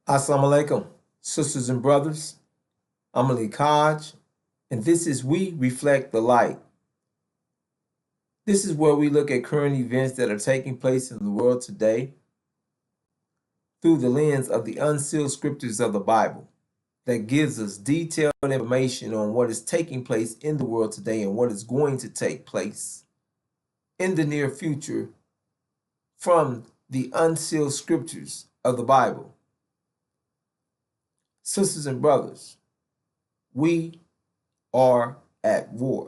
Assalamu alaikum, sisters and brothers. I'm Malik, and this is We Reflect the Light. This is where we look at current events that are taking place in the world today through the lens of the unsealed scriptures of the Bible that gives us detailed information on what is taking place in the world today and what is going to take place in the near future from the unsealed scriptures of the Bible. Sisters and brothers, we are at war.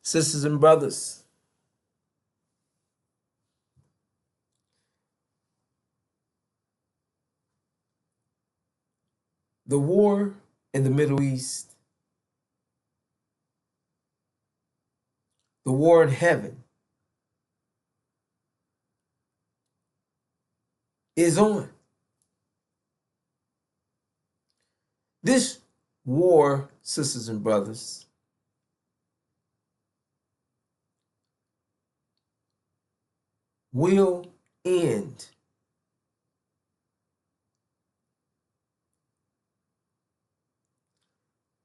Sisters and brothers, the war in the Middle East, the war in heaven, is on. This war, sisters and brothers, will end.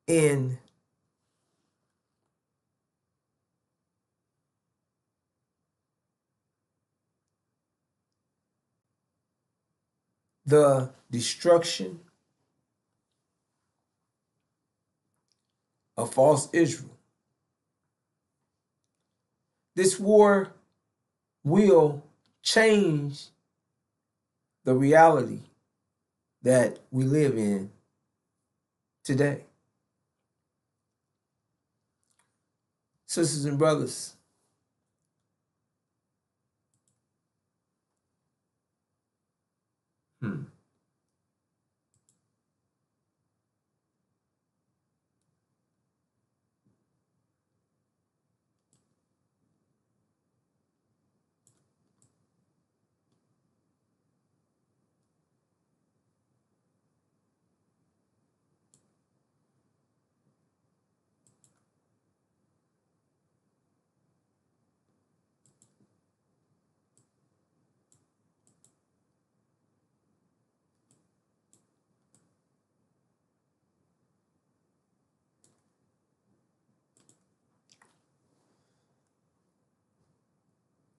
In the destruction of false Israel. This war will change the reality that we live in today. Sisters and brothers,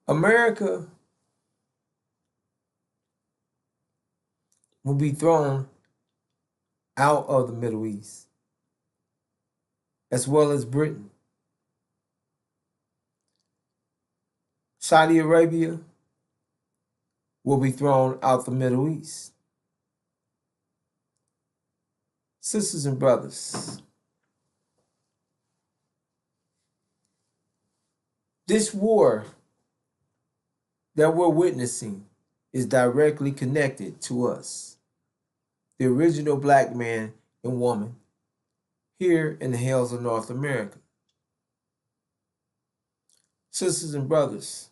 America will be thrown out of the Middle East, as well as Britain. Saudi Arabia will be thrown out the Middle East. Sisters and brothers, this war that we're witnessing is directly connected to us, the original black man and woman here in the hills of North America. Sisters and brothers,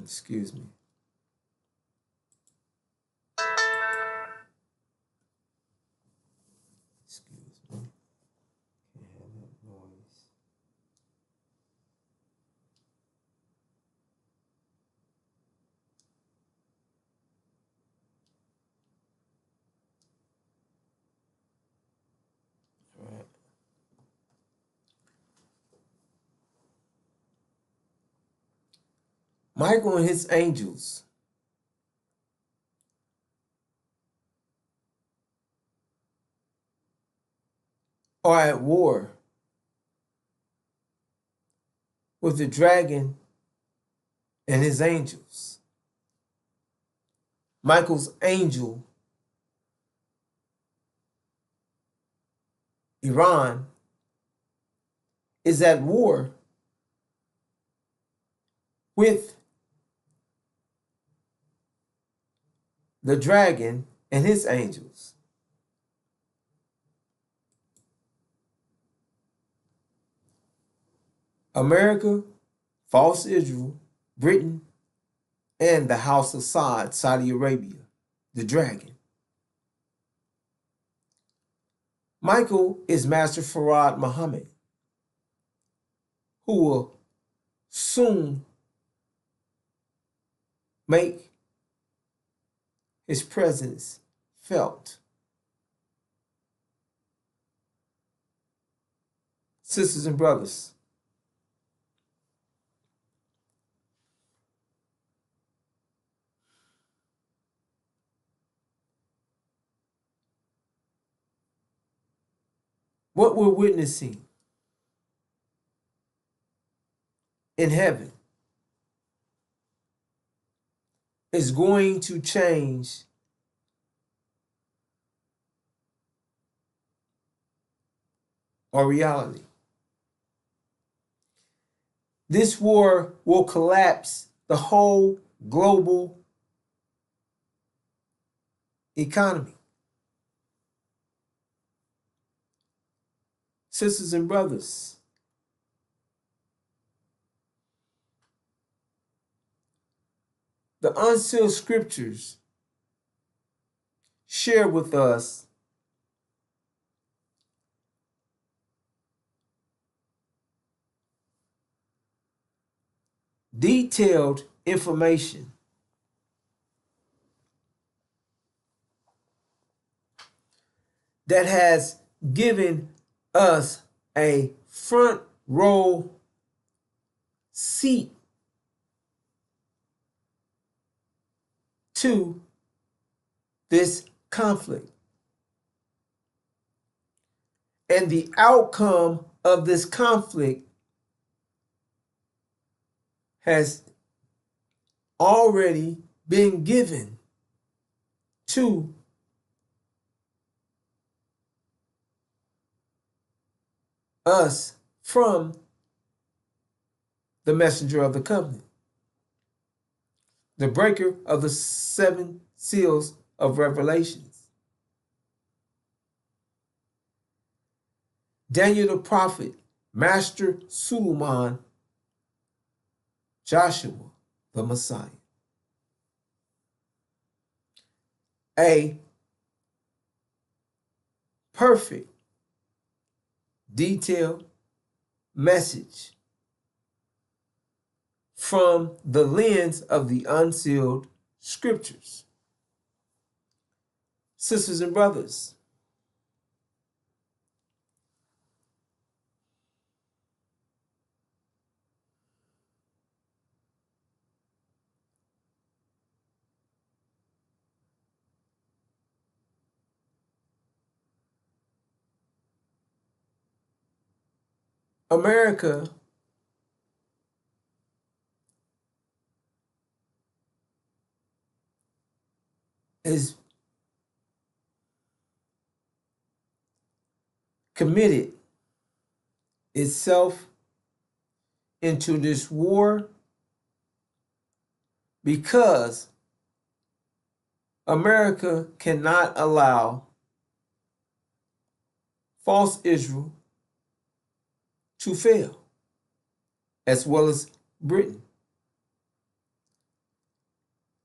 excuse me. Excuse me. Can't have that noise. All right. Michael and his angels are at war with the dragon and his angels. Michael's angel, Iran, is at war with the dragon and his angels. America, false Israel, Britain, and the House of Saud, Saudi Arabia, the dragon. Michael is Master Farad Muhammad. who will soon make his presence felt. Sisters and brothers, what we're witnessing in heaven is going to change our reality. This war will collapse the whole global economy. Sisters and brothers, the unsealed scriptures share with us detailed information that has given us a front row seat to this conflict. And the outcome of this conflict has already been given to us from the messenger of the covenant, the breaker of the 7 seals of Revelations. Daniel the prophet, Master Suleiman, Joshua the Messiah. A perfect, detailed message from the lens of the unsealed scriptures. Sisters and brothers, America is committed itself into this war because America cannot allow false Israel to fail, as well as Britain,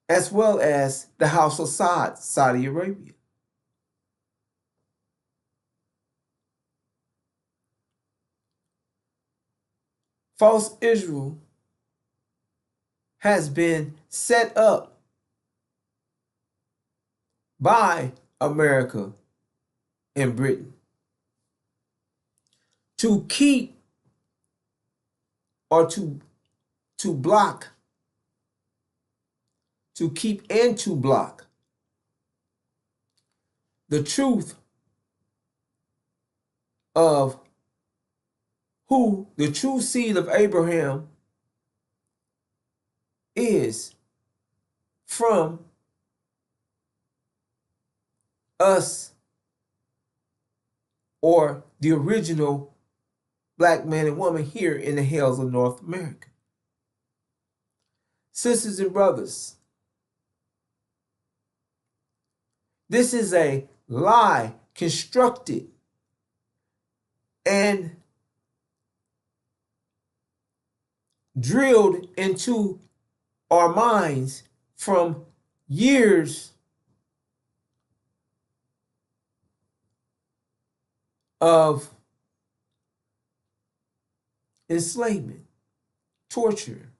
as well as the House of Saud, Saudi Arabia. False Israel has been set up by America and Britain to keep or to block, to keep and to block the truth of who the true seed of Abraham is from us, or the original black man and woman here in the hills of North America. Sisters and brothers, this is a lie constructed and drilled into our minds from years of enslavement, torture,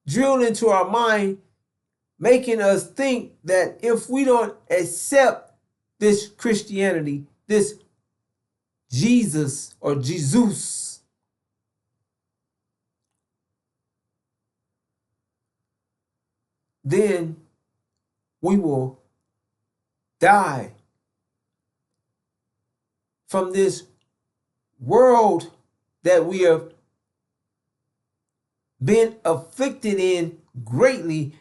drilled into our mind, making us think that if we don't accept this Christianity, this Jesus or Jesus, then we will die from this world that we have been afflicted in greatly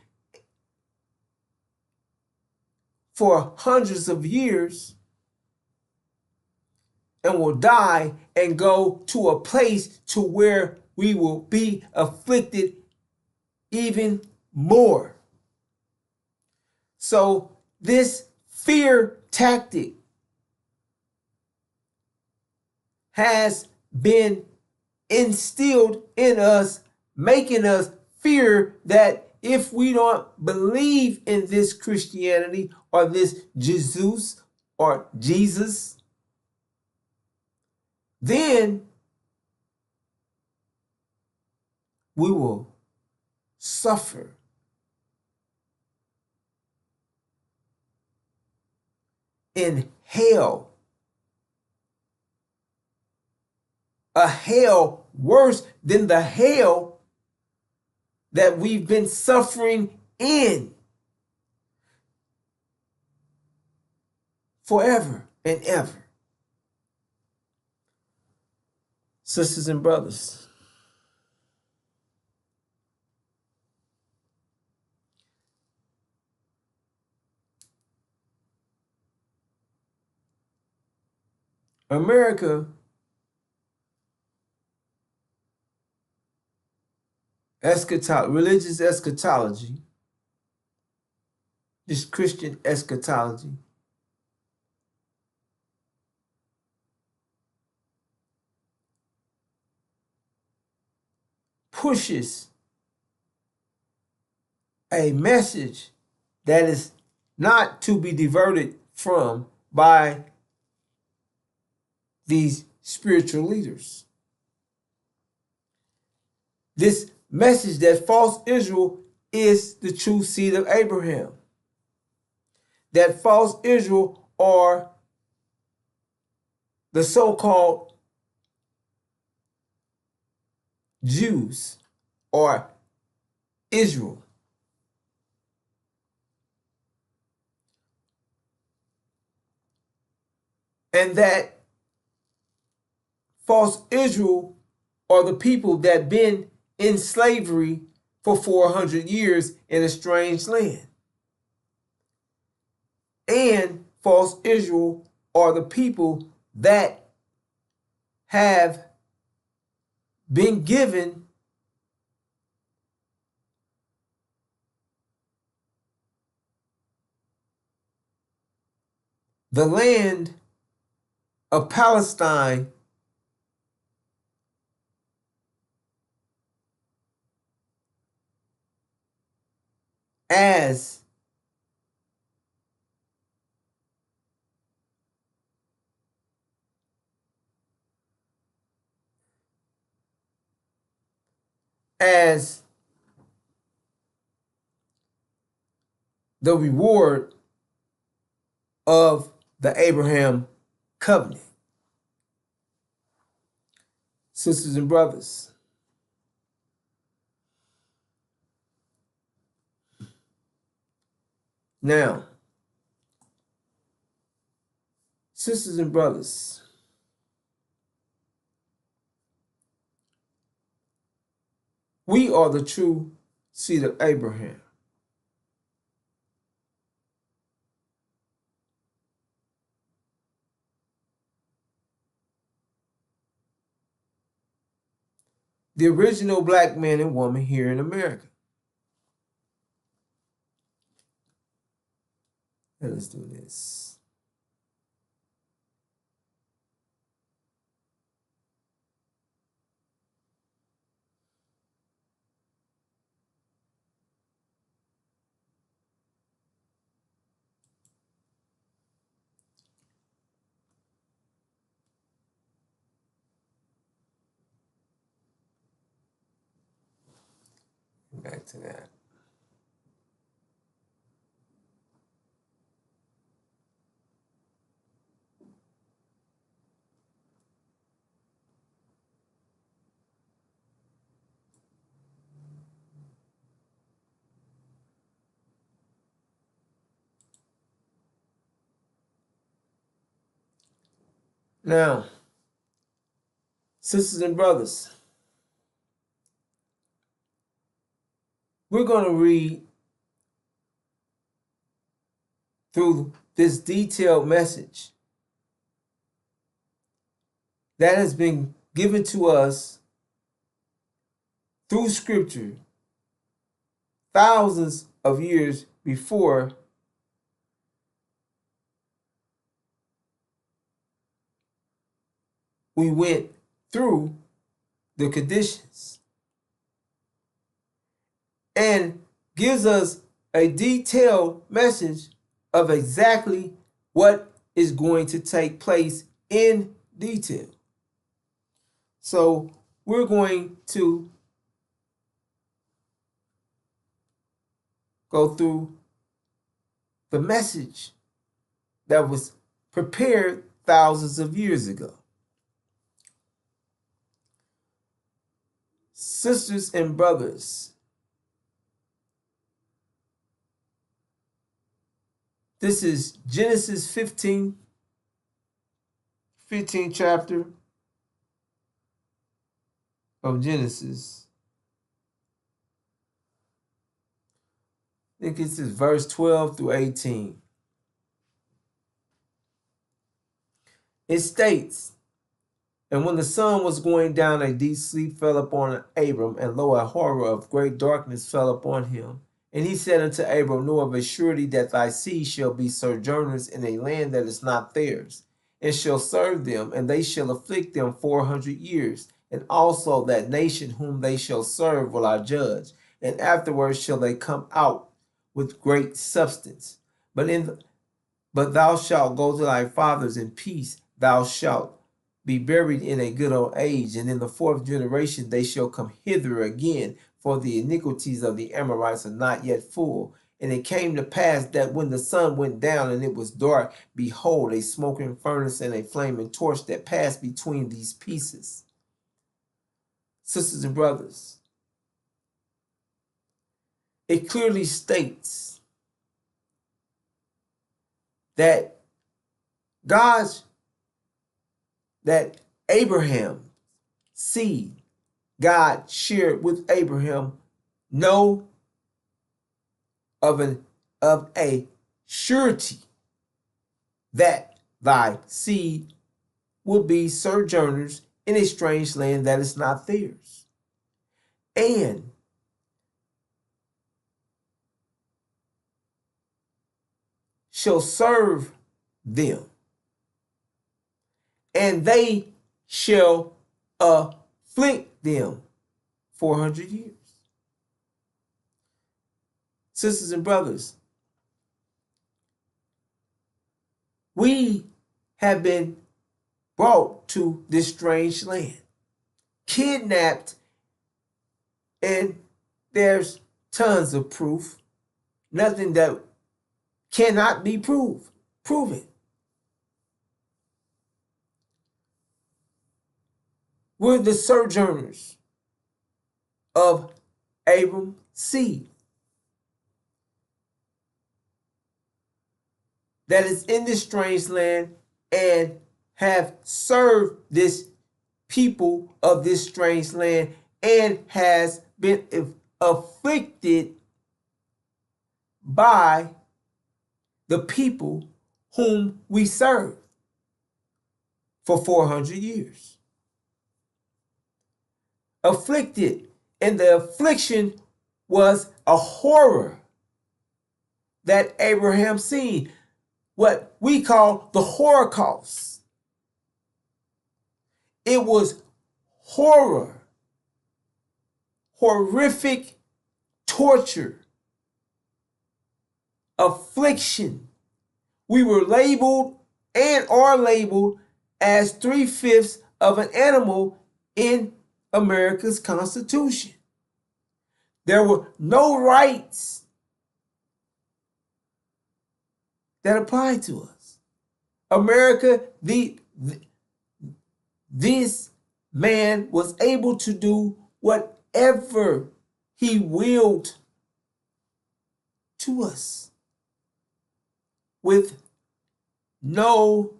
for hundreds of years, and will die and go to a place to where we will be afflicted even more. So this fear tactic has been instilled in us, making us fear that if we don't believe in this Christianity or this Jesus or Jesus, then we will suffer in hell, a hell worse than the hell that we've been suffering in forever and ever. Sisters and brothers, America religious eschatology, this Christian eschatology, pushes a message that is not to be diverted from by these spiritual leaders. This message that false Israel is the true seed of Abraham, that false Israel are the so-called Jews or Israel. And that false Israel are the people that been in slavery for 400 years in a strange land. And false Israel are the people that have been given the land of Palestine as the reward of the Abraham covenant. Sisters and brothers, now, sisters and brothers, we are the true seed of Abraham. The original black man and woman here in America. Let us do this. back to that. Now, sisters and brothers, we're going to read through this detailed message that has been given to us through Scripture thousands of years before we went through the conditions, and gives us a detailed message of exactly what is going to take place in detail. So we're going to go through the message that was prepared thousands of years ago. Sisters and brothers, this is Genesis 15th chapter of Genesis. I think this is verse 12 through 18. It states, "And when the sun was going down, a deep sleep fell upon Abram, and lo, a horror of great darkness fell upon him. And he said unto Abram, Know of a surety that thy seed shall be sojourners in a land that is not theirs, and shall serve them, and they shall afflict them 400 years. And also that nation whom they shall serve will I judge, and afterwards shall they come out with great substance. But thou shalt go to thy fathers in peace, thou shalt be buried in a good old age, and in the fourth generation they shall come hither again, for the iniquities of the Amorites are not yet full. And it came to pass that when the sun went down and it was dark, behold, a smoking furnace and a flaming torch that passed between these pieces." Sisters and brothers, it clearly states that Abraham's seed, God shared with Abraham, know of a surety that thy seed will be sojourners in a strange land that is not theirs, and shall serve them, and they shall afflict them 400 years. Sisters and brothers, we have been brought to this strange land, kidnapped, and there's tons of proof, nothing that cannot be proven. We're the sojourners of Abram's seed that is in this strange land and have served this people of this strange land and has been afflicted by the people whom we serve for 400 years. Afflicted, and the affliction was a horror that Abraham seen, what we call the Holocaust. It was horror, horrific torture, affliction. We were labeled and are labeled as 3/5 of an animal in America's Constitution. There were no rights that applied to us. America, this man was able to do whatever he willed to us with no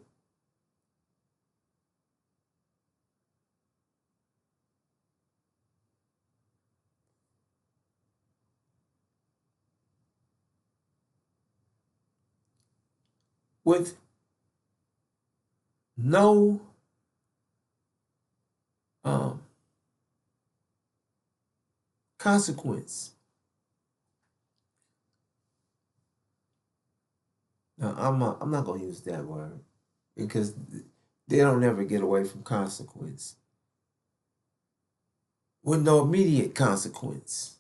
with no consequence. Now, I'm not going to use that word because they don't ever get away from consequence. With no immediate consequence.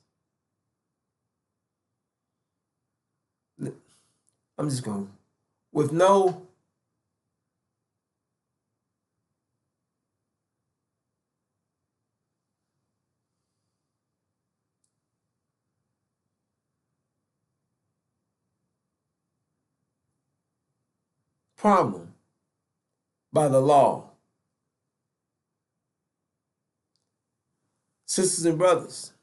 I'm just going, with no problem by the law. Sisters and brothers,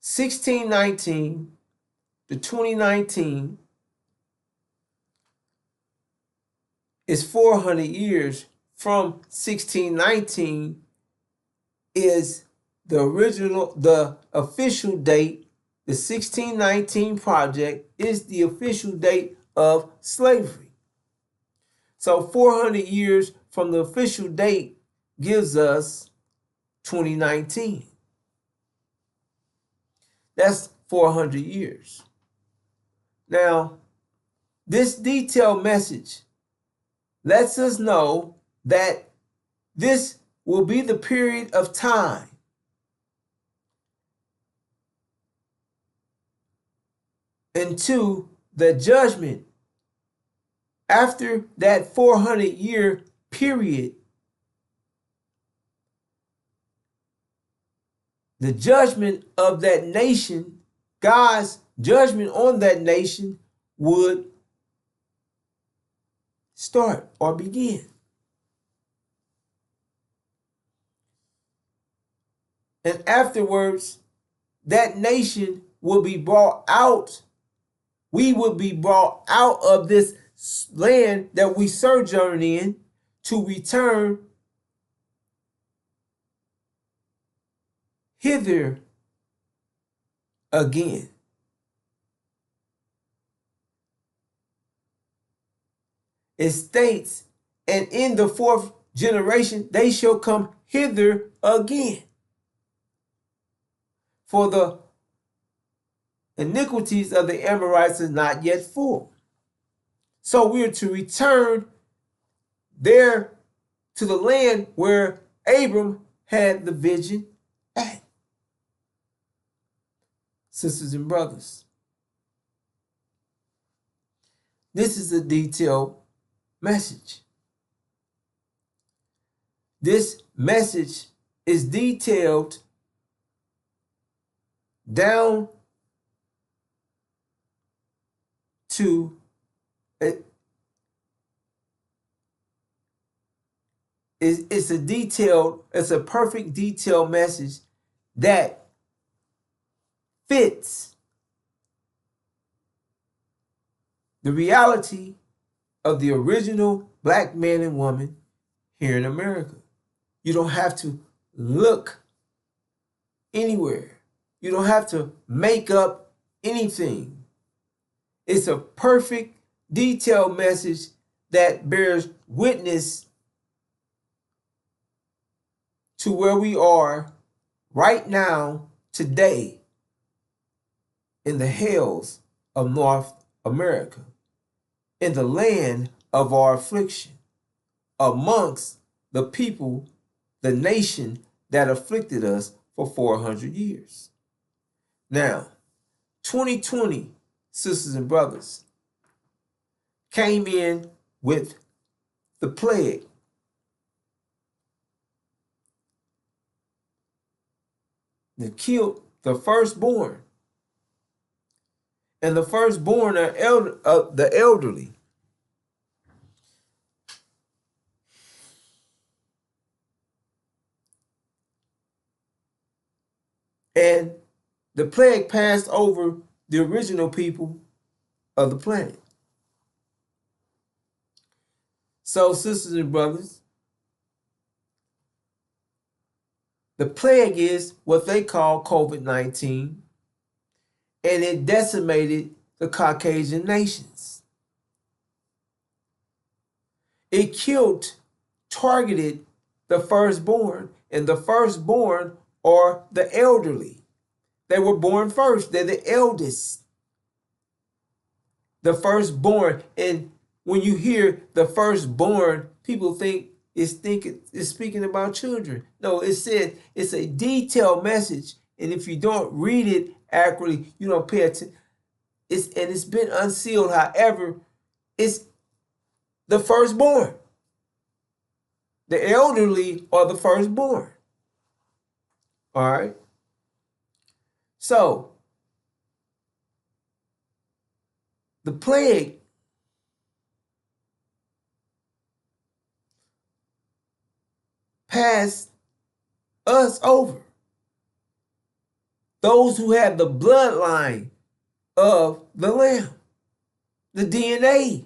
(1619) to 2019 is 400 years from 1619 is the official date. The 1619 project is the official date of slavery. So 400 years from the official date gives us 2019. That's 400 years. Now, this detailed message lets us know that this will be the period of time into the judgment. After that 400-year period, the judgment of that nation, God's judgment on that nation would start or begin. And afterwards, that nation will be brought out. We will be brought out of this land that we sojourn in to return hither again. It states, and in the fourth generation they shall come hither again. For the iniquities of the Amorites is not yet full. So we are to return there to the land where Abram had the vision at. Sisters and brothers, this is a detailed message. This message is detailed down to it's a perfect detailed message that fits the reality of the original black man and woman here in America. You don't have to look anywhere. You don't have to make up anything. It's a perfect detailed message that bears witness to where we are right now, today, in the hills of North America, in the land of our affliction, amongst the people, the nation that afflicted us for 400 years. Now, 2020, sisters and brothers, came in with the plague. that killed the firstborn. And the firstborn are the elderly. And the plague passed over the original people of the planet. So, sisters and brothers, the plague is what they call COVID-19, and it decimated the Caucasian nations. It killed, targeted the firstborn, and the firstborn are the elderly. They were born first. They're the eldest. The firstborn. And when you hear the firstborn, people think it's speaking about children. No, it said it's a detailed message. And if you don't read it accurately, you don't pay attention. It's been unsealed. However, it's the firstborn. The elderly are the firstborn. All right. So the plague passed us over. Those who had the bloodline of the Lamb, the DNA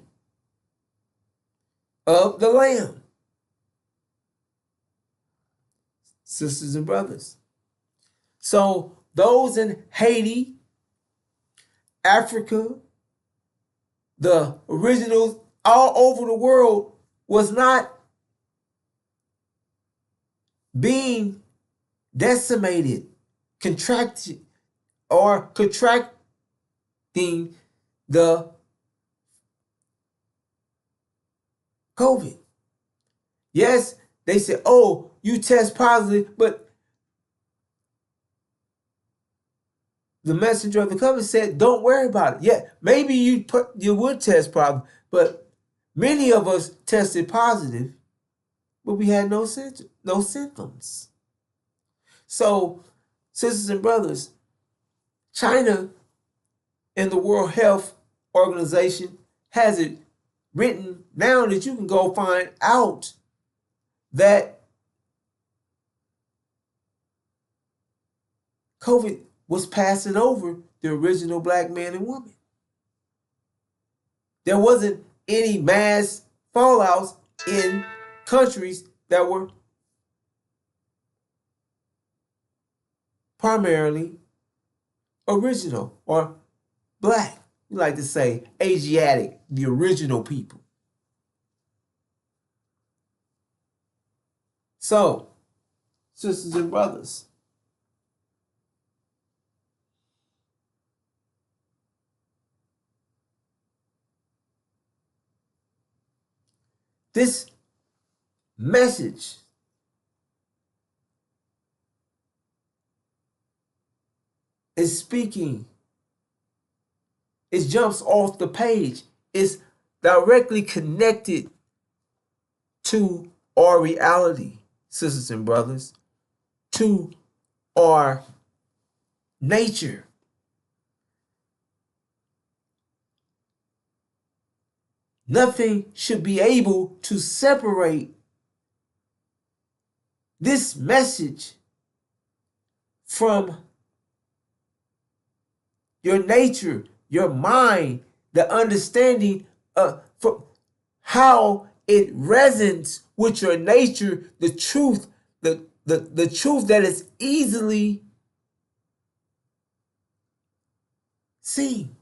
of the Lamb. Sisters and brothers. So those in Haiti, Africa, the originals all over the world was not being decimated, contracted, or contracting the COVID. Yes, they said, oh, you test positive, but the messenger of the covenant said, don't worry about it. Yeah, maybe you would test positive, but many of us tested positive, but we had no symptoms. So, sisters and brothers, China and the World Health Organization has it written now that you can go find out that COVID was passing over the original black man and woman. There wasn't any mass fallouts in countries that were primarily original or black. We like to say Asiatic, the original people. So, sisters and brothers, this message is speaking. It jumps off the page. It's directly connected to our reality, sisters and brothers, to our nature. Nothing should be able to separate this message from your nature, your mind, the understanding of how it resonates with your nature, the truth, the truth that is easily seen.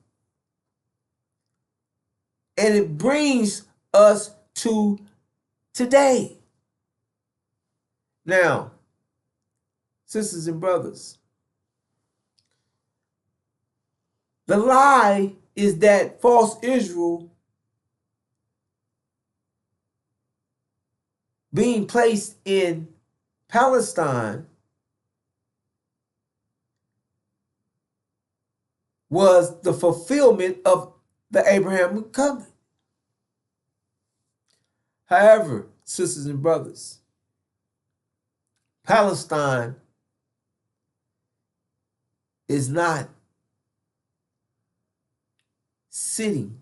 And it brings us to today. Now, sisters and brothers, the lie is that false Israel being placed in Palestine was the fulfillment of the Abrahamic covenant. However, sisters and brothers, Palestine is not sitting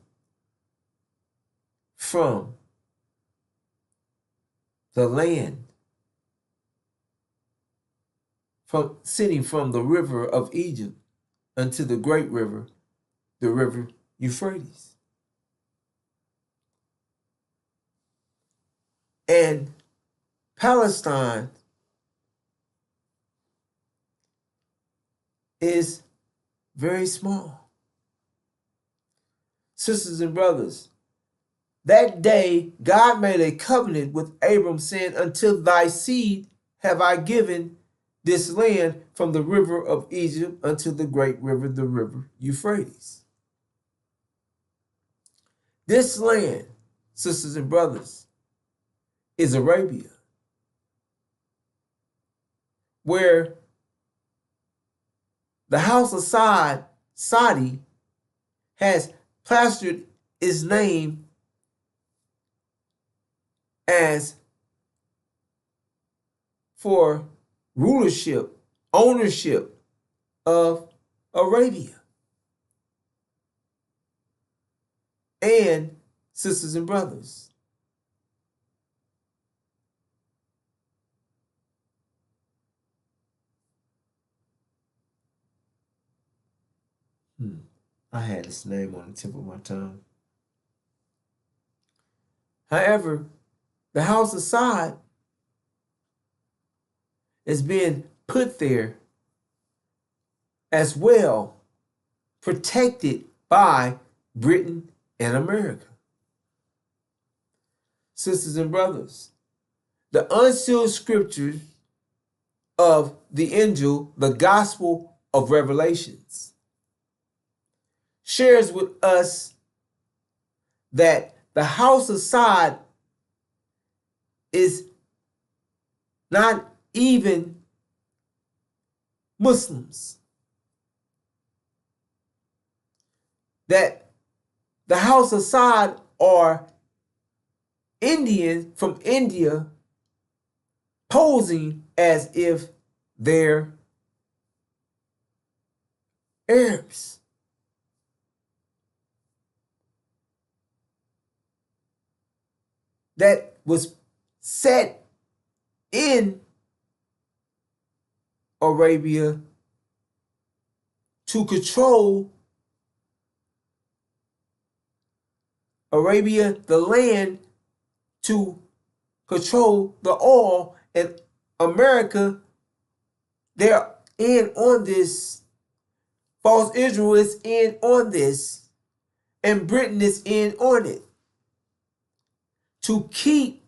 from the land, sitting from the river of Egypt unto the great river, the river Euphrates. And Palestine is very small. Sisters and brothers, that day God made a covenant with Abram, saying, until thy seed have I given this land from the river of Egypt unto the great river, the river Euphrates. This land, sisters and brothers, is Arabia, where the house of Saudi has plastered its name as for rulership, ownership of Arabia. And sisters and brothers, I had his name on the tip of my tongue. However, the house of Saud is being put there as well, protected by Britain and America. Sisters and brothers, the unsealed scriptures of the angel, the gospel of Revelations, shares with us that the house of Saud is not even Muslims. That the house of Saud are Indians from India posing as if they're Arabs. That was set in Arabia to control Arabia, the land, to control the oil, and America, they're in on this. False Israel is in on this, and Britain is in on it to keep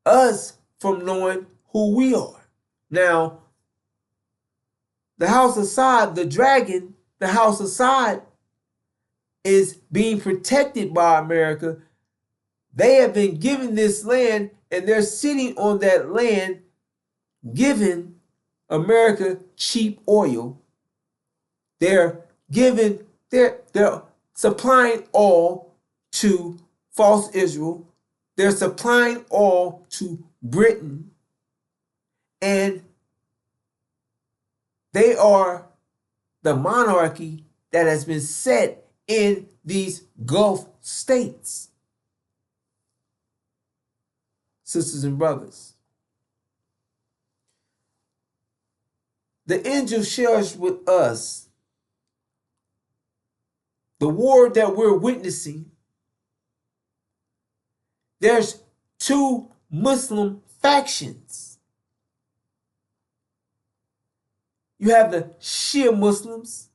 us from knowing who we are. Now, the house of Saud, the dragon, the house of Saud is being protected by America. They have been given this land, and they're sitting on that land, giving America cheap oil. They're supplying oil to false Israel. They're supplying oil to Britain, and they are the monarchy that has been set in these Gulf states. Sisters and brothers, the angel shares with us the war that we're witnessing. There's two Muslim factions. You have the Shia Muslims,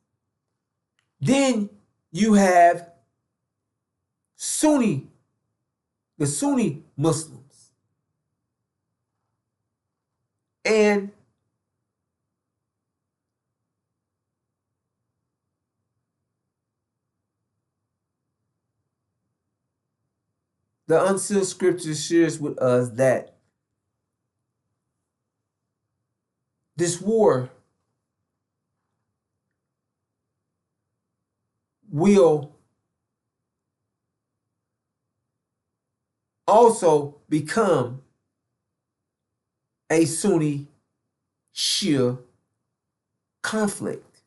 then you have the Sunni Muslims. And the unsealed scripture shares with us that this war will also become a Sunni Shia conflict.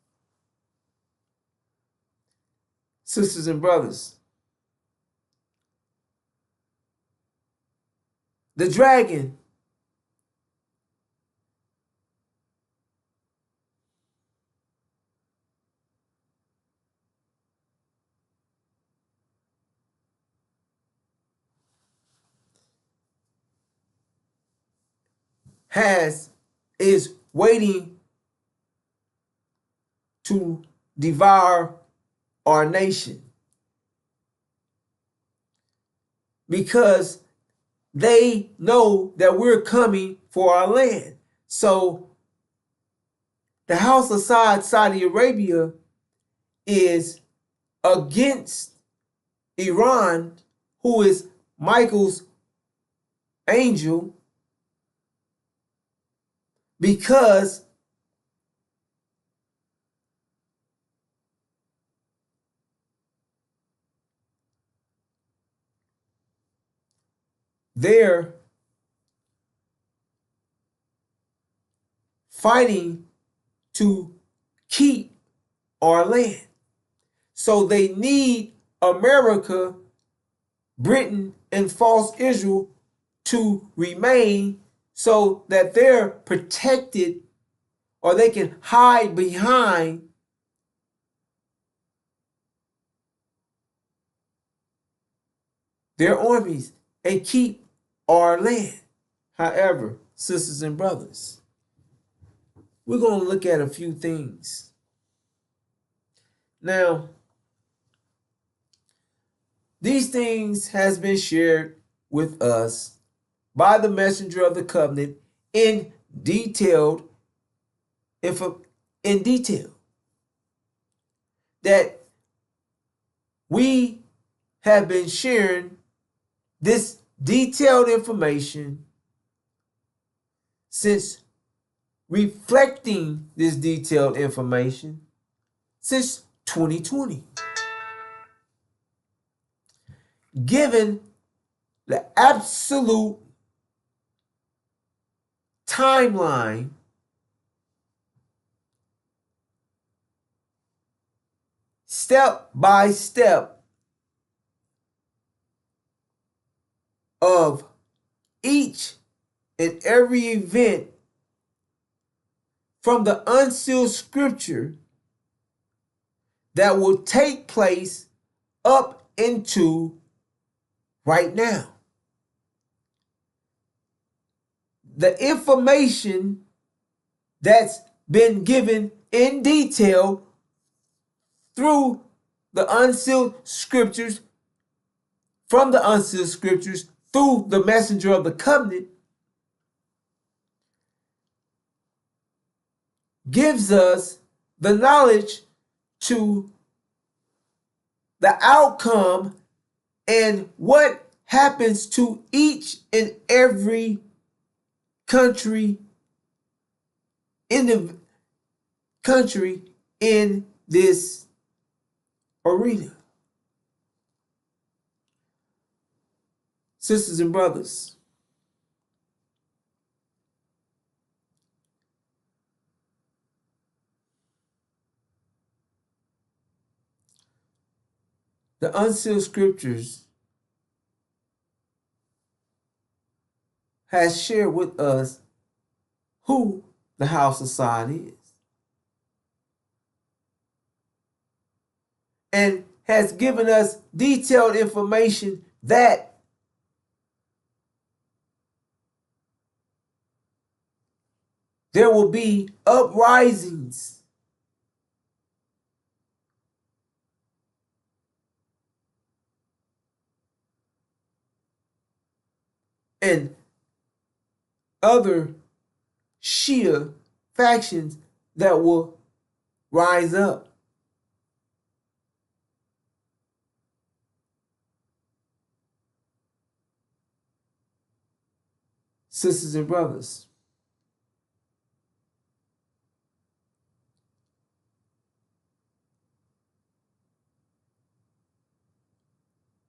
Sisters and brothers, the dragon is waiting to devour our nation because they know that we're coming for our land. So the House of Saudi Arabia is against Iran, who is Michael's angel, because they're fighting to keep our land. So they need America, Britain, and false Israel to remain so that they're protected, or they can hide behind their armies and keep our land. However, sisters and brothers, we're going to look at a few things. Now, these things has been shared with us by the messenger of the covenant in detail, that we have been sharing this detailed information since reflecting this detailed information since 2020. Given the absolute timeline step by step of each and every event from the unsealed scripture that will take place up into right now. The information that's been given in detail through the unsealed scriptures, from the unsealed scriptures, through the messenger of the covenant, gives us the knowledge to the outcome and what happens to each and every country in this arena. Sisters and brothers, the unsealed scriptures has shared with us who the House of Saud is, and has given us detailed information that there will be uprisings and other Shia factions that will rise up. Sisters and brothers,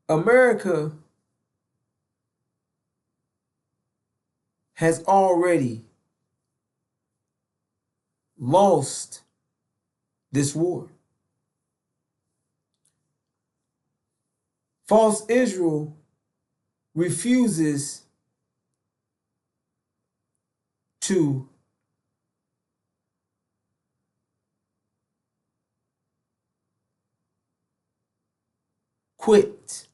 America has already lost this war. False Israel refuses to quit.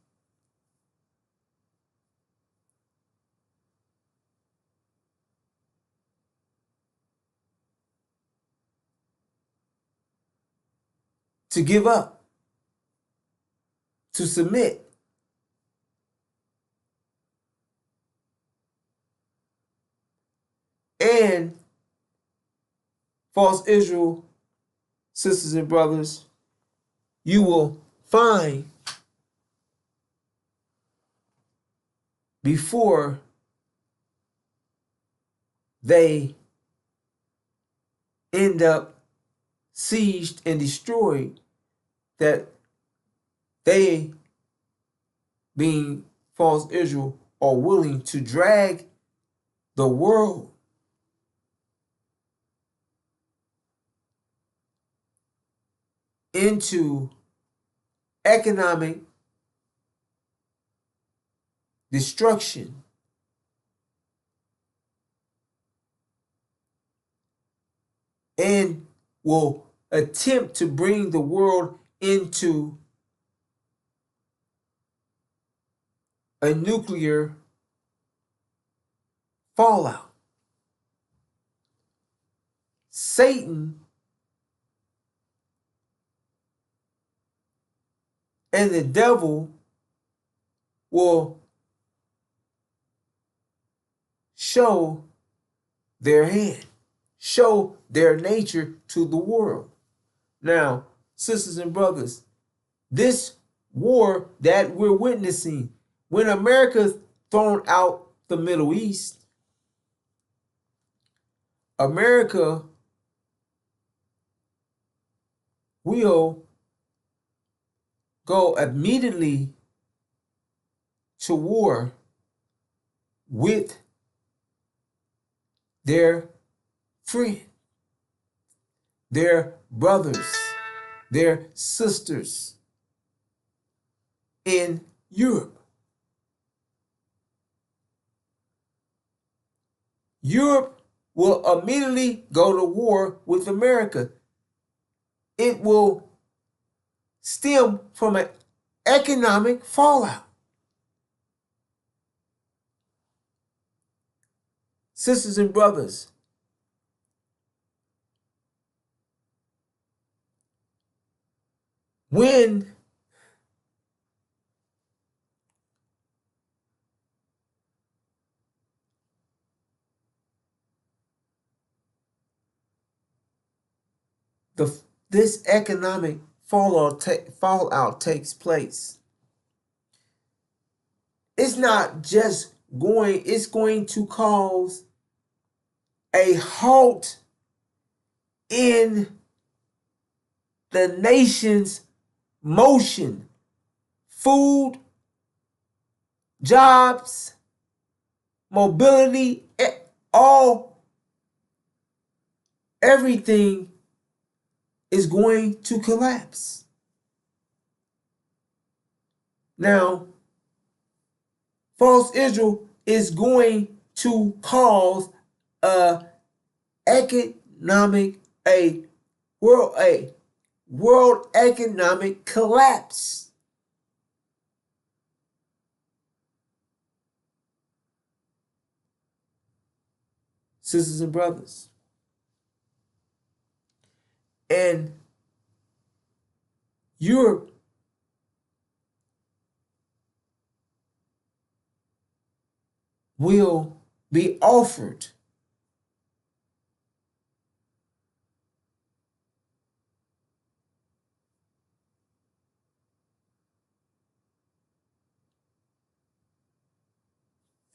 To give up, to submit. And false Israel, sisters and brothers, you will find before they end up sieged and destroyed, that they, being false Israel, are willing to drag the world into economic destruction and will attempt to bring the world into a nuclear fallout. Satan and the devil will show their hand, show their nature to the world. Now, sisters and brothers, this war that we're witnessing, when America's thrown out the Middle East, America will go immediately to war with their friend, their brothers, their sisters in Europe. Europe will immediately go to war with America. It will stem from an economic fallout. Sisters and brothers, when this economic fallout takes place, it's not just it's going to cause a halt in the nation's motion, food, jobs, mobility, everything is going to collapse. Now, false Israel is going to cause a world economic collapse. Sisters and brothers, and Europe will be offered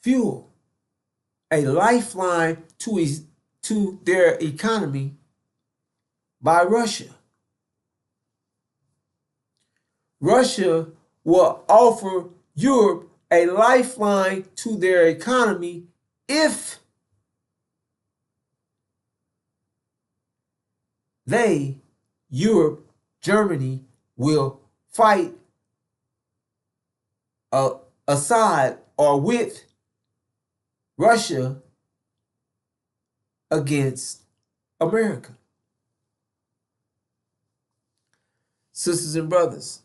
fuel, a lifeline to their economy by Russia. Russia will offer Europe a lifeline to their economy if they, Europe, Germany, will fight aside or with Russia against America. Sisters and brothers,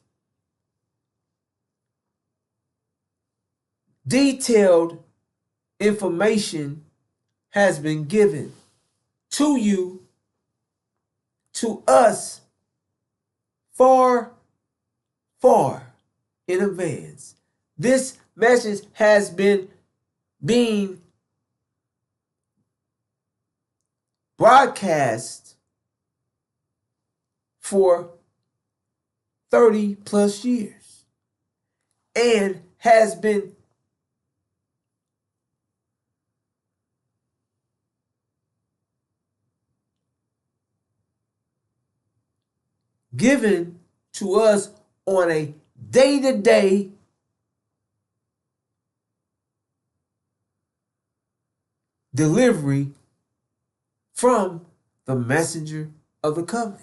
detailed information has been given to you, to us, far, far in advance. This message has been being broadcast for 30 plus years and has been given to us on a day-to-day delivery from the messenger of the covenant.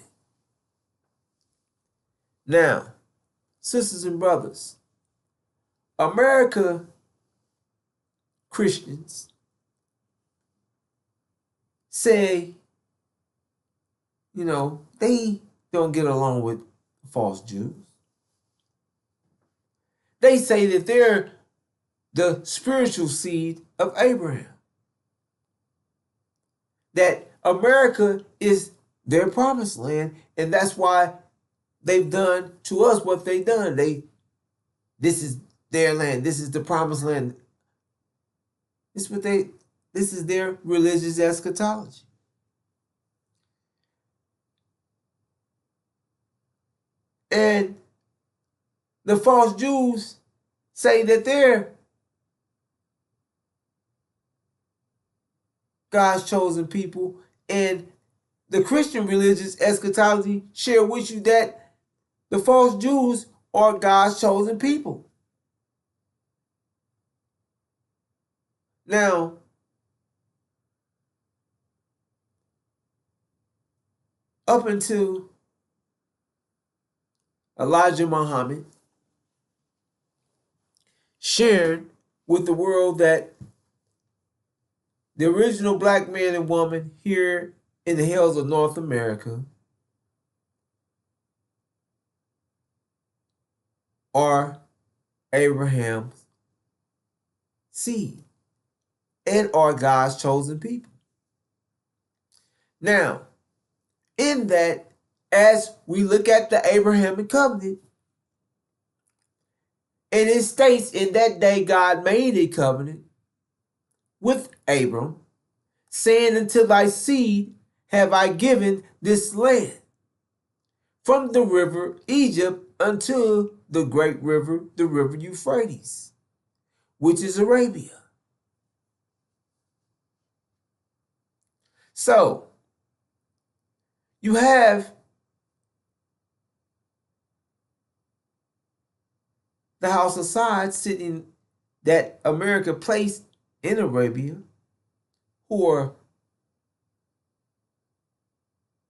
Now, sisters and brothers, America Christians say, they don't get along with false Jews. They say that they're the spiritual seed of Abraham. That America is their promised land, and that's why they've done to us what they've done. This is their land. This is the promised land. This is their religious eschatology. And the false Jews say that they're God's chosen people, and the Christian religious eschatology share with you that the false Jews are God's chosen people. Now, up until Elijah Muhammad shared with the world that the original black man and woman here in the hills of North America are Abraham's seed and are God's chosen people. Now, in that, as we look at the Abrahamic covenant, and it states in that day God made a covenant with Abram, saying, unto thy seed have I given this land, from the river Egypt unto the great river, the river Euphrates, which is Arabia. So, you have the house of Sod sitting that America placed in Arabia,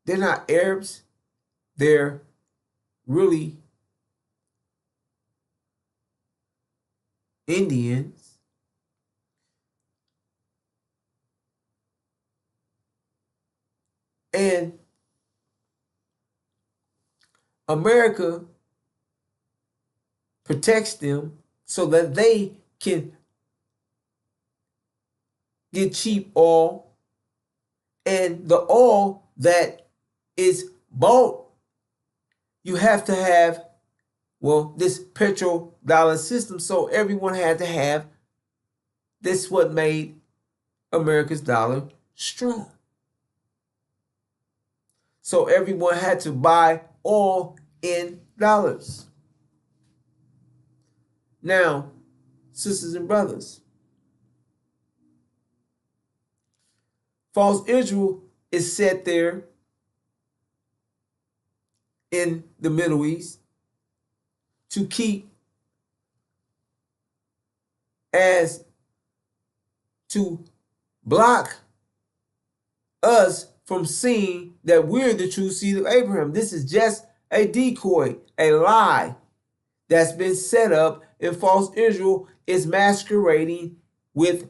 they're not Arabs, they're really Indians. And America protects them so that they can get cheap oil, and the oil that is bought, you have to have, this petrodollar system, so everyone had to have. This is what made America's dollar strong. So everyone had to buy oil in dollars. Now, sisters and brothers, false Israel is set there in the Middle East to keep to block us from seeing that we're the true seed of Abraham. This is just a decoy, a lie that's been set up, and false Israel is masquerading with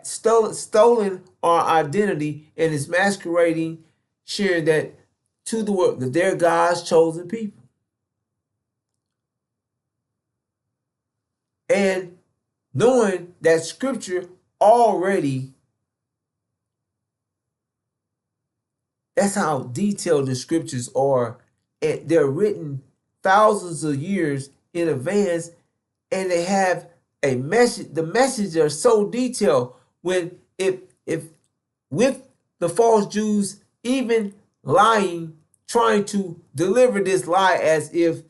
stolen our identity, and is masquerading, sharing that to the world that they're God's chosen people. And knowing that scripture already, that's how detailed the scriptures are. And they're written thousands of years in advance, and they have a message. The messages are so detailed. When if with the false Jews even lying, trying to deliver this lie as if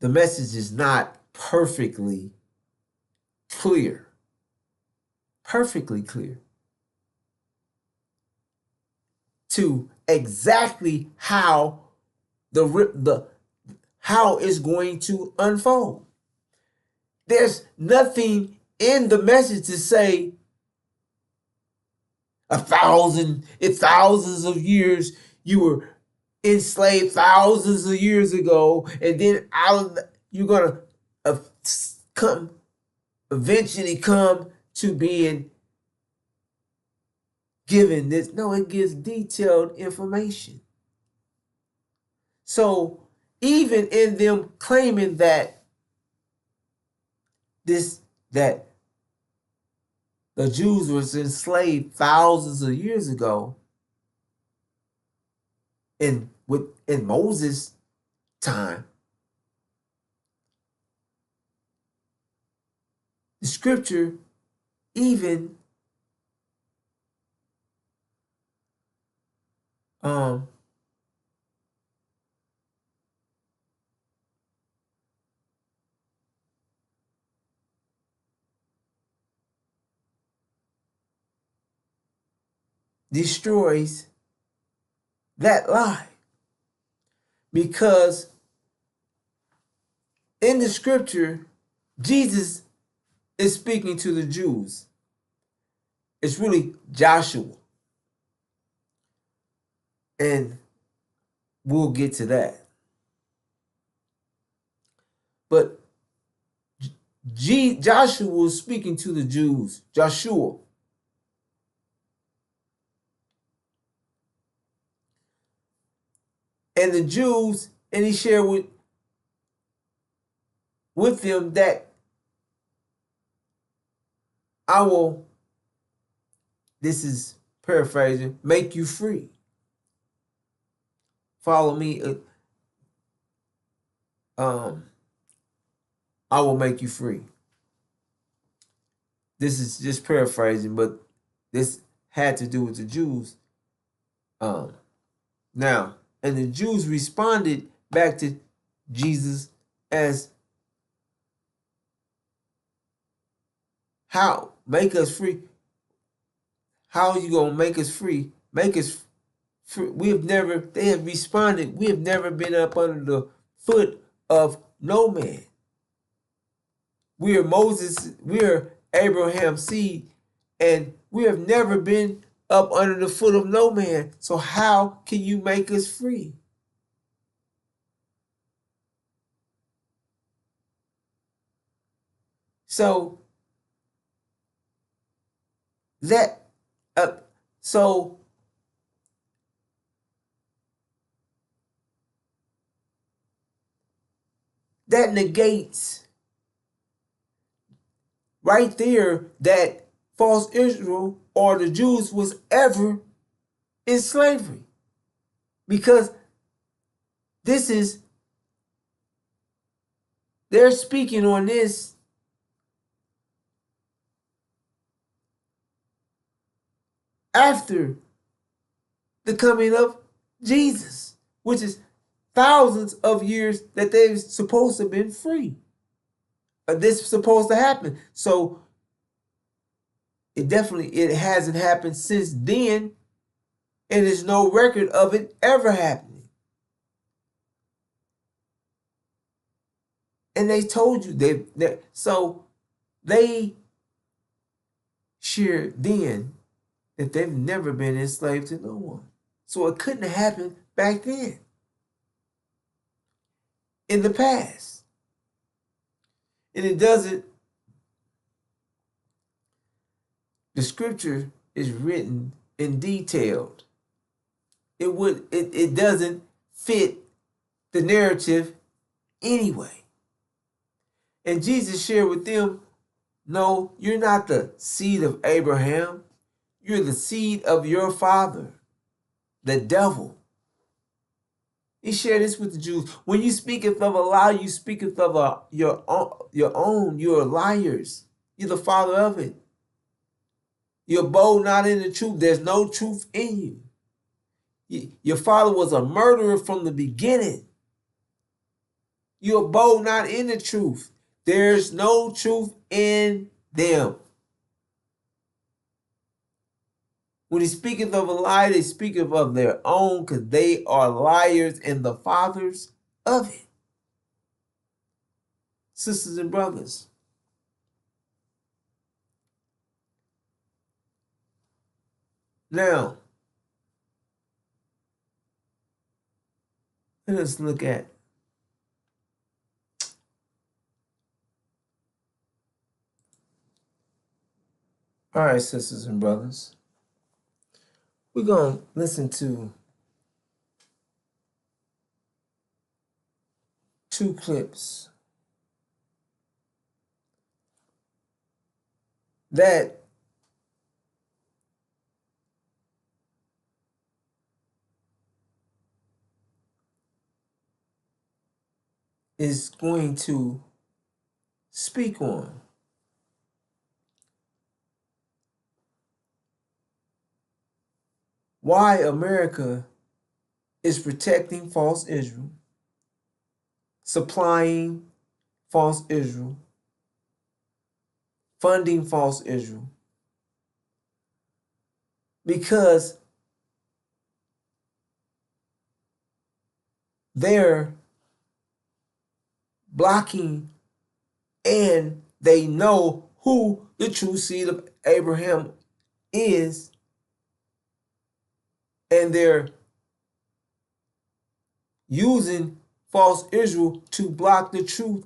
the message is not perfectly clear. Perfectly clear. To exactly how how it's going to unfold. There's nothing in the message to say thousands of years you were enslaved, thousands of years ago, and then you're gonna eventually come to being given this. No, it gives detailed information. So even in them claiming that that the Jews was enslaved thousands of years ago, in Moses' time, the scripture even destroys that lie, because in the scripture, Jesus is speaking to the Jews. It's really Joshua, and we'll get to that. But Joshua was speaking to the Jews. Joshua. And the Jews, and he shared with them that I will, this is paraphrasing, make you free. Follow me. I will make you free. This is just paraphrasing, but this had to do with the Jews. Now, and the Jews responded back to Jesus as, how? Make us free. How are you going to make us free? Make us free. They have responded, we have never been up under the foot of no man. We are Abraham's seed, and we have never been up under the foot of no man. So how can you make us free? So that that negates right there that false Israel or the Jews was ever in slavery, because they're speaking on this after the coming of Jesus, which is thousands of years that they've supposed to have been free. This is supposed to happen. So it hasn't happened since then, and there's no record of it ever happening. And they told you they shared then that they've never been enslaved to no one. So it couldn't have happened back then, in the past. And it doesn't, the scripture is written and detailed. It doesn't fit the narrative anyway. And Jesus shared with them, no, you're not the seed of Abraham. You're the seed of your father, the devil. He shared this with the Jews. When you speaketh of a lie, you speaketh of your own. You're liars. You're the father of it. You're bold not in the truth. There's no truth in you. Your father was a murderer from the beginning. You're bold not in the truth. There's no truth in them. When he speaketh of a lie, they speaketh of their own, because they are liars and the fathers of it. Sisters and brothers, now let us look at all right, sisters and brothers, we're going to listen to two clips that is going to speak on why America is protecting false Israel, supplying false Israel, funding false Israel, because they're blocking and they know who the true seed of Abraham is, and they're using false Israel to block the truth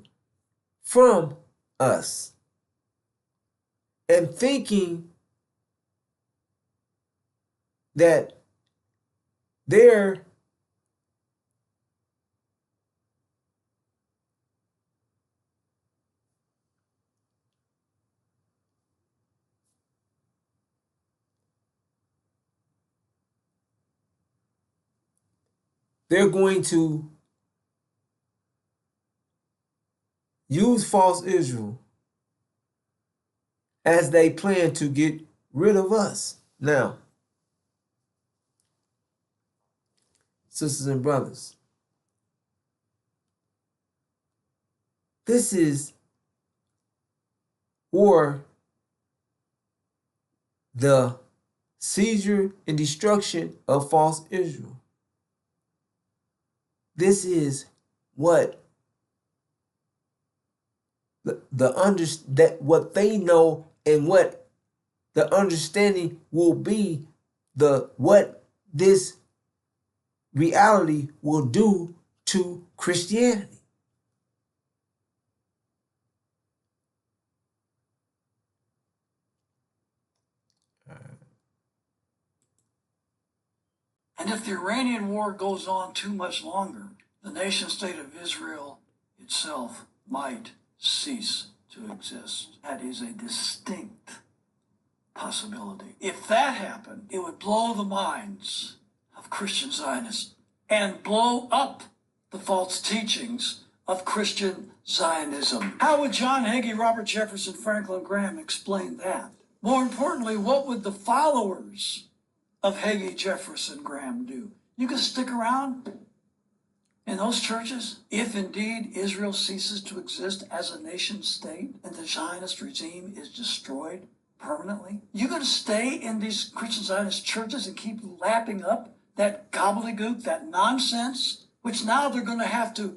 from us, and thinking that they're going to use false Israel as they plan to get rid of us. Now, sisters and brothers, this is for the seizure and destruction of false Israel. This is what what they know, and what the understanding will be, what this reality will do to Christianity. And if the Iranian war goes on too much longer, the nation state of Israel itself might cease to exist. That is a distinct possibility. If that happened, it would blow the minds of Christian Zionists and blow up the false teachings of Christian Zionism. How would John Hagee, Robert Jefferson, Franklin Graham explain that? More importantly, what would the followers of Hagee, Jefferson, Graham do? You can stick around in those churches if indeed Israel ceases to exist as a nation state and the Zionist regime is destroyed permanently. You going to stay in these Christian Zionist churches and keep lapping up that gobbledygook, that nonsense, which now they're going to have to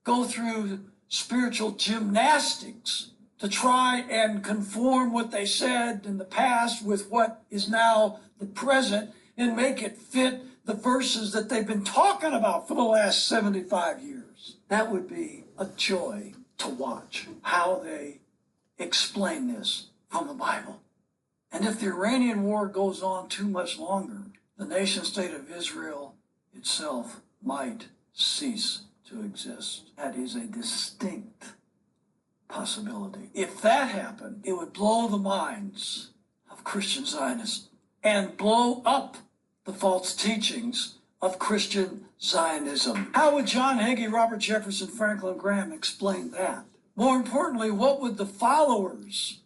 go through spiritual gymnastics to try and conform what they said in the past with what is now the present and make it fit the verses that they've been talking about for the last 75 years. That would be a joy to watch how they explain this from the Bible. And if the Iranian war goes on too much longer, the nation state of Israel itself might cease to exist. That is a distinct possibility. If that happened, it would blow the minds of Christian Zionists and blow up the false teachings of Christian Zionism. How would John Hagee, Robert Jefferson, Franklin Graham explain that? More importantly, what would the followers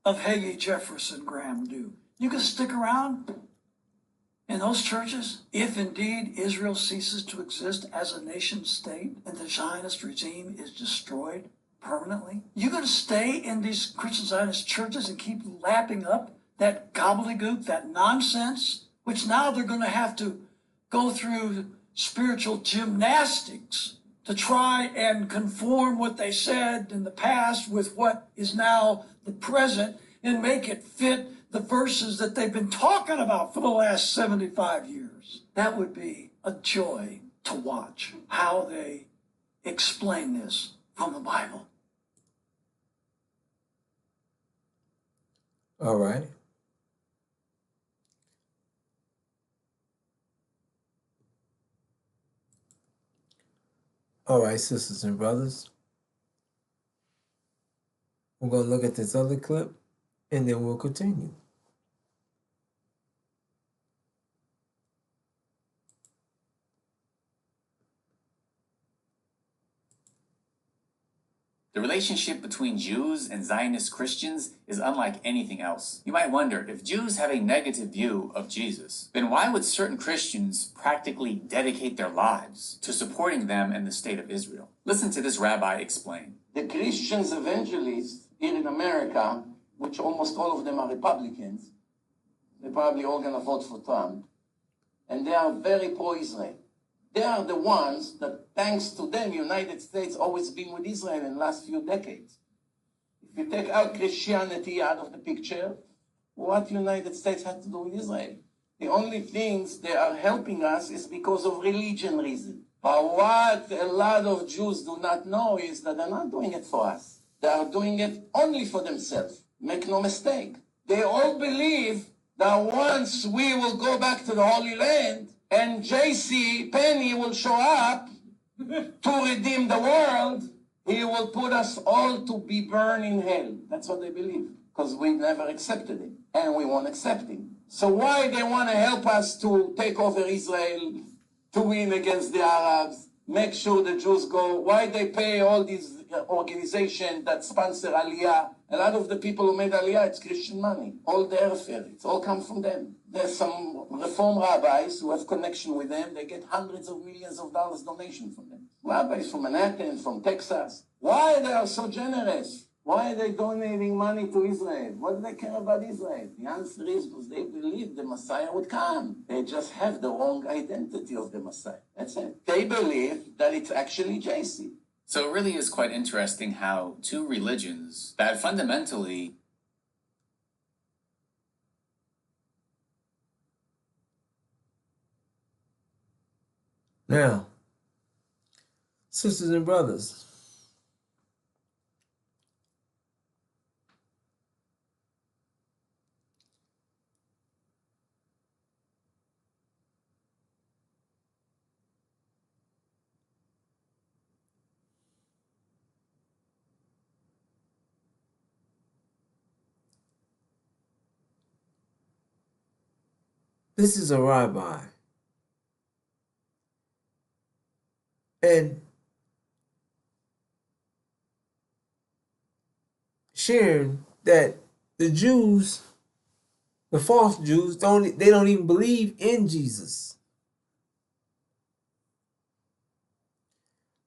of Hagee, Jefferson, Graham do? You can stick around in those churches if indeed Israel ceases to exist as a nation state and the Zionist regime is destroyed permanently. You going to stay in these Christian Zionist churches and keep lapping up that gobbledygook, that nonsense, which now they're going to have to go through spiritual gymnastics to try and conform what they said in the past with what is now the present and make it fit the verses that they've been talking about for the last 75 years. That would be a joy to watch how they explain this from the Bible. All right. All right, sisters and brothers. We're going to look at this other clip and then we'll continue. The relationship between Jews and Zionist Christians is unlike anything else. You might wonder, if Jews have a negative view of Jesus, then why would certain Christians practically dedicate their lives to supporting them and the state of Israel? Listen to this rabbi explain. The Christians evangelists here in America, which almost all of them are Republicans, they're probably all going to vote for Trump, and they are very pro-Israel. They are the ones that, thanks to them, United States always been with Israel in the last few decades. If you take out Christianity out of the picture, what United States has to do with Israel? The only things they are helping us is because of religion reason. But what a lot of Jews do not know is that they're not doing it for us. They are doing it only for themselves. Make no mistake. They all believe that once we will go back to the Holy Land, and J.C. Penney will show up to redeem the world, he will put us all to be burned in hell. That's what they believe, because we never accepted him, and we won't accept him. So why they want to help us to take over Israel, to win against the Arabs, make sure the Jews go, why they pay all these organizations that sponsor Aliyah? A lot of the people who made Aliyah, it's Christian money. All the airfare, it's all come from them. There's some reform rabbis who have connection with them. They get hundreds of millions of dollars donation from them. Rabbis from Manhattan, from Texas. Why they are so generous? Why are they donating money to Israel? What do they care about Israel? The answer is because they believe the Messiah would come. They just have the wrong identity of the Messiah. That's it. They believe that it's actually JC. So it really is quite interesting how two religions that fundamentally Now, sisters and brothers, this is a rabbi. And sharing that the Jews, the false Jews, don't even believe in Jesus.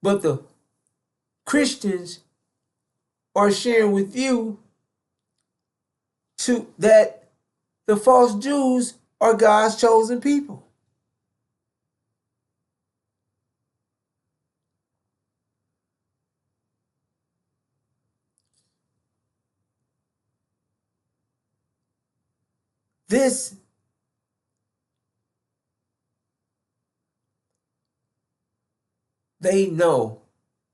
But the Christians are sharing with you that the false Jews are God's chosen people. This they know,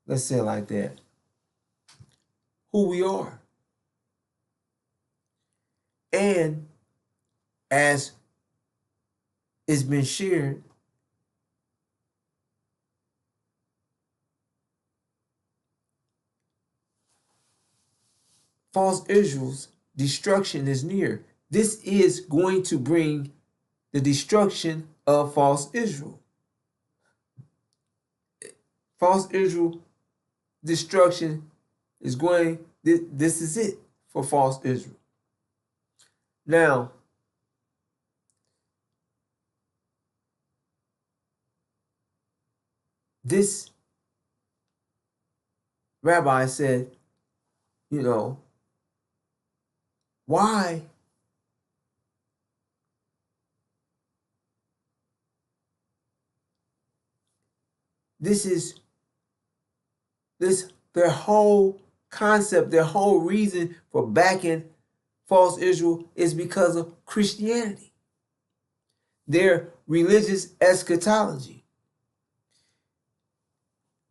let's say it like that, who we are. And as it's been shared, false Israel's destruction is near. This is going to bring the destruction of false Israel. False Israel destruction is going, this is it for false Israel. Now, this rabbi said, you know, why this is this their whole concept, their whole reason for backing false Israel is because of Christianity, their religious eschatology.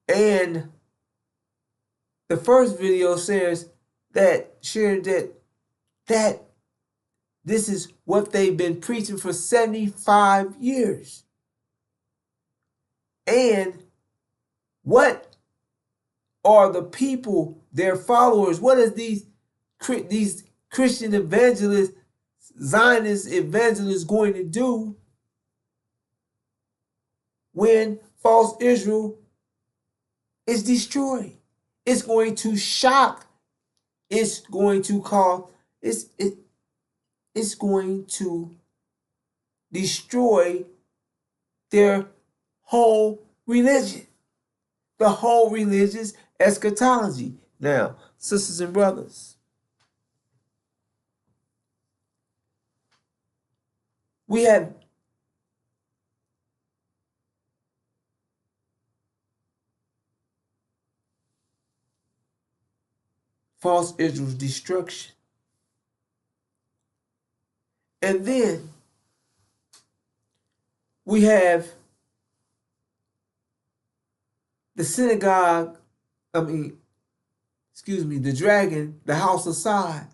And the first video shared that this is what they've been preaching for 75 years. And what are the people, their followers, what is these Christian evangelists, Zionist evangelists going to do when false Israel is destroyed? It's going to shock. It's going to cause, it's going to destroy their whole religion, the whole religious eschatology. Now, sisters and brothers, we have false Israel's destruction. And then we have the synagogue, the dragon, the house of Sod,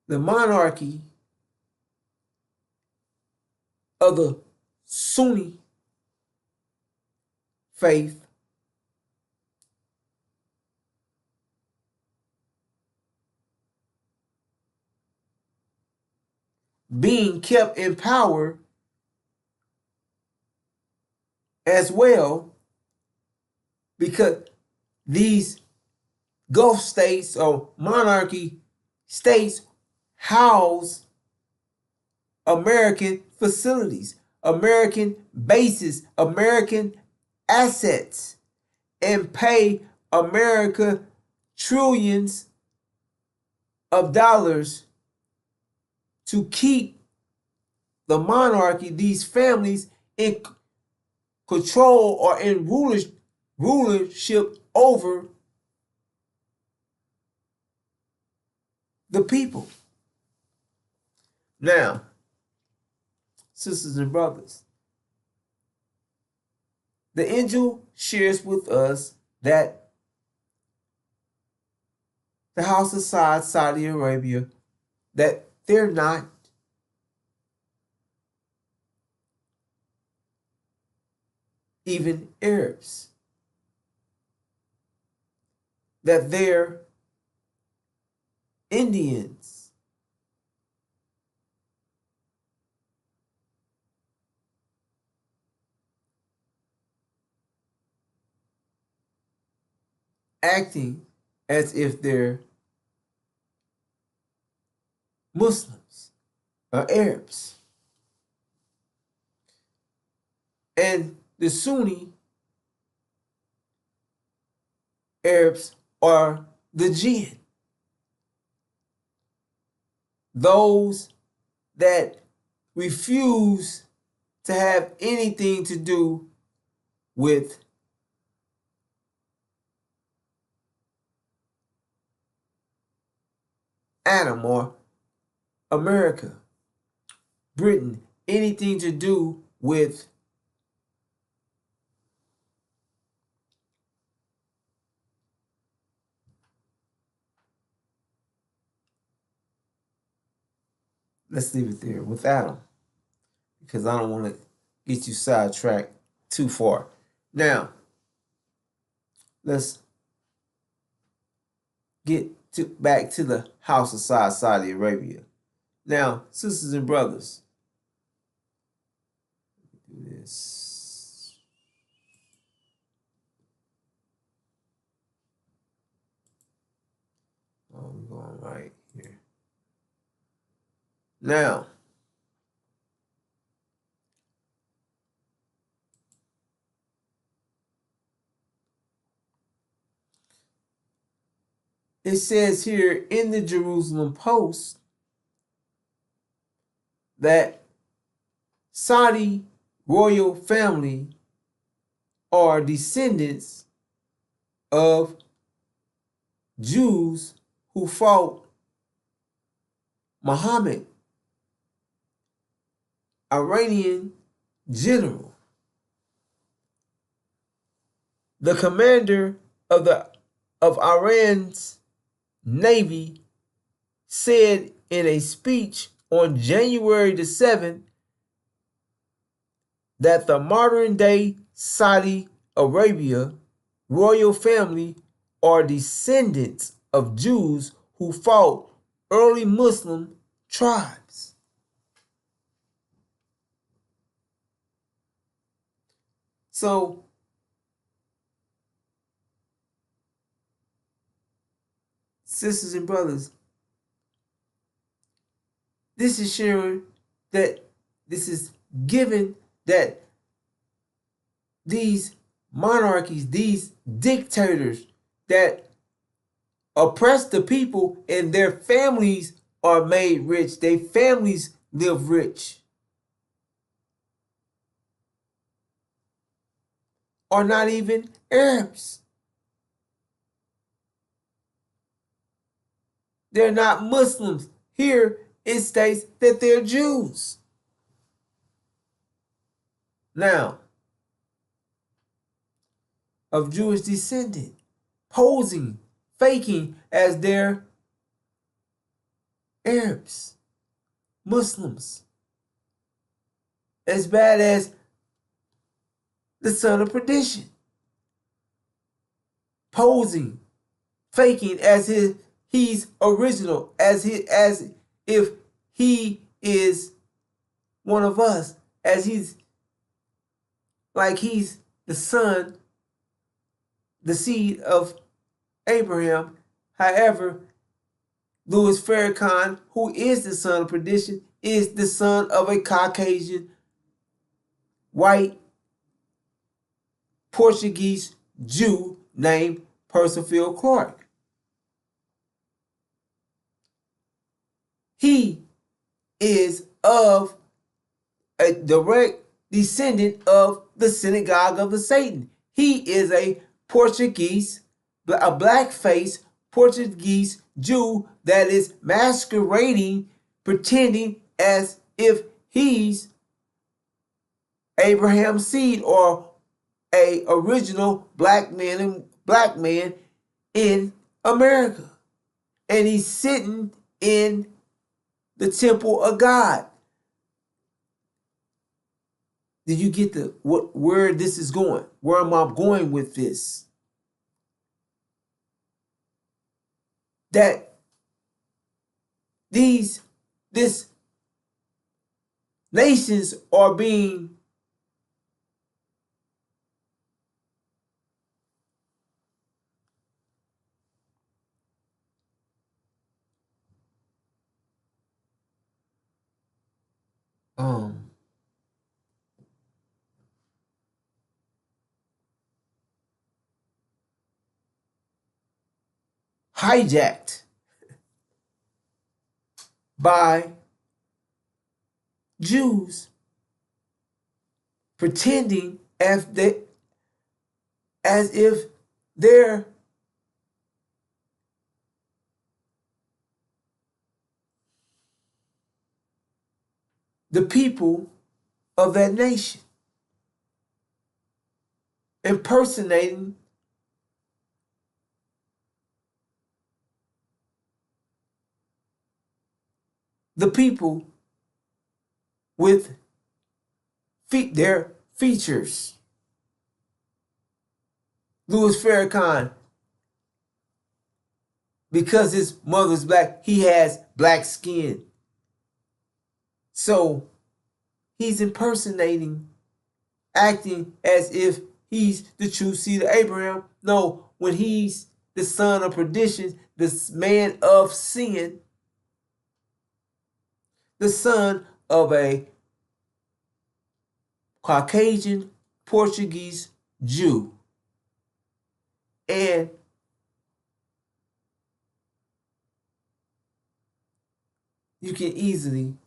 the monarchy of the Sunni faith, being kept in power as well, because these Gulf states or monarchy states house American facilities, American bases, American assets, and pay America trillions of dollars to keep the monarchy, these families, in control or in rulership over the people. Now, sisters and brothers, the angel shares with us that the house of Sod, Saudi Arabia, that they're not even Arabs, that they're Indians, acting as if they're Muslims or Arabs. And the Sunni Arabs are the jinn, those that refuse to have anything to do with Adam or America, Britain, anything to do with let's leave it there with Adam, because I don't want to get you sidetracked too far. Now, let's get back to the house of Saudi Arabia. Now, sisters and brothers, do this. Oh, I'm going right here. Now, it says here in the Jerusalem Post that Saudi royal family are descendants of Jews who fought Muhammad, Iranian general. The commander of Iran's Navy said in a speech on January the 7th that the modern day Saudi Arabia royal family are descendants of Jews who fought early Muslim tribes. So, sisters and brothers, this is sharing that this is given that these monarchies, these dictators that oppress the people and their families are made rich, their families live rich, are not even Arabs. They're not Muslims. Here it states that they're Jews. Now, of Jewish descent, posing, faking as their Arabs, Muslims, as bad as the son of perdition, posing, faking as he's original, as if he is one of us, as he's like he's the son, the seed of Abraham. However, Louis Farrakhan, who is the son of perdition, is the son of a Caucasian, white, Portuguese Jew named Percival Clark. He is of a direct descendant of the synagogue of the Satan. He is a Portuguese, a black-faced Portuguese Jew that is masquerading, pretending as if he's Abraham's seed or a original black man in America. And he's sitting in the temple of God. Did you get where this is going? Where am I going with this? That these nations are being hijacked by Jews pretending as if they're the people of that nation, impersonating the people with their features. Louis Farrakhan, because his mother's black, he has black skin. So he's impersonating, acting as if he's the true seed of Abraham. No, when he's the son of perdition, the man of sin, the son of a Caucasian Portuguese Jew. And you can easily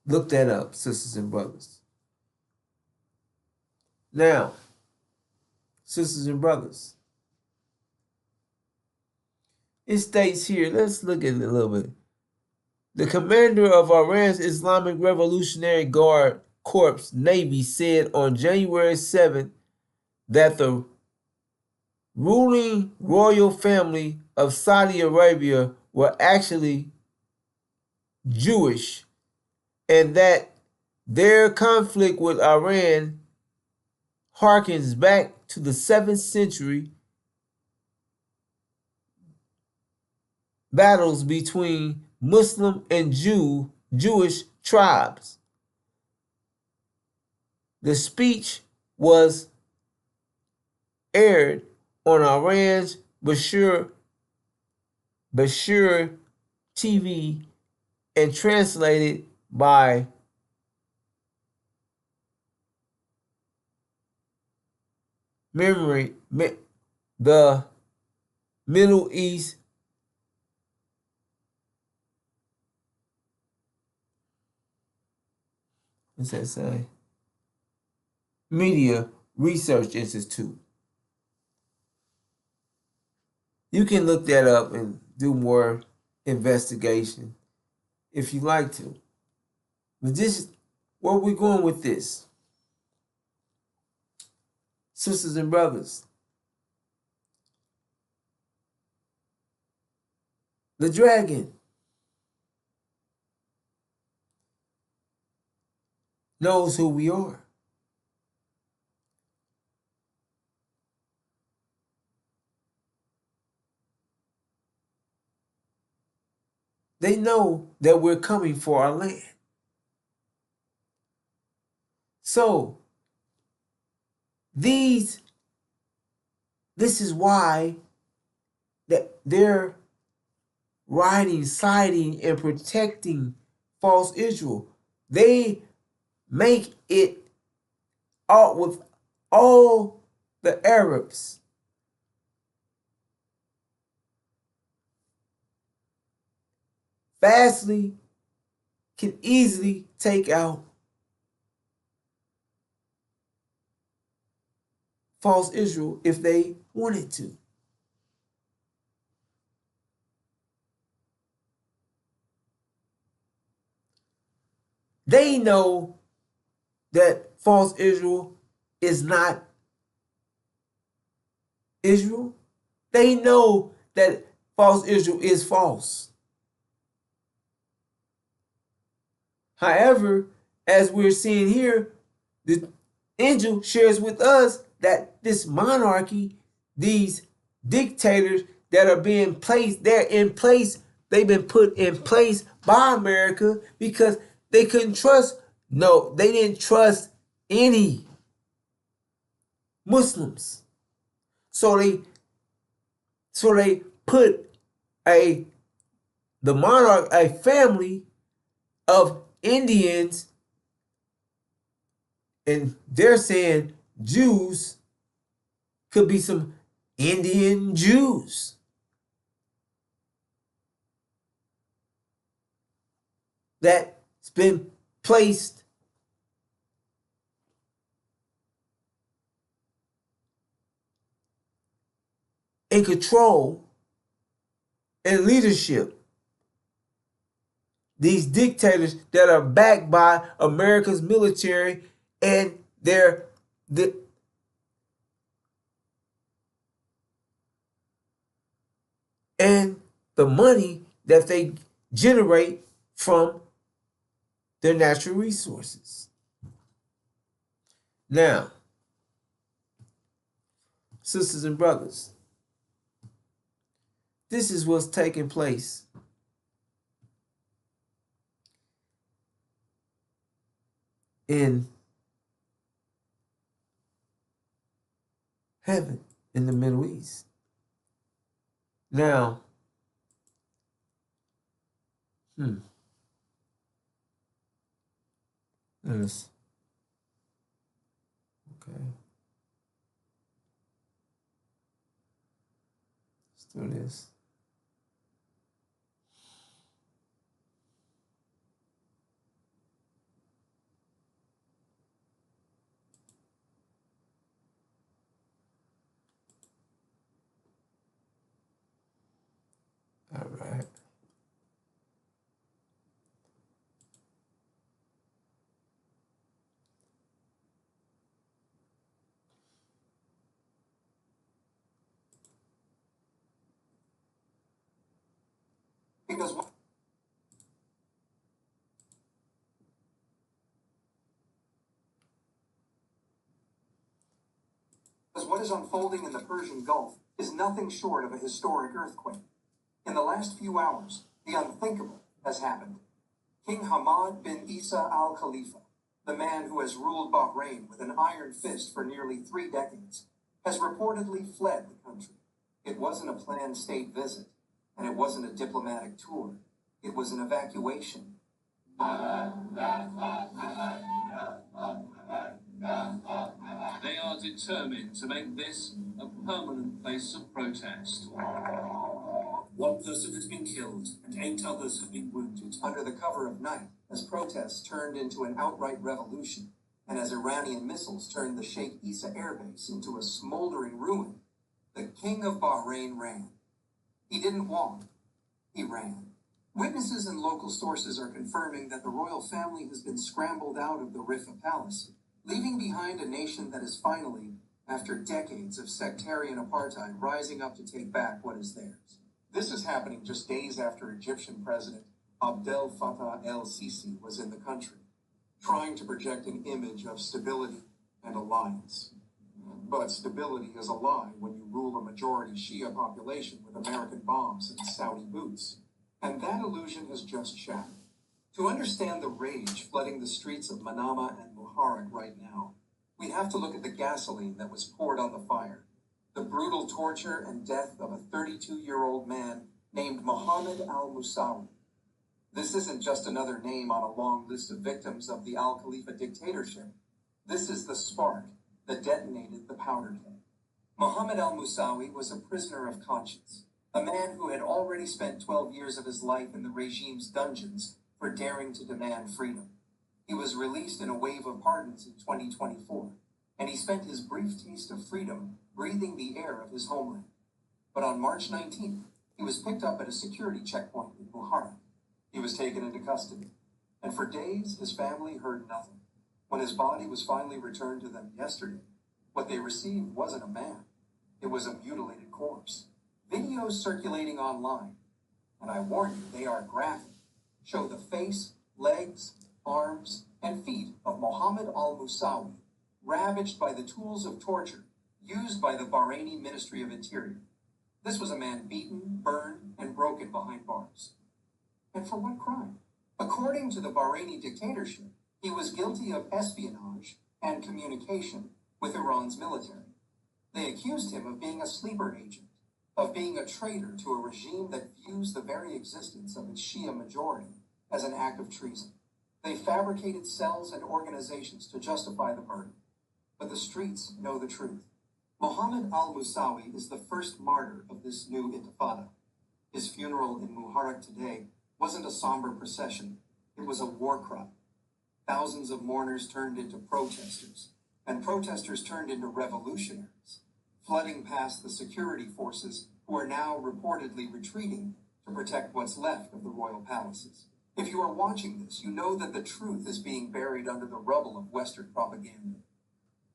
look that up, sisters and brothers. Now, sisters and brothers, it states here, let's look at it a little bit. The commander of Iran's Islamic Revolutionary Guard Corps Navy said on January 7th that the ruling royal family of Saudi Arabia were actually Jewish, and that their conflict with Iran harkens back to the 7th century battles between Muslim and Jewish tribes. The speech was aired on Iran's Bashir TV and translated by the Middle East Media Research Institute. You can look that up and do more investigation if you like to. But this, where we going with this? Sisters and brothers, the dragon knows who we are. They know that we're coming for our land. So, this is why that they're siding, and protecting false Israel. They make it out with all the Arabs. Fastly can easily take out false Israel if they wanted to. They know that false Israel is not Israel. They know that false Israel is false. However, as we're seeing here, the angel shares with us that this monarchy, these dictators that are being placed, they're in place, they've been put in place by America because they couldn't trust, no, they didn't trust any Muslims. So they put the monarch, a family of Indians, and they're saying Jews could be some Indian Jews. That's been placed in control and leadership these dictators that are backed by America's military and the and the money that they generate from their natural resources. Now, sisters and brothers, this is what's taking place in heaven in the Middle East. Now, yes. Okay. Let's do this. All right. Because what is unfolding in the Persian Gulf is nothing short of a historic earthquake. In the last few hours, the unthinkable has happened. King Hamad bin Isa al Khalifa, the man who has ruled Bahrain with an iron fist for nearly 3 decades, has reportedly fled the country. It wasn't a planned state visit, and it wasn't a diplomatic tour. It was an evacuation. They are determined to make this a permanent place of protest. 1 person has been killed and 8 others have been wounded. Under the cover of night, as protests turned into an outright revolution, and as Iranian missiles turned the Sheikh Isa airbase into a smoldering ruin, the King of Bahrain ran. He didn't walk, he ran. Witnesses and local sources are confirming that the royal family has been scrambled out of the Rifa Palace, leaving behind a nation that is finally, after decades of sectarian apartheid, rising up to take back what is theirs. This is happening just days after Egyptian President Abdel Fattah el-Sisi was in the country, trying to project an image of stability and alliance. But stability is a lie when you rule a majority Shia population with American bombs and Saudi boots. And that illusion has just shattered. To understand the rage flooding the streets of Manama and Muharraq right now, we have to look at the gasoline that was poured on the fire, the brutal torture and death of a 32-year-old man named Mohammed al-Musawi. This isn't just another name on a long list of victims of the Al-Khalifa dictatorship. This is the spark that detonated the powder keg. Mohammed al-Musawi was a prisoner of conscience, a man who had already spent 12 years of his life in the regime's dungeons for daring to demand freedom. He was released in a wave of pardons in 2024, and he spent his brief taste of freedom breathing the air of his homeland. But on March 19th, he was picked up at a security checkpoint in Muharraq. He was taken into custody, and for days his family heard nothing. When his body was finally returned to them yesterday, what they received wasn't a man. It was a mutilated corpse. Videos circulating online, and I warn you, they are graphic, show the face, legs, arms, and feet of Mohammed al-Musawi, ravaged by the tools of torture used by the Bahraini Ministry of Interior. This was a man beaten, burned, and broken behind bars. And for what crime? According to the Bahraini dictatorship, he was guilty of espionage and communication with Iran's military. They accused him of being a sleeper agent, of being a traitor to a regime that views the very existence of its Shia majority as an act of treason. They fabricated cells and organizations to justify the murder. But the streets know the truth. Mohammed al-Musawi is the first martyr of this new intifada. His funeral in Muharraq today wasn't a somber procession. It was a war cry. Thousands of mourners turned into protesters, and protesters turned into revolutionaries, flooding past the security forces who are now reportedly retreating to protect what's left of the royal palaces. If you are watching this, you know that the truth is being buried under the rubble of Western propaganda.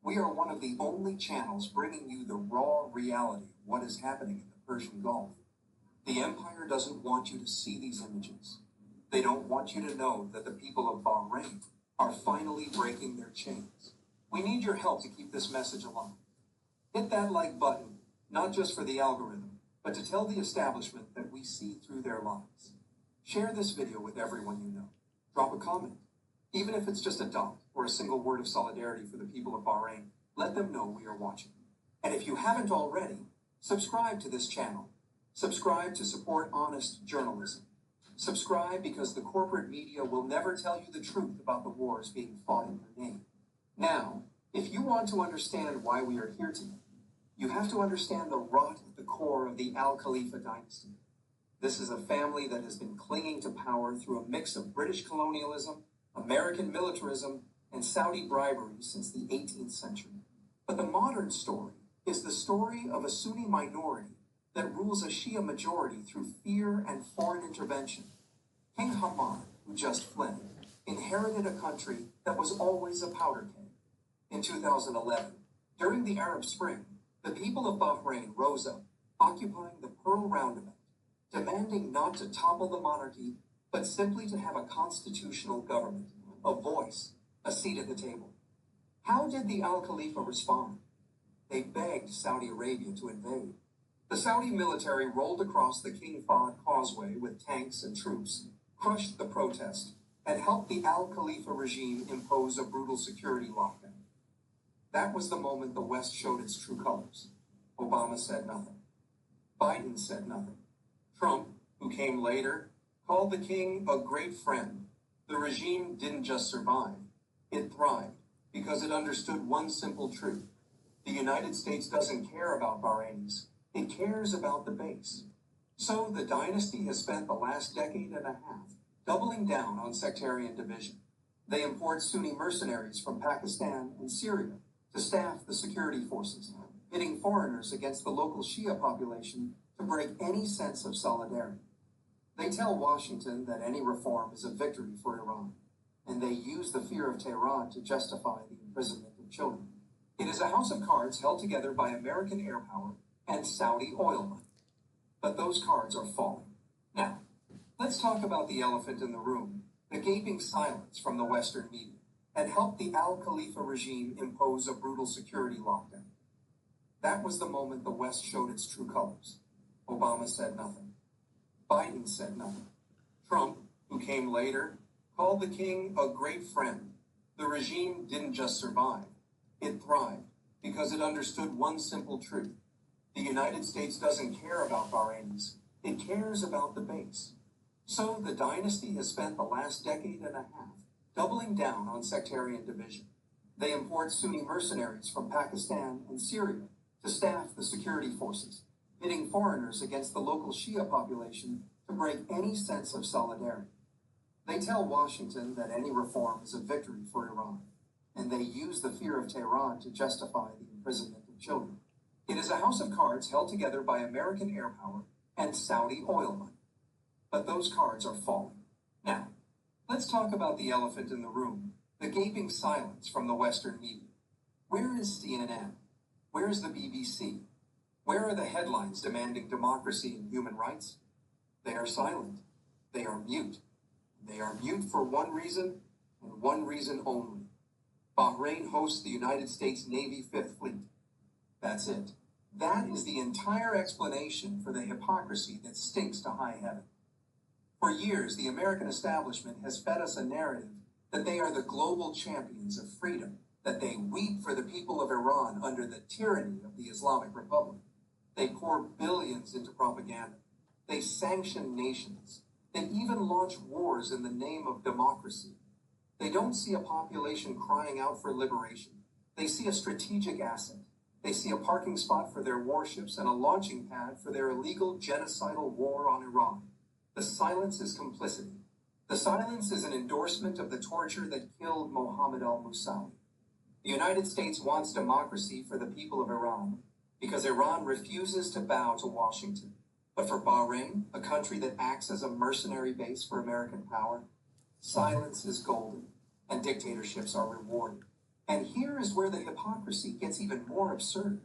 We are one of the only channels bringing you the raw reality of what is happening in the Persian Gulf. The Empire doesn't want you to see these images. They don't want you to know that the people of Bahrain are finally breaking their chains. We need your help to keep this message alive. Hit that like button, not just for the algorithm, but to tell the establishment that we see through their lies. Share this video with everyone you know. Drop a comment. Even if it's just a dot or a single word of solidarity for the people of Bahrain, let them know we are watching. And if you haven't already, subscribe to this channel. Subscribe to support honest journalism. Subscribe because the corporate media will never tell you the truth about the wars being fought in your name. Now, if you want to understand why we are here today, you have to understand the rot at the core of the Al Khalifa dynasty. This is a family that has been clinging to power through a mix of British colonialism, American militarism, and Saudi bribery since the 18th century. But the modern story is the story of a Sunni minority that rules a Shia majority through fear and foreign intervention. King Hamad, who just fled, inherited a country that was always a powder keg. In 2011, during the Arab Spring, the people of Bahrain rose up, occupying the Pearl Roundabout, demanding not to topple the monarchy, but simply to have a constitutional government, a voice, a seat at the table. How did the Al Khalifa respond? They begged Saudi Arabia to invade. The Saudi military rolled across the King Fahd Causeway with tanks and troops, crushed the protest, and helped the Al Khalifa regime impose a brutal security lockdown. That was the moment the West showed its true colors. Obama said nothing. Biden said nothing. Trump, who came later, called the king a great friend. The regime didn't just survive, it thrived because it understood one simple truth. The United States doesn't care about Bahrainis, it cares about the base. So the dynasty has spent the last decade and a half doubling down on sectarian division. They import Sunni mercenaries from Pakistan and Syria to staff the security forces, pitting foreigners against the local Shia population to break any sense of solidarity. They tell Washington that any reform is a victory for Iran, and they use the fear of Tehran to justify the imprisonment of children. It is a house of cards held together by American air power and Saudi oil money. But those cards are falling. Now, let's talk about the elephant in the room, the gaping silence from the Western media, and help the Al Khalifa regime impose a brutal security lockdown. That was the moment the West showed its true colors. Obama said nothing. Biden said nothing. Trump, who came later, called the king a great friend. The regime didn't just survive, it thrived because it understood one simple truth. The United States doesn't care about Bahrainis, it cares about the base. So the dynasty has spent the last decade and a half doubling down on sectarian division. They import Sunni mercenaries from Pakistan and Syria to staff the security forces, pitting foreigners against the local Shia population to break any sense of solidarity. They tell Washington that any reform is a victory for Iran, and they use the fear of Tehran to justify the imprisonment of children. It is a house of cards held together by American air power and Saudi oil money. But those cards are falling. Now, let's talk about the elephant in the room, the gaping silence from the Western media. Where is CNN? Where is the BBC? Where are the headlines demanding democracy and human rights? They are silent. They are mute. They are mute for one reason, and one reason only. Bahrain hosts the United States Navy Fifth Fleet. That's it. That is the entire explanation for the hypocrisy that stinks to high heaven. For years, the American establishment has fed us a narrative that they are the global champions of freedom, that they weep for the people of Iran under the tyranny of the Islamic Republic. They pour billions into propaganda. They sanction nations. They even launch wars in the name of democracy. They don't see a population crying out for liberation. They see a strategic asset. They see a parking spot for their warships and a launching pad for their illegal genocidal war on Iran. The silence is complicity. The silence is an endorsement of the torture that killed Mohammed al-Musawi. The United States wants democracy for the people of Iran because Iran refuses to bow to Washington. But for Bahrain, a country that acts as a mercenary base for American power, silence is golden and dictatorships are rewarded. And here is where the hypocrisy gets even more absurd.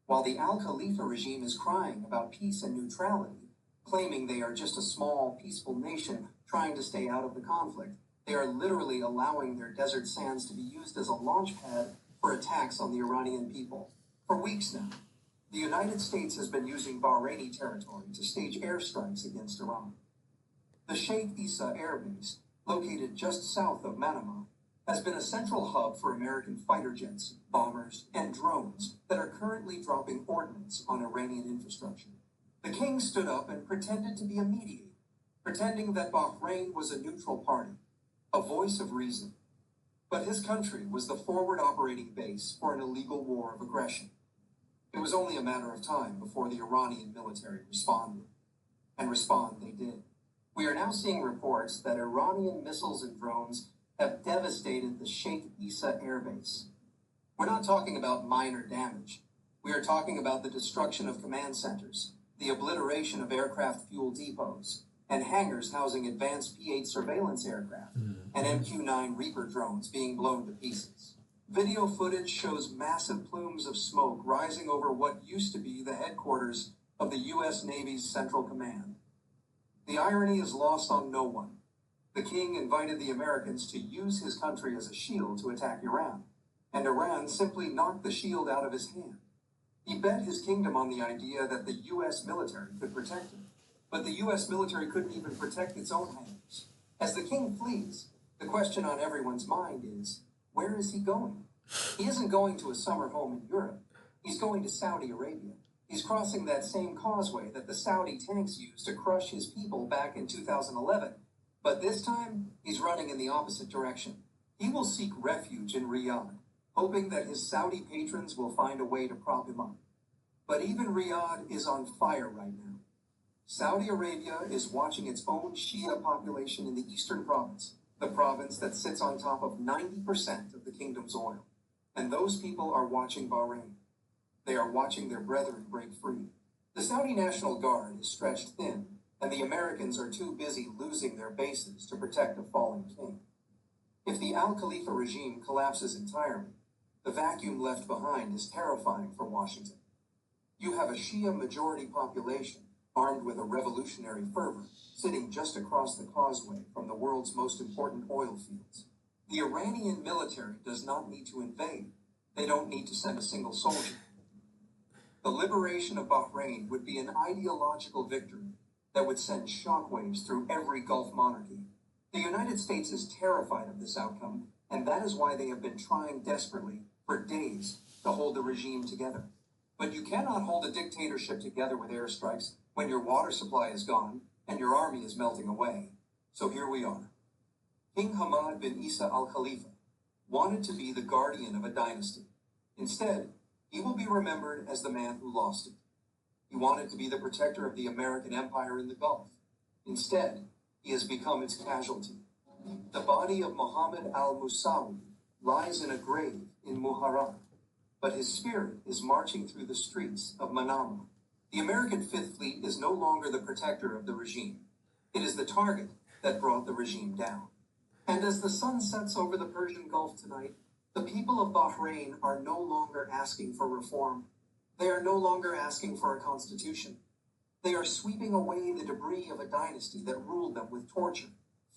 While the Al Khalifa regime is crying about peace and neutrality, claiming they are just a small, peaceful nation trying to stay out of the conflict, they are literally allowing their desert sands to be used as a launch pad for attacks on the Iranian people. For weeks now, the United States has been using Bahraini territory to stage airstrikes against Iran. The Sheikh Issa Air Base, located just south of Manama, has been a central hub for American fighter jets, bombers, and drones that are currently dropping ordnance on Iranian infrastructure. The king stood up and pretended to be a mediator, pretending that Bahrain was a neutral party, a voice of reason. But his country was the forward operating base for an illegal war of aggression. It was only a matter of time before the Iranian military responded. And respond they did. We are now seeing reports that Iranian missiles and drones have devastated the Sheikh Issa Air Base. We're not talking about minor damage. We are talking about the destruction of command centers, the obliteration of aircraft fuel depots, and hangars housing advanced P-8 surveillance aircraft and MQ-9 Reaper drones being blown to pieces. Video footage shows massive plumes of smoke rising over what used to be the headquarters of the U.S. Navy's Central Command. The irony is lost on no one. The king invited the Americans to use his country as a shield to attack Iran, and Iran simply knocked the shield out of his hand. He bet his kingdom on the idea that the U.S. military could protect him, but the U.S. military couldn't even protect its own hangars. As the king flees, the question on everyone's mind is, where is he going? He isn't going to a summer home in Europe. He's going to Saudi Arabia. He's crossing that same causeway that the Saudi tanks used to crush his people back in 2011. But this time, he's running in the opposite direction. He will seek refuge in Riyadh, hoping that his Saudi patrons will find a way to prop him up. But even Riyadh is on fire right now. Saudi Arabia is watching its own Shia population in the eastern province, the province that sits on top of 90% of the kingdom's oil. And those people are watching Bahrain. They are watching their brethren break free. The Saudi National Guard is stretched thin, and the Americans are too busy losing their bases to protect a fallen king. If the Al Khalifa regime collapses entirely, the vacuum left behind is terrifying for Washington. You have a Shia majority population armed with a revolutionary fervor sitting just across the causeway from the world's most important oil fields. The Iranian military does not need to invade. They don't need to send a single soldier. The liberation of Bahrain would be an ideological victory that would send shockwaves through every Gulf monarchy. The United States is terrified of this outcome, and that is why they have been trying desperately for days to hold the regime together. But you cannot hold a dictatorship together with airstrikes when your water supply is gone and your army is melting away. So here we are. King Hamad bin Isa al Khalifa wanted to be the guardian of a dynasty. Instead, he will be remembered as the man who lost it. He wanted to be the protector of the American empire in the Gulf. Instead, he has become its casualty. The body of Muhammad al-Musawi lies in a grave in Muharrar, but his spirit is marching through the streets of Manama. The American Fifth Fleet is no longer the protector of the regime. It is the target that brought the regime down. And as the sun sets over the Persian Gulf tonight, the people of Bahrain are no longer asking for reform. They are no longer asking for a constitution. They are sweeping away the debris of a dynasty that ruled them with torture,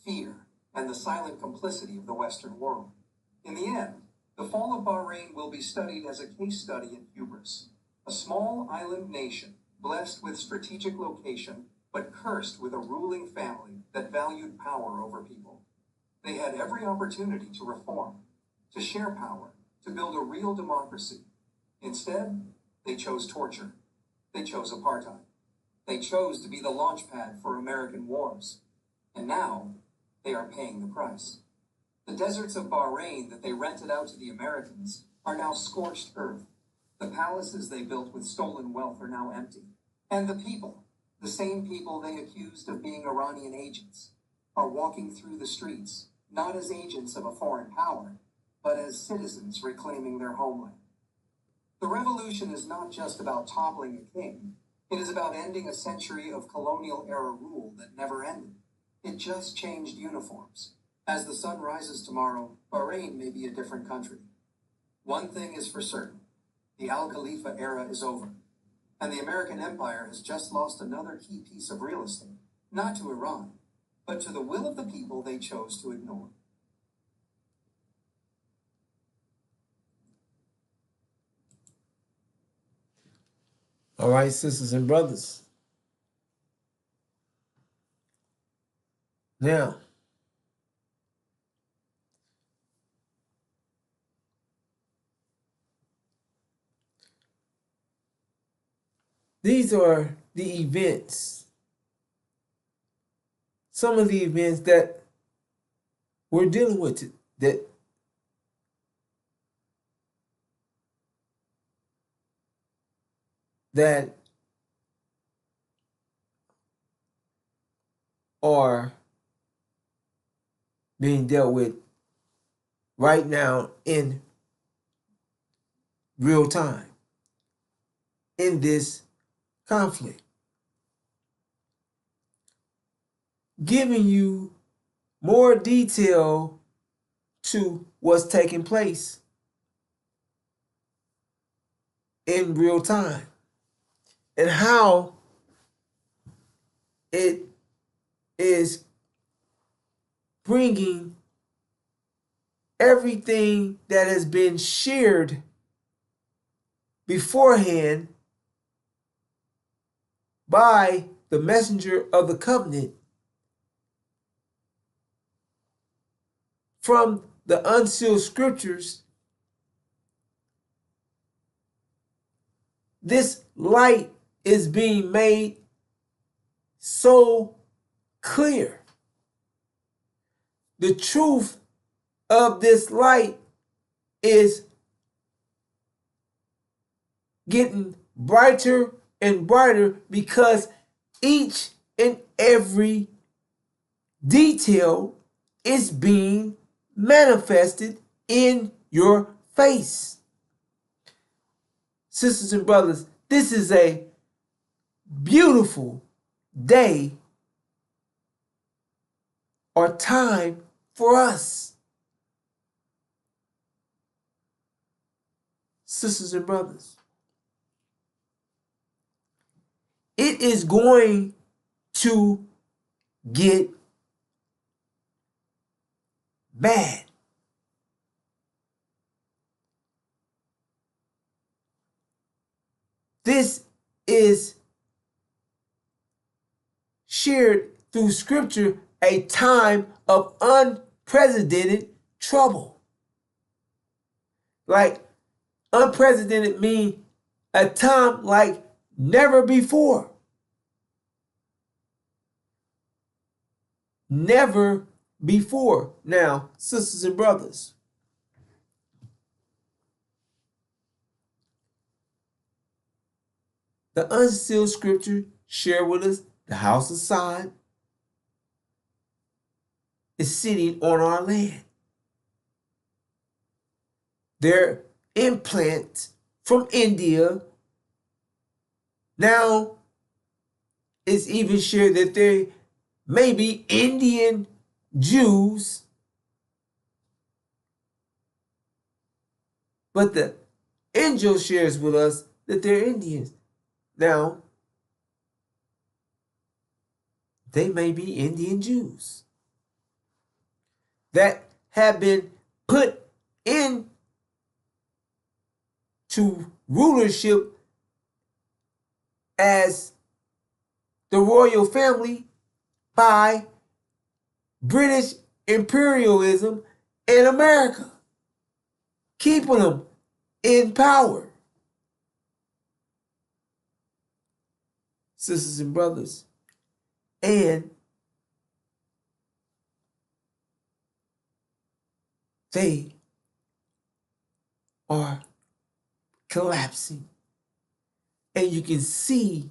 fear, and the silent complicity of the Western world. In the end, the fall of Bahrain will be studied as a case study in hubris, a small island nation blessed with strategic location, but cursed with a ruling family that valued power over people. They had every opportunity to reform, to share power, to build a real democracy. Instead, they chose torture. They chose apartheid. They chose to be the launch pad for American wars. And now, they are paying the price. The deserts of Bahrain that they rented out to the Americans are now scorched earth. The palaces they built with stolen wealth are now empty. And the people, the same people they accused of being Iranian agents, are walking through the streets, not as agents of a foreign power, but as citizens reclaiming their homeland. The revolution is not just about toppling a king. It is about ending a century of colonial-era rule that never ended. It just changed uniforms. As the sun rises tomorrow, Bahrain may be a different country. One thing is for certain. The Al Khalifa era is over, and the American empire has just lost another key piece of real estate, not to Iran, but to the will of the people they chose to ignore. All right, sisters and brothers. Now, these are the events, some of the events that we're dealing with that are being dealt with right now in real time in this conflict, giving you more detail to what's taking place in real time and how it is bringing everything that has been shared beforehand by the messenger of the covenant from the unsealed scriptures. This light is being made so clear. The truth of this light is getting brighter and brighter because each and every detail is being manifested in your face. Sisters and brothers, this is a beautiful day or time for us. Sisters and brothers, it is going to get bad. This is shared through scripture, a time of unprecedented trouble. Like unprecedented mean a time like never before. Never before. Now, sisters and brothers, the unsealed scripture shared with us, the house of Sod is sitting on our land. Their implant from India now is even shared that they may be Indian Jews, but the angel shares with us that they're Indians. Now, they may be Indian Jews that have been put into rulership as the royal family by British imperialism in America, keeping them in power. Sisters and brothers, and they are collapsing. And you can see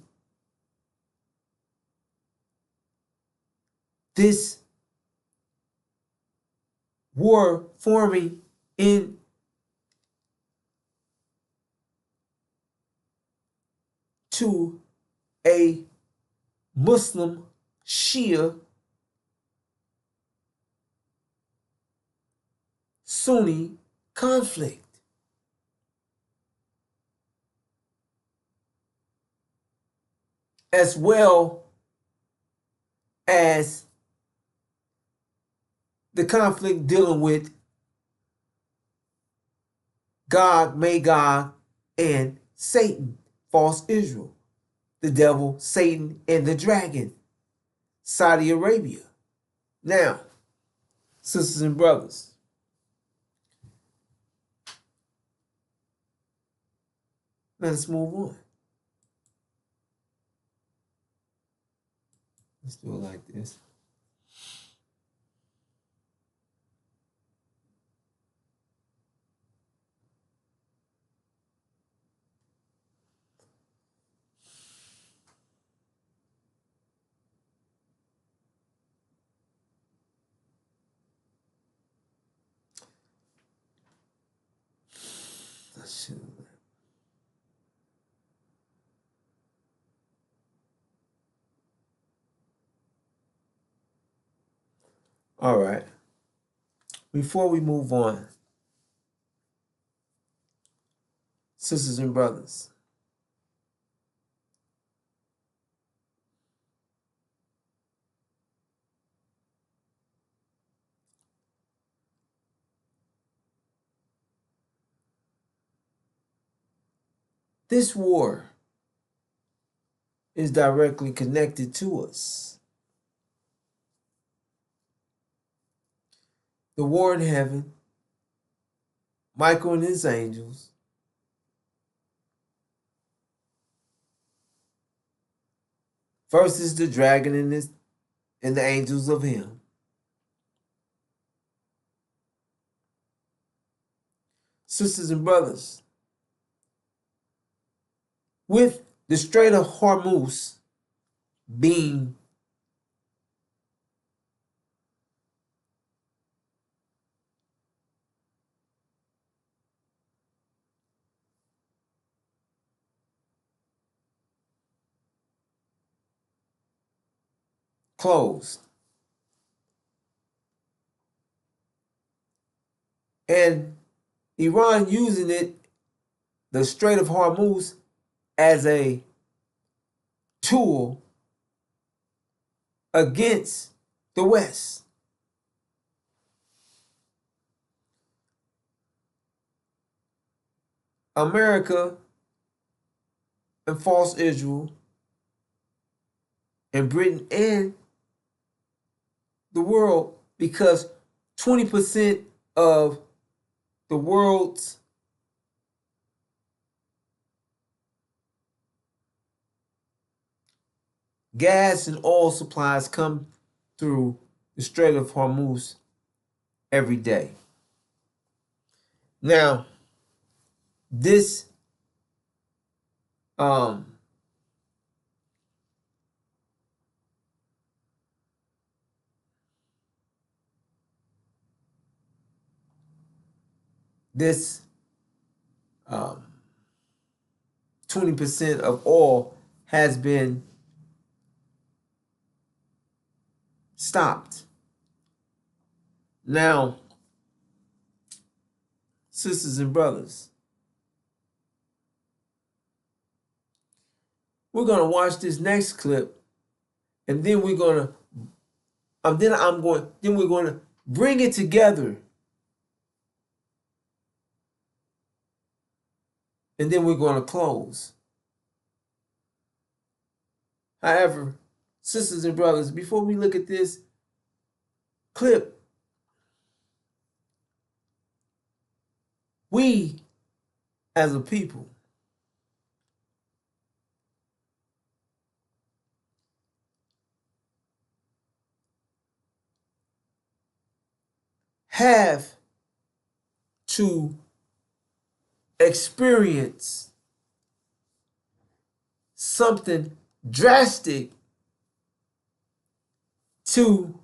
this war forming in to a Muslim Shia Sunni conflict. As well as the conflict dealing with God, Magog, and Satan, false Israel, the devil, Satan, and the dragon, Saudi Arabia. Now, sisters and brothers, let us move on. Let's do it like this. All right. Before we move on, sisters and brothers, this war is directly connected to us. The war in heaven, Michael and his angels, versus the dragon and the angels of him. Sisters and brothers, with the Strait of Hormuz being closed, and Iran using the Strait of Hormuz, as a tool against the West. America and false Israel and Britain and the world, because 20% of the world's gas and oil supplies come through the Strait of Hormuz every day. Now, this this 20% of oil has been stopped. Now, sisters and brothers, we're going to watch this next clip, and then we're going to we're going to bring it together, and then we're going to close. However, sisters and brothers, before we look at this clip, we as a people have to experience something drastic to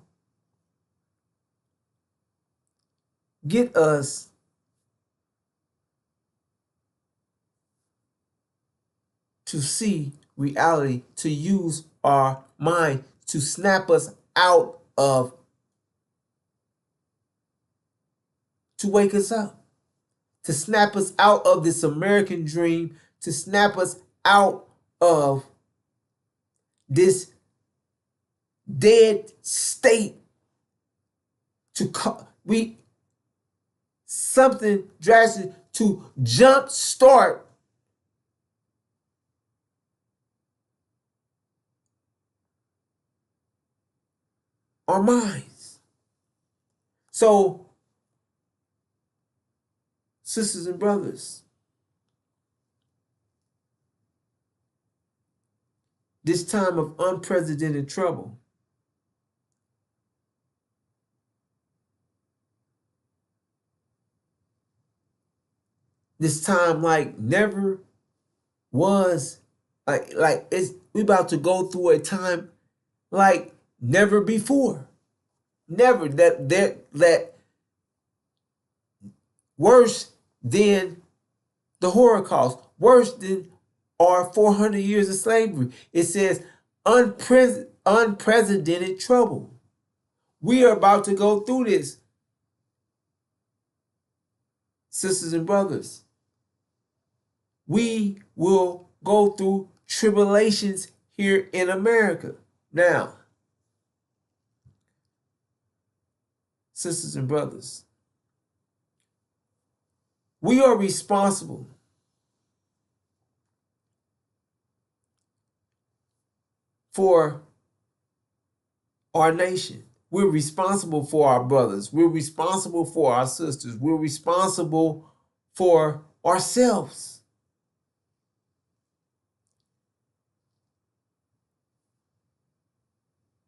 get us to see reality, to use our mind to snap us out of, to wake us up, to snap us out of this American dream, to snap us out of this dead state, we something drastic to jump start our minds. So, sisters and brothers, this time of unprecedented trouble, this time like never was, like we about to go through a time like never before. Never that worse than the Holocaust, worse than our 400 years of slavery. It says unprecedented trouble. We are about to go through this, sisters and brothers. We will go through tribulations here in America. Now, sisters and brothers, we are responsible for our nation. We're responsible for our brothers. We're responsible for our sisters. We're responsible for ourselves.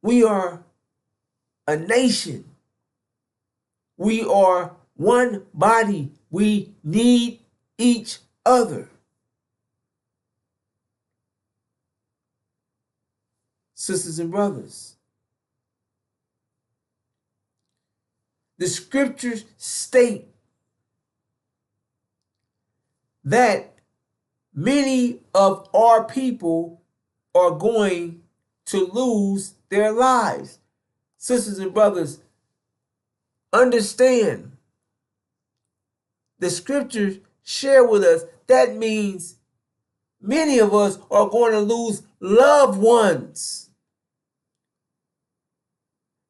We are a nation. We are one body. We need each other. Sisters and brothers, the scriptures state that many of our people are going to lose their lives. Sisters and brothers, understand, the scriptures share with us that means many of us are going to lose loved ones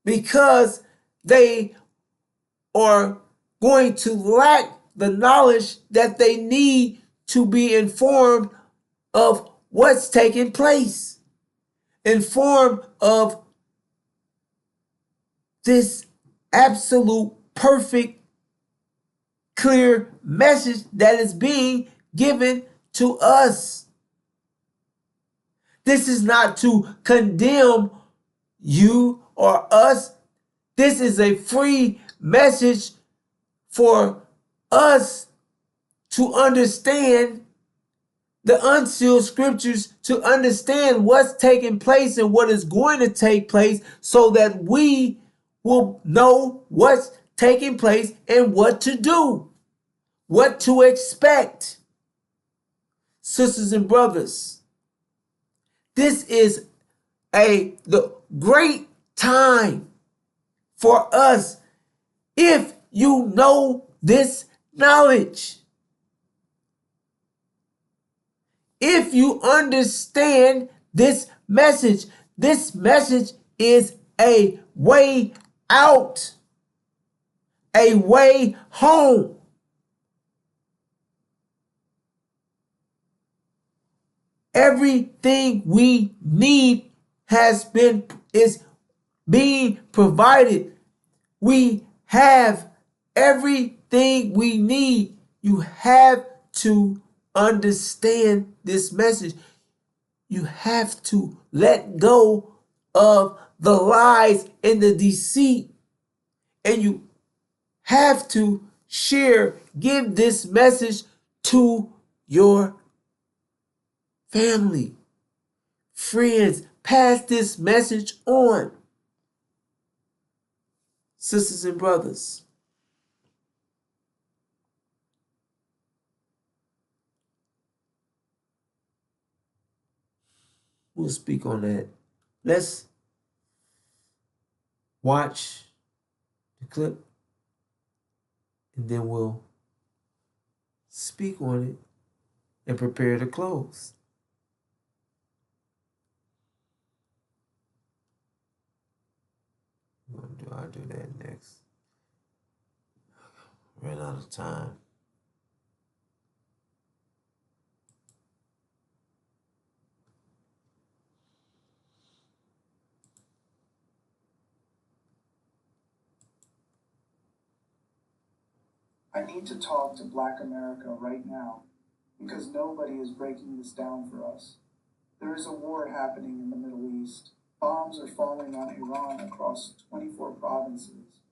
because they are going to lack the knowledge that they need to be informed of what's taking place, informed of this absolute perfect, clear message that is being given to us. This is not to condemn you or us. This is a free message for us to understand the unsealed scriptures, to understand what's taking place and what is going to take place, so that we will know what's taking place and what to do, what to expect. Sisters and brothers, this is the great time for us if you know this knowledge. If you understand this message is a way out, a way home. Everything we need is being provided. We have everything we need. You have to understand this message. You have to let go of the lies and the deceit. And you have to give this message to your family, friends. Pass this message on. Sisters and brothers, We'll speak on that. Let's watch the clip and then we'll speak on it and prepare to close. I'll do that next. Ran out of time. I need to talk to Black America right now because nobody is breaking this down for us. There is a war happening in the Middle East. Bombs are falling on Iran across 24 provinces.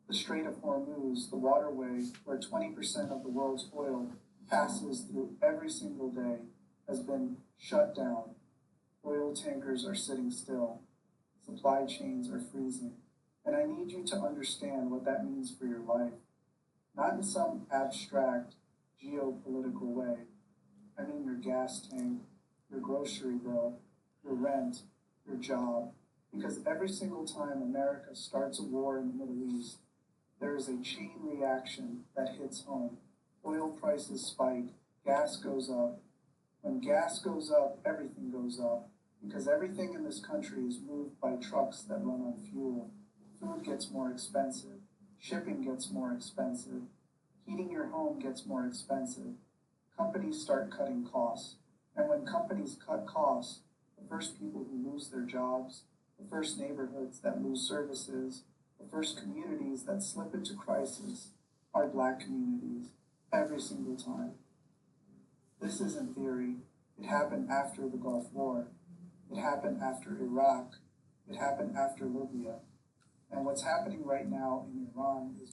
The Strait of Hormuz, the waterway where 20% of the world's oil passes through every single day, has been shut down. Oil tankers are sitting still. Supply chains are freezing. And I need you to understand what that means for your life. Not in some abstract geopolitical way. I mean your gas tank, your grocery bill, your rent, your job. Because every single time America starts a war in the Middle East, there is a chain reaction that hits home. Oil prices spike, gas goes up. When gas goes up, everything goes up. Because everything in this country is moved by trucks that run on fuel. Food gets more expensive. Shipping gets more expensive. Heating your home gets more expensive. Companies start cutting costs. And when companies cut costs, the first people who lose their jobs, the first neighborhoods that lose services, the first communities that slip into crisis are Black communities, every single time. This isn't theory. It happened after the Gulf War. It happened after Iraq. It happened after Libya. And what's happening right now in Iran is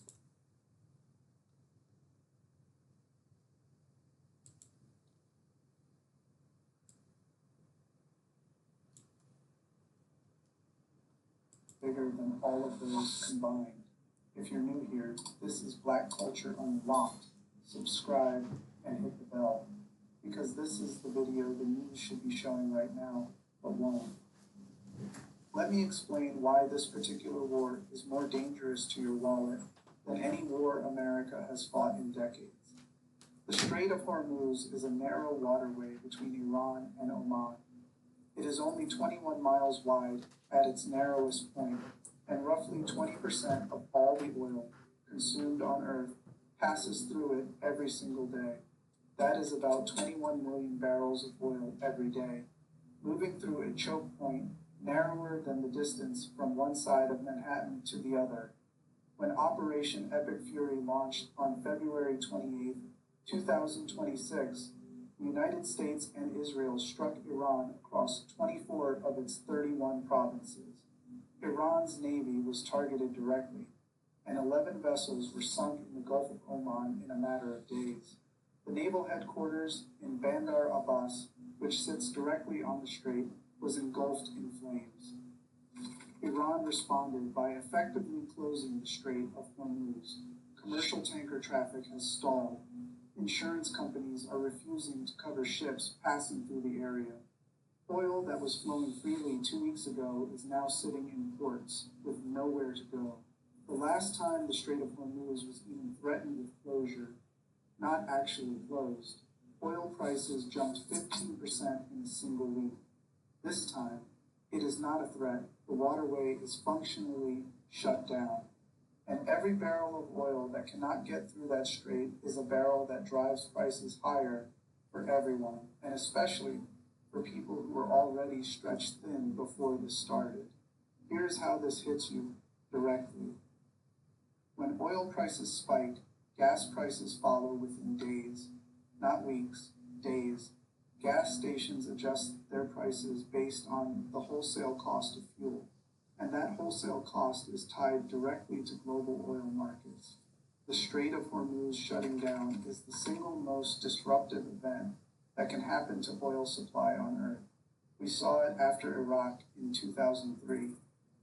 bigger than all of those combined. If you're new here, this is Black Culture Unlocked. Subscribe and hit the bell, because this is the video the news should be showing right now, but won't. Let me explain why this particular war is more dangerous to your wallet than any war America has fought in decades. The Strait of Hormuz is a narrow waterway between Iran and Oman. It is only 21 miles wide at its narrowest point, and roughly 20% of all the oil consumed on Earth passes through it every single day. That is about 21 million barrels of oil every day, moving through a choke point narrower than the distance from one side of Manhattan to the other. When Operation Epic Fury launched on February 28, 2026, the United States and Israel struck Iran across 24 of its 31 provinces. Iran's navy was targeted directly, and 11 vessels were sunk in the Gulf of Oman in a matter of days. The naval headquarters in Bandar Abbas, which sits directly on the strait, was engulfed in flames. Iran responded by effectively closing the Strait of Hormuz. Commercial tanker traffic has stalled. Insurance companies are refusing to cover ships passing through the area. Oil that was flowing freely 2 weeks ago is now sitting in ports with nowhere to go. The last time the Strait of Hormuz was even threatened with closure, not actually closed, oil prices jumped 15% in a single week. This time, it is not a threat. The waterway is functionally shut down. And every barrel of oil that cannot get through that strait is a barrel that drives prices higher for everyone, and especially for people who were already stretched thin before this started. Here's how this hits you directly. When oil prices spike, gas prices follow within days, not weeks, days. Gas stations adjust their prices based on the wholesale cost of fuel, and that wholesale cost is tied directly to global oil markets. The Strait of Hormuz shutting down is the single most disruptive event that can happen to oil supply on Earth. We saw it after Iraq in 2003.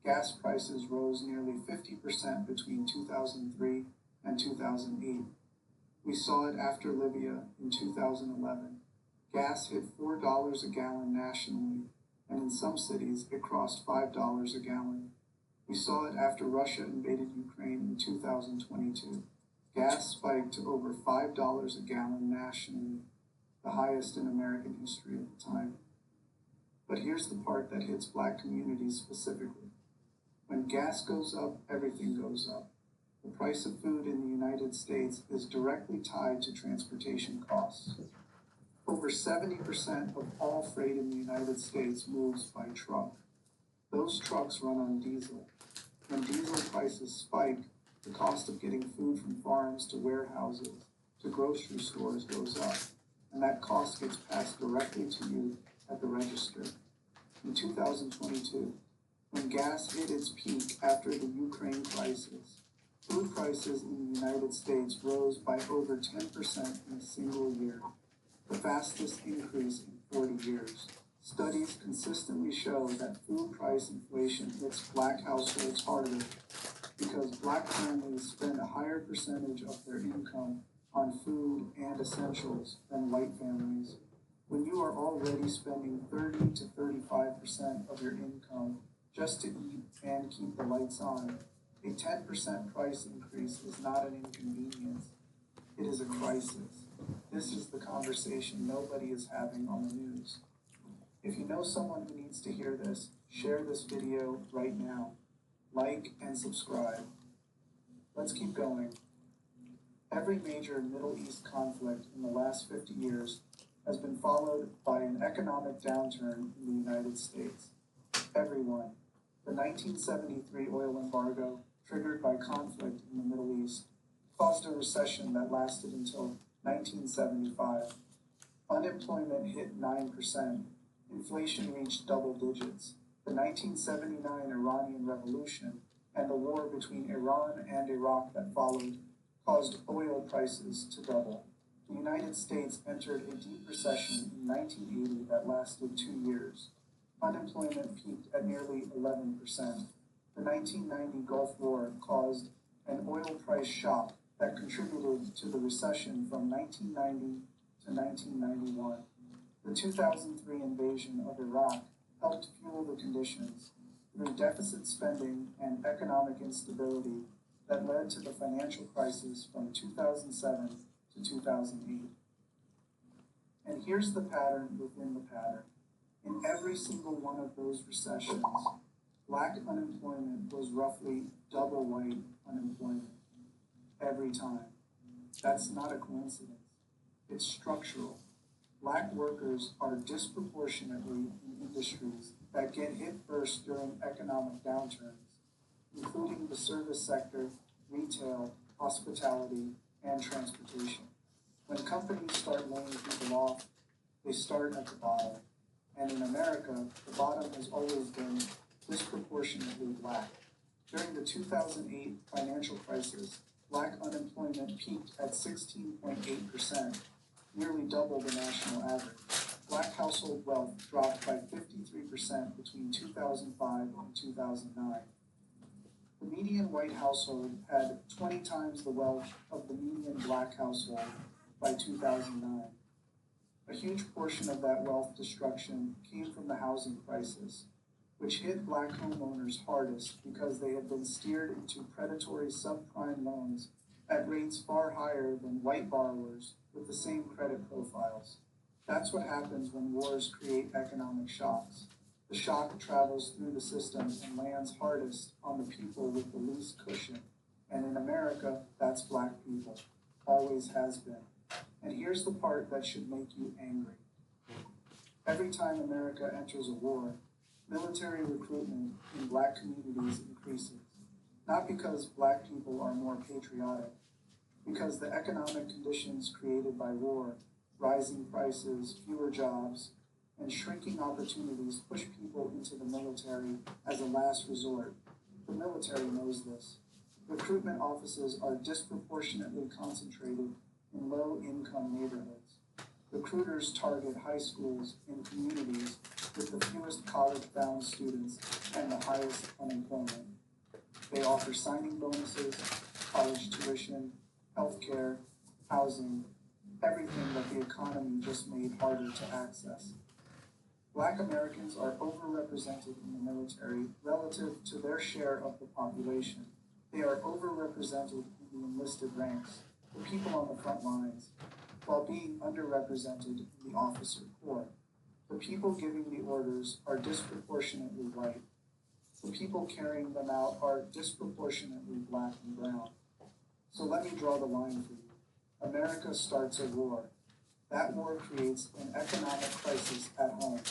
Gas prices rose nearly 50% between 2003 and 2008. We saw it after Libya in 2011. Gas hit $4 a gallon nationally, and in some cities it crossed $5 a gallon. We saw it after Russia invaded Ukraine in 2022. Gas spiked to over $5 a gallon nationally, the highest in American history at the time. But here's the part that hits Black communities specifically. When gas goes up, everything goes up. The price of food in the United States is directly tied to transportation costs. Over 70% of all freight in the United States moves by truck. Those trucks run on diesel. When diesel prices spike, the cost of getting food from farms to warehouses to grocery stores goes up, and that cost gets passed directly to you at the register. In 2022, when gas hit its peak after the Ukraine crisis, food prices in the United States rose by over 10% in a single year, the fastest increase in 40 years. Studies consistently show that food price inflation hits Black households harder because Black families spend a higher percentage of their income on food and essentials than white families. When you are already spending 30 to 35% of your income just to eat and keep the lights on, a 10% price increase is not an inconvenience. It is a crisis. This is the conversation nobody is having on the news. If you know someone who needs to hear this, share this video right now. Like and subscribe. Let's keep going. Every major Middle East conflict in the last 50 years has been followed by an economic downturn in the United States. Every one. The 1973 oil embargo, triggered by conflict in the Middle East, caused a recession that lasted until 1975. Unemployment hit 9%. Inflation reached double digits. The 1979 Iranian Revolution and the war between Iran and Iraq that followed caused oil prices to double. The United States entered a deep recession in 1980 that lasted 2 years. Unemployment peaked at nearly 11%. The 1990 Gulf War caused an oil price shock that contributed to the recession from 1990 to 1991. The 2003 invasion of Iraq helped fuel the conditions through deficit spending and economic instability that led to the financial crisis from 2007 to 2008. And here's the pattern within the pattern. In every single one of those recessions, Black unemployment was roughly double white unemployment. Every time. That's not a coincidence. It's structural. Black workers are disproportionately in industries that get hit first during economic downturns, including the service sector, retail, hospitality, and transportation. When companies start laying people off, they start at the bottom. And in America, the bottom has always been disproportionately Black. During the 2008 financial crisis, Black unemployment peaked at 16.8%, nearly double the national average. Black household wealth dropped by 53% between 2005 and 2009. The median white household had 20 times the wealth of the median Black household by 2009. A huge portion of that wealth destruction came from the housing crisis, which hit Black homeowners hardest because they had been steered into predatory subprime loans at rates far higher than white borrowers with the same credit profiles. That's what happens when wars create economic shocks. The shock travels through the system and lands hardest on the people with the least cushion. And in America, that's Black people. Always has been. And here's the part that should make you angry. Every time America enters a war, military recruitment in Black communities increases. Not because Black people are more patriotic, because the economic conditions created by war, rising prices, fewer jobs, and shrinking opportunities push people into the military as a last resort. The military knows this. Recruitment offices are disproportionately concentrated in low-income neighborhoods. Recruiters target high schools in communities with the fewest college-bound students and the highest unemployment. They offer signing bonuses, college tuition, health care, housing, everything that the economy just made harder to access. Black Americans are overrepresented in the military relative to their share of the population. They are overrepresented in the enlisted ranks, the people on the front lines, while being underrepresented in the officer corps. The people giving the orders are disproportionately white. The people carrying them out are disproportionately black and brown. So let me draw the line for you. America starts a war. That war creates an economic crisis at home.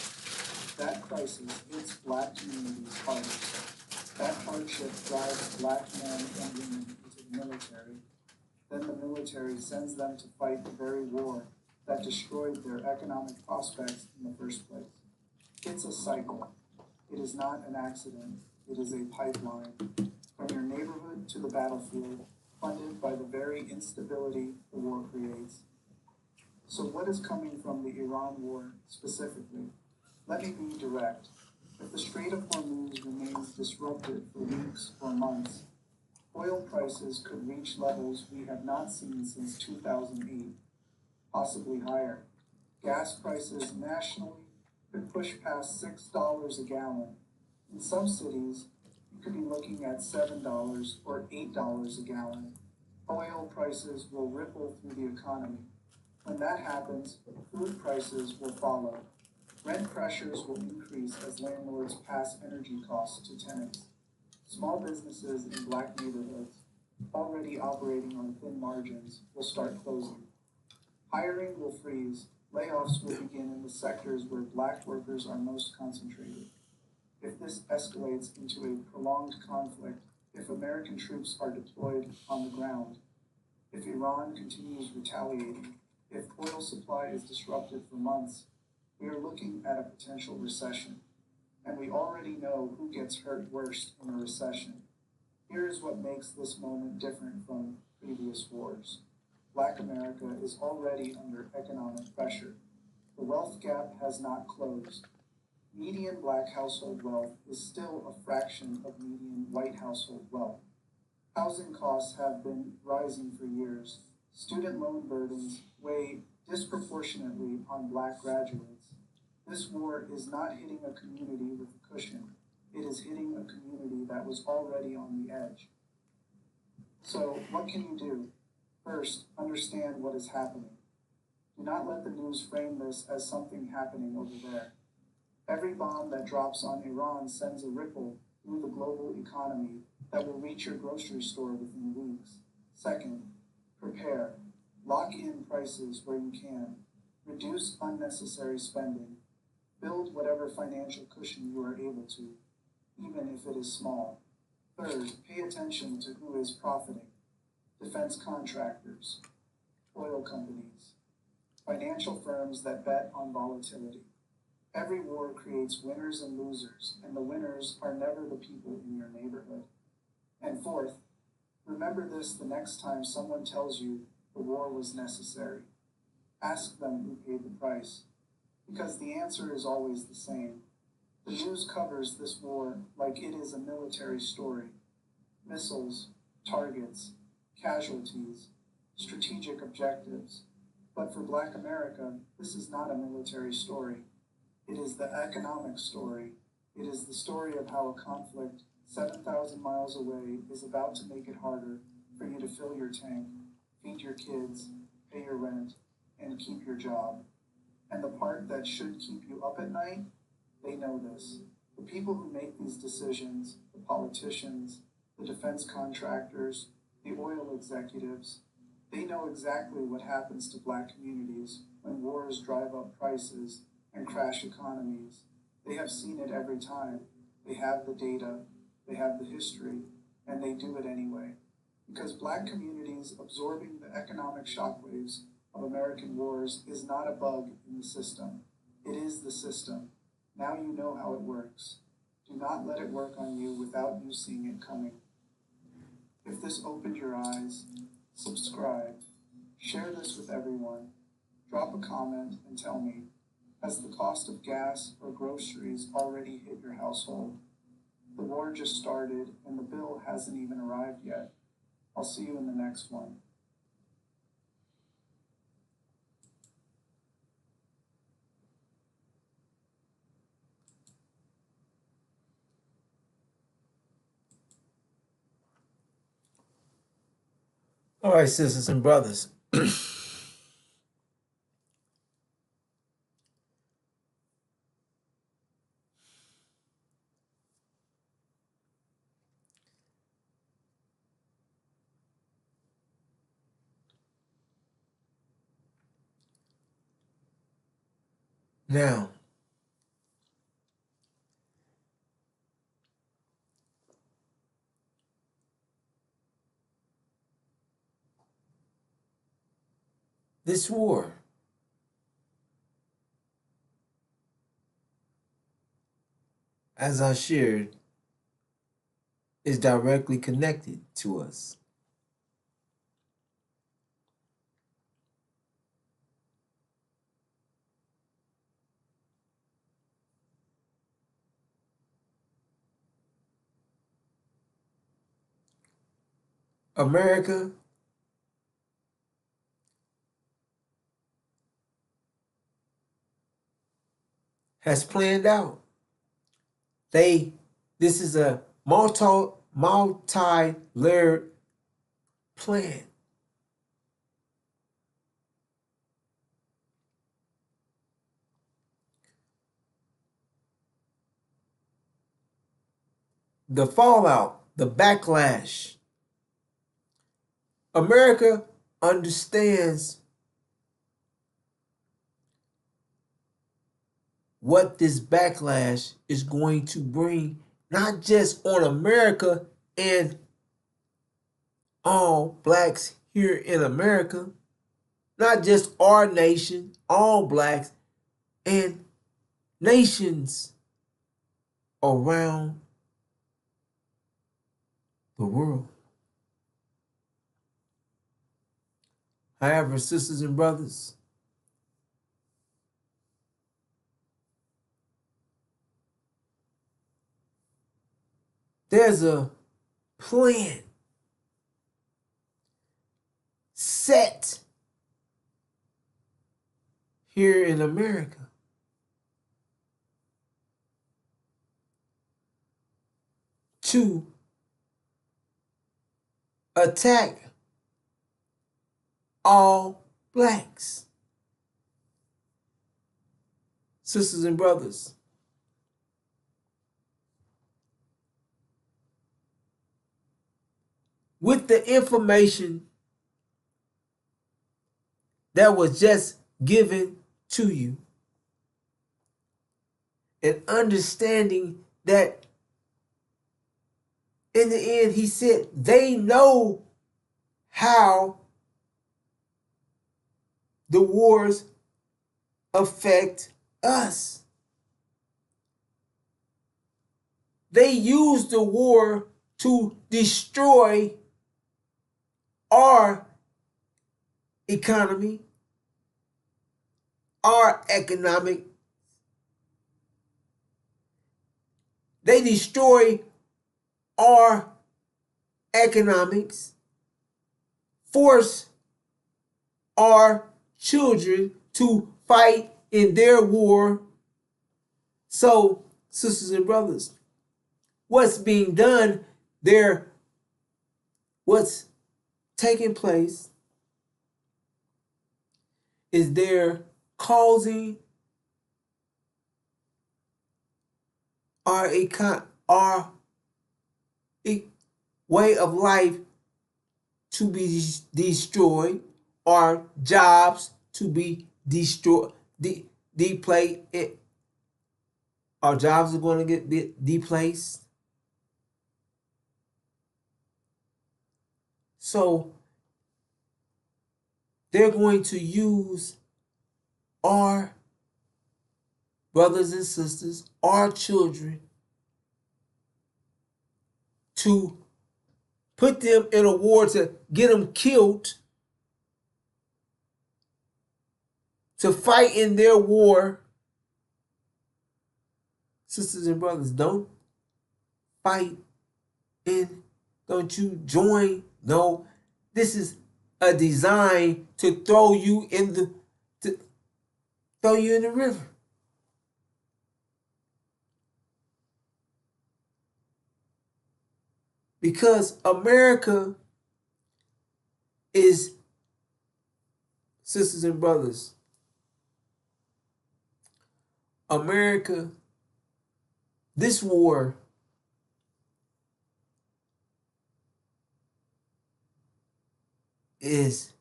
That crisis hits black communities hardest. That hardship drives black men and women into the military. Then the military sends them to fight the very war that destroyed their economic prospects in the first place. It's a cycle. It is not an accident. It is a pipeline. From your neighborhood to the battlefield, funded by the very instability the war creates. So what is coming from the Iran war specifically? Let me be direct. If the Strait of Hormuz remains disrupted for weeks or months, oil prices could reach levels we have not seen since 2008, possibly higher. Gas prices nationally could push past $6 a gallon. In some cities, you could be looking at $7 or $8 a gallon. Oil prices will ripple through the economy. When that happens, food prices will follow. Rent pressures will increase as landlords pass energy costs to tenants. Small businesses in black neighborhoods, already operating on thin margins, will start closing. Hiring will freeze. Layoffs will begin in the sectors where black workers are most concentrated. If this escalates into a prolonged conflict, if American troops are deployed on the ground, if Iran continues retaliating, if oil supply is disrupted for months, we are looking at a potential recession. And we already know who gets hurt worst in a recession. Here is what makes this moment different from previous wars. Black America is already under economic pressure. The wealth gap has not closed. Median black household wealth is still a fraction of median white household wealth. Housing costs have been rising for years. Student loan burdens weigh disproportionately on black graduates. This war is not hitting a community with a cushion. It is hitting a community that was already on the edge. So what can you do? First, understand what is happening. Do not let the news frame this as something happening over there. Every bomb that drops on Iran sends a ripple through the global economy that will reach your grocery store within weeks. Second, prepare. Lock in prices where you can. Reduce unnecessary spending. Build whatever financial cushion you are able to, even if it is small. Third, pay attention to who is profiting. Defense contractors, oil companies, financial firms that bet on volatility. Every war creates winners and losers, and the winners are never the people in your neighborhood. And fourth, remember this the next time someone tells you the war was necessary. Ask them who paid the price, because the answer is always the same. The news covers this war like it is a military story. Missiles, targets, casualties, strategic objectives. But for Black America, this is not a military story. It is the economic story. It is the story of how a conflict 7,000 miles away is about to make it harder for you to fill your tank, feed your kids, pay your rent, and keep your job. And the part that should keep you up at night, they know this. The people who make these decisions, the politicians, the defense contractors, the oil executives, they know exactly what happens to black communities when wars drive up prices and crash economies. They have seen it every time. They have the data, they have the history, and they do it anyway. Because black communities absorbing the economic shockwaves of American wars is not a bug in the system. It is the system. Now you know how it works. Do not let it work on you without you seeing it coming. If this opened your eyes, subscribe, share this with everyone, drop a comment and tell me, has the cost of gas or groceries already hit your household? The war just started and the bill hasn't even arrived yet. I'll see you in the next one. All right, sisters and brothers. Now, this war as I shared, is directly connected to us. America has planned out. This is a multi-layered plan. The fallout, the backlash. America understands what this backlash is going to bring, not just on America and all blacks here in America, not just our nation, all blacks, and nations around the world. However, sisters and brothers, there's a plan set here in America to attack all blacks. Sisters and brothers, with the information that was just given to you, and understanding that in the end, he said, they know how the wars affect us. They use the war to destroy our economy, our economic. They destroy our economics, force our children to fight in their war. So, sisters and brothers, what's being done there, what's taking place is they're causing our way of life to be destroyed, our jobs to be destroyed, our jobs are going to get deplaced. So they're going to use our brothers and sisters, our children, to put them in a war to get them killed, to fight in their war. Sisters and brothers, don't fight in, don't you join. No, this is a design to throw you in the river. Because America is, sisters and brothers, America, this war is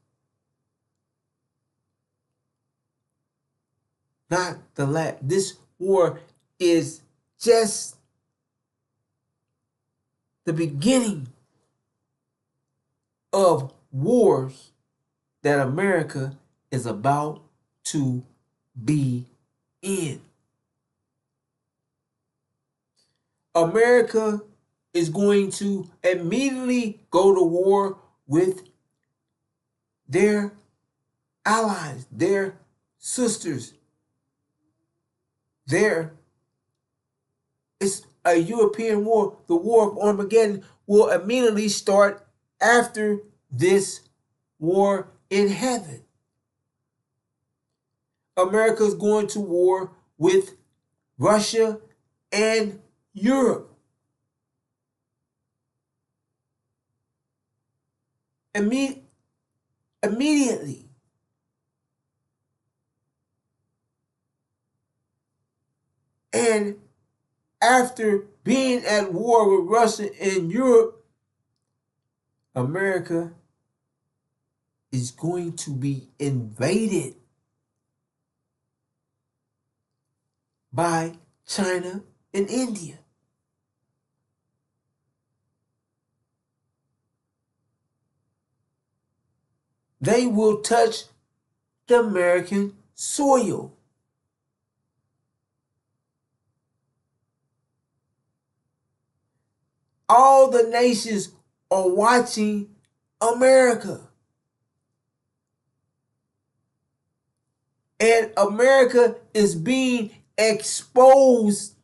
not the last. This war is just the beginning of wars that America is about to be in. America is going to immediately go to war with their allies, their sisters. It's a European war. The War of Armageddon will immediately start after this war in heaven. America is going to war with Russia and Europe. Immediately. And after being at war with Russia and Europe, America is going to be invaded by China and India. They will touch the American soil. All the nations are watching America. And America is being exposed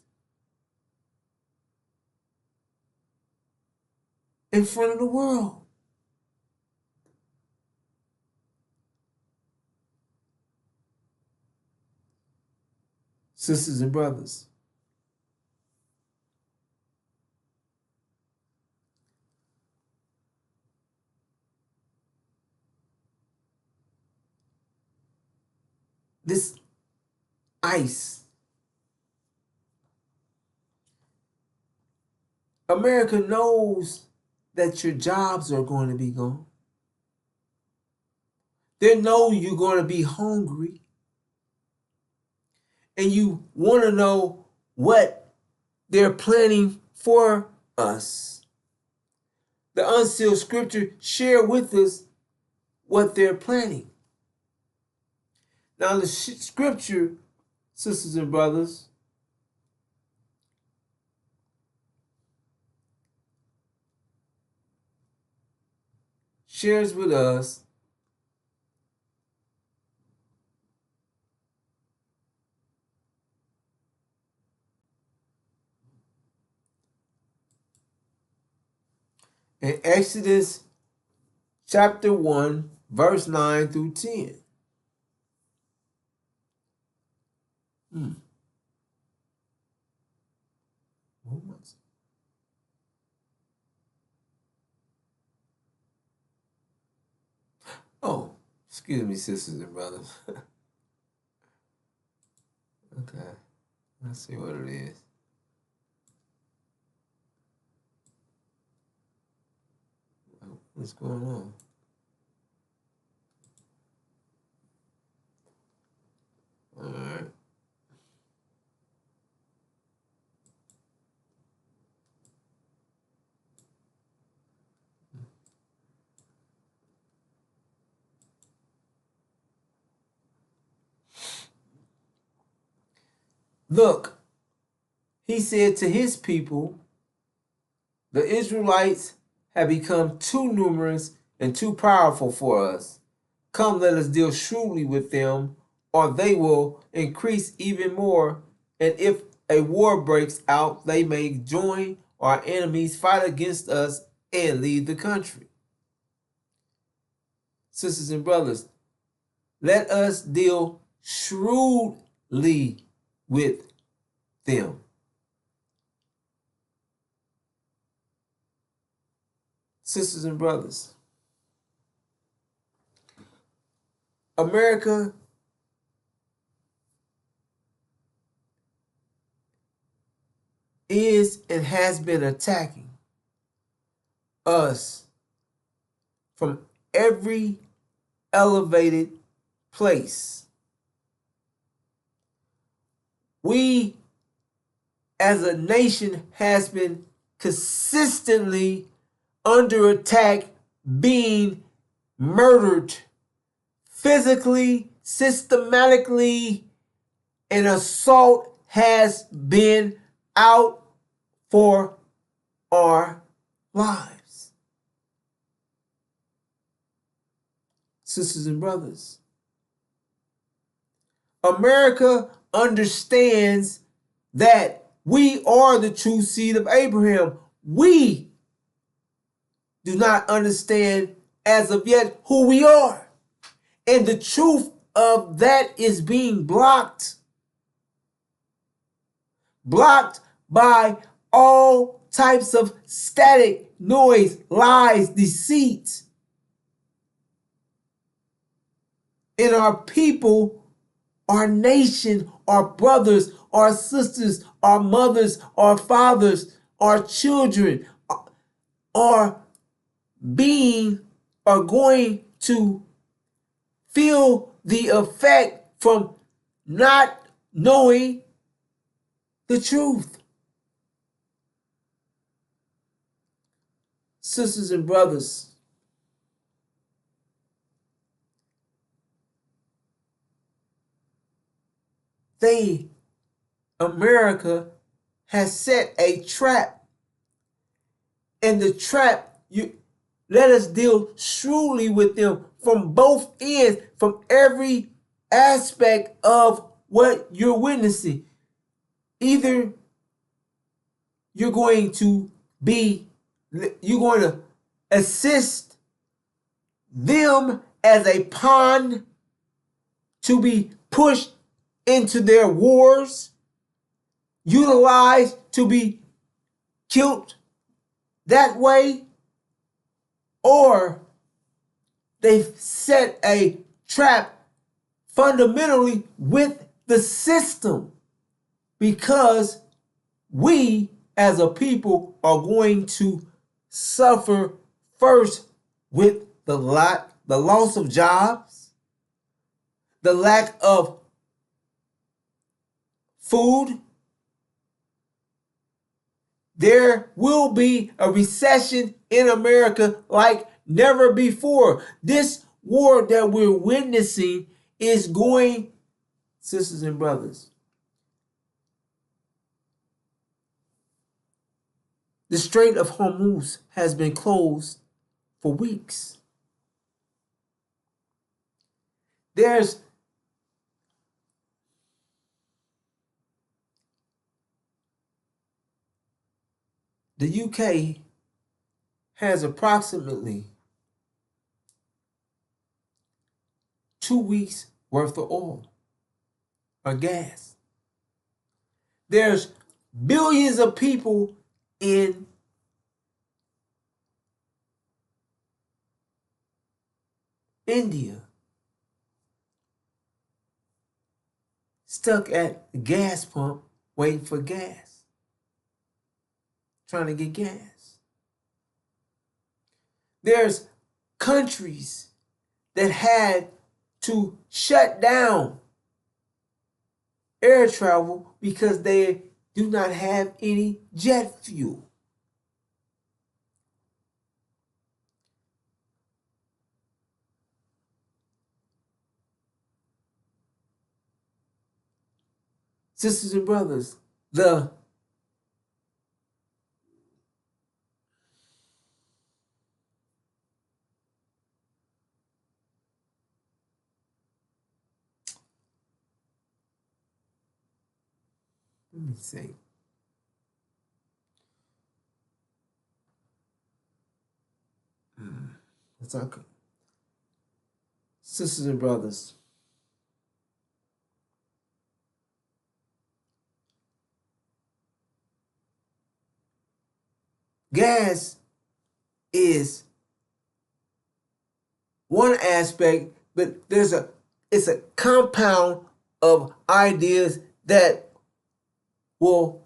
in front of the world. Sisters and brothers, this ICE, America knows that your jobs are going to be gone. They know you're going to be hungry. And you want to know what they're planning for us. The unsealed scripture share with us what they're planning. Now the scripture, sisters and brothers, shares with us in Exodus chapter 1, verse 9 through 10. Oh, excuse me, sisters and brothers. Okay, let's see what it is. What's going on? All right. Look, he said to his people, the Israelites have become too numerous and too powerful for us. Come, let us deal shrewdly with them, or they will increase even more. And if a war breaks out, they may join our enemies, fight against us, and leave the country. Sisters and brothers, let us deal shrewdly with them. Sisters and brothers, America is and has been attacking us from every elevated place. We as a nation has been consistently under attack, being murdered physically, systematically. An assault has been out for our lives. Sisters and brothers, America understands that we are the true seed of Abraham. We do not understand as of yet who we are. And the truth of that is being blocked. Blocked by all types of static, noise, lies, deceit. And our people, our nation, our brothers, our sisters, our mothers, our fathers, our children are going to feel the effect from not knowing the truth. Sisters and brothers, America has set a trap. And the trap, let us deal shrewdly with them from both ends, from every aspect of what you're witnessing. Either you're going to assist them as a pawn to be pushed into their wars, utilized to be killed that way, or they've set a trap fundamentally with the system, because we as a people are going to suffer first with the loss of jobs, the lack of food. There will be a recession in America like never before. This war that we're witnessing is going, sisters and brothers, the Strait of Hormuz has been closed for weeks. There's the UK has approximately 2 weeks worth of oil or gas. There's billions of people in India stuck at the gas pump waiting for gas, trying to get gas. There's countries that had to shut down air travel because they do not have any jet fuel. Sisters and brothers, let me say, let's talk. Sisters and brothers, gas is one aspect, but there's it's a compound of ideas that will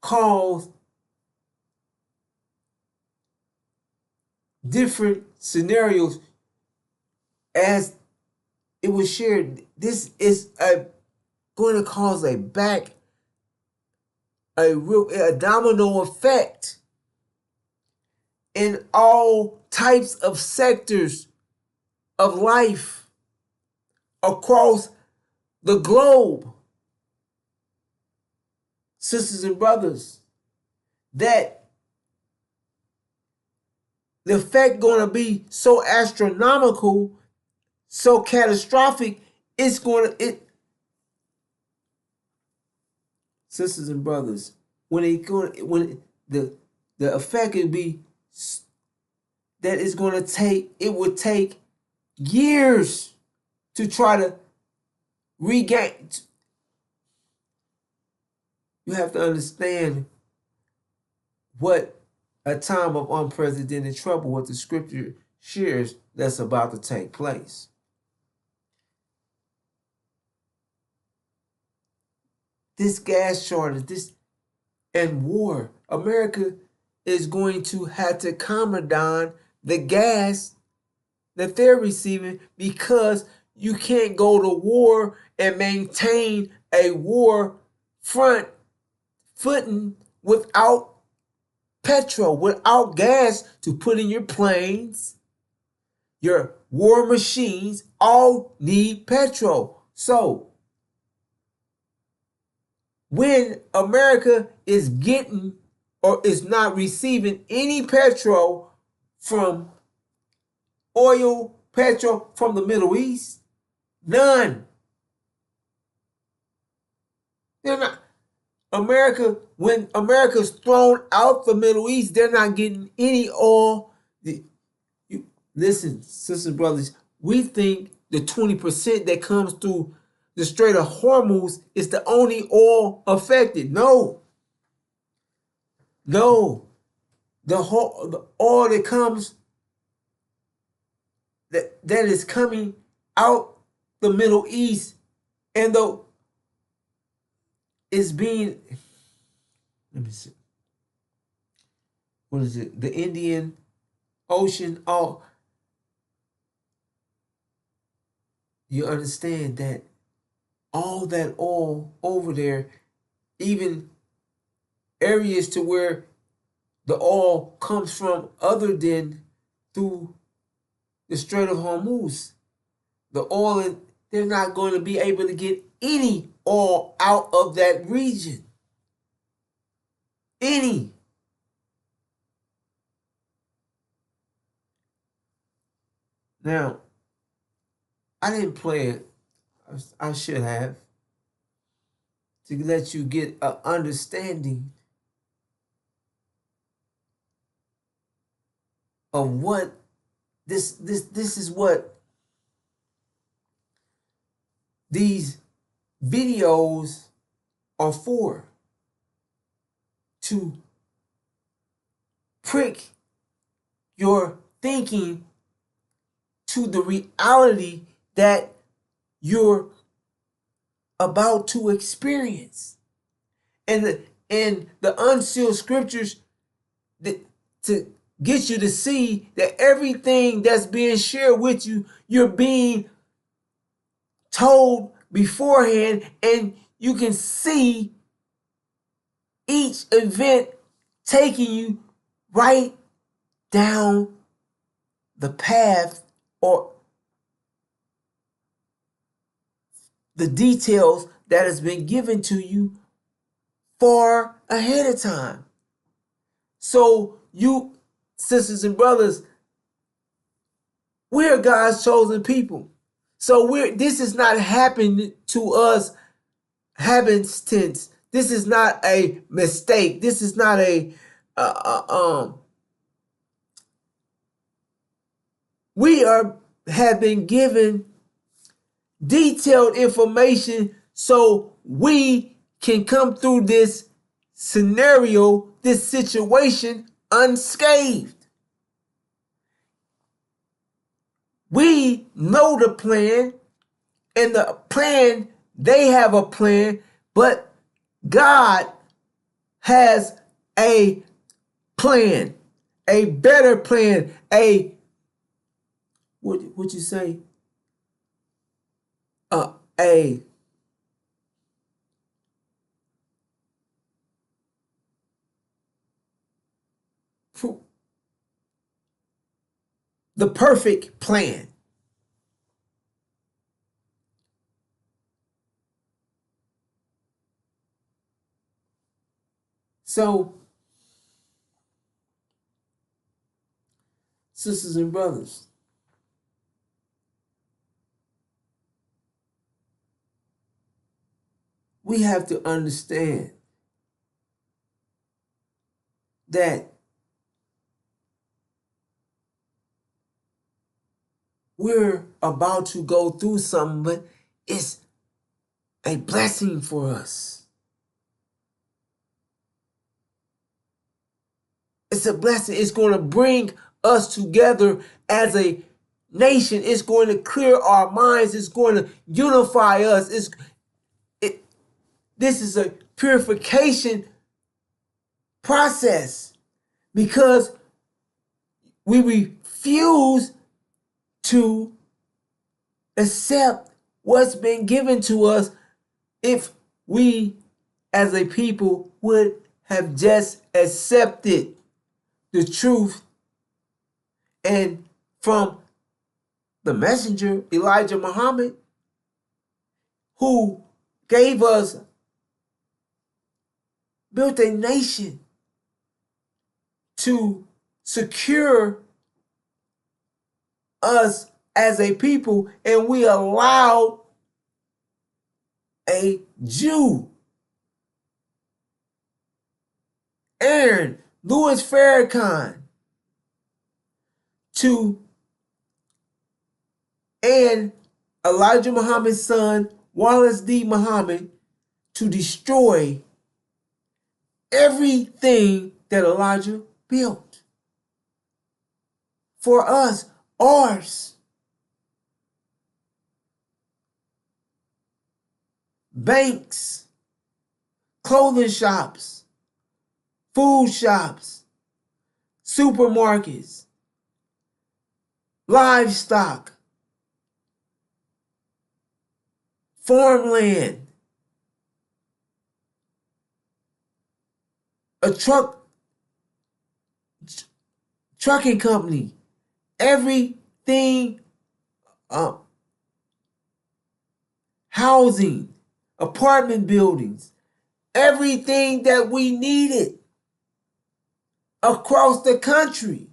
cause different scenarios as it was shared. This is going to cause a domino effect in all types of sectors of life across the globe. Sisters and brothers, that the effect going to be so astronomical, so catastrophic, sisters and brothers, when the effect would be that it's going to take, it would take years to try to regain. You have to understand what a time of unprecedented trouble, what the scripture shares that's about to take place. This gas shortage, and war, America is going to have to commandant the gas that they're receiving, because you can't go to war and maintain a war footing without petrol, without gas to put in your planes. Your war machines all need petrol. So when America is getting or is not receiving any petrol from petrol from the Middle East, none. They're not. When America's thrown out the Middle East, they're not getting any oil. Listen, sisters and brothers, we think the 20% that comes through the Strait of Hormuz is the only oil affected. No. The oil that comes, that is coming out the Middle East, and though it's being, let me see, what is it? The Indian Ocean. Oh, you understand that all that oil over there, even areas to where the oil comes from other than through the Strait of Hormuz, the oil, they're not going to be able to get any oil out of that region. Any. Now, I didn't play it. I should have, to let you get an understanding of what this is, what these videos are for, to prick your thinking to the reality that you're about to experience, and the unsealed scriptures to get you to see that everything that's being shared with you, you're being told beforehand, and you can see each event taking you right down the path, or the details that has been given to you far ahead of time. So you, sisters and brothers, we're God's chosen people. So this is not happening to us happenstance. This is not a mistake. This is not we have been given detailed information so we can come through this scenario, this situation, unscathed. We know the plan, And the plan, they have a plan, but God has a plan, a better plan, what you say? A the perfect plan. So, sisters and brothers, we have to understand that we're about to go through something, but it's a blessing for us. It's a blessing. It's going to bring us together as a nation. It's going to clear our minds. It's going to unify us. This is a purification process because we refuse to accept what's been given to us. If we as a people would have just accepted the truth and from the messenger Elijah Muhammad, who gave us, built a nation to secure us as a people, and we allowed a Jew, Aaron Louis Farrakhan, and Elijah Muhammad's son Wallace D. Muhammad to destroy everything that Elijah built for us, ours. Banks, clothing shops, food shops, supermarkets, livestock, farmland, a trucking company, everything, housing, apartment buildings, everything that we needed across the country.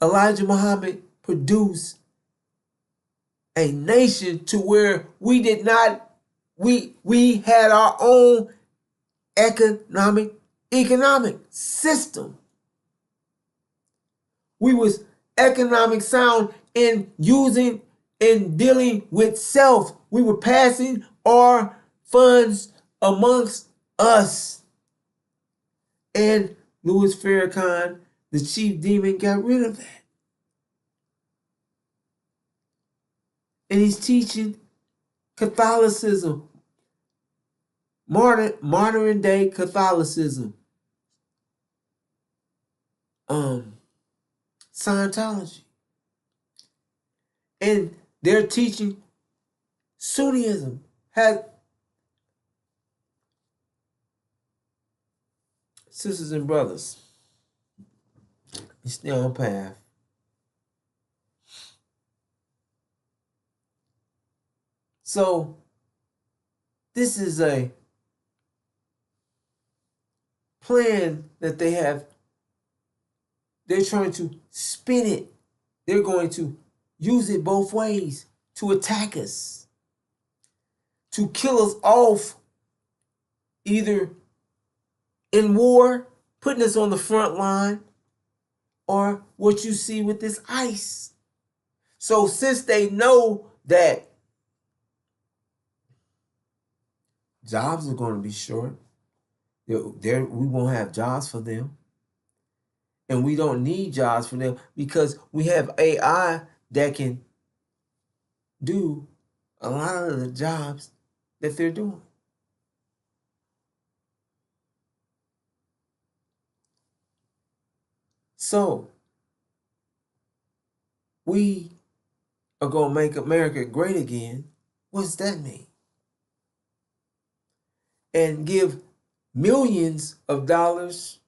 Elijah Muhammad produced a nation to where we did not, we had our own economic system. We was economic sound in using, in dealing with self. We were passing our funds amongst us. And Louis Farrakhan, the chief demon, got rid of that. And he's teaching Catholicism, modern day Catholicism, Scientology. And they're teaching Sunnism. Sisters and brothers, you stay on path. So this is a plan that they have. They're trying to spin it. They're going to use it both ways to attack us, to kill us off, either in war, putting us on the front line, or what you see with this ICE. So since they know that jobs are going to be short, we won't have jobs for them. And we don't need jobs for them because we have AI that can do a lot of the jobs that they're doing. So we are going to make America great again. What does that mean? And give millions of dollars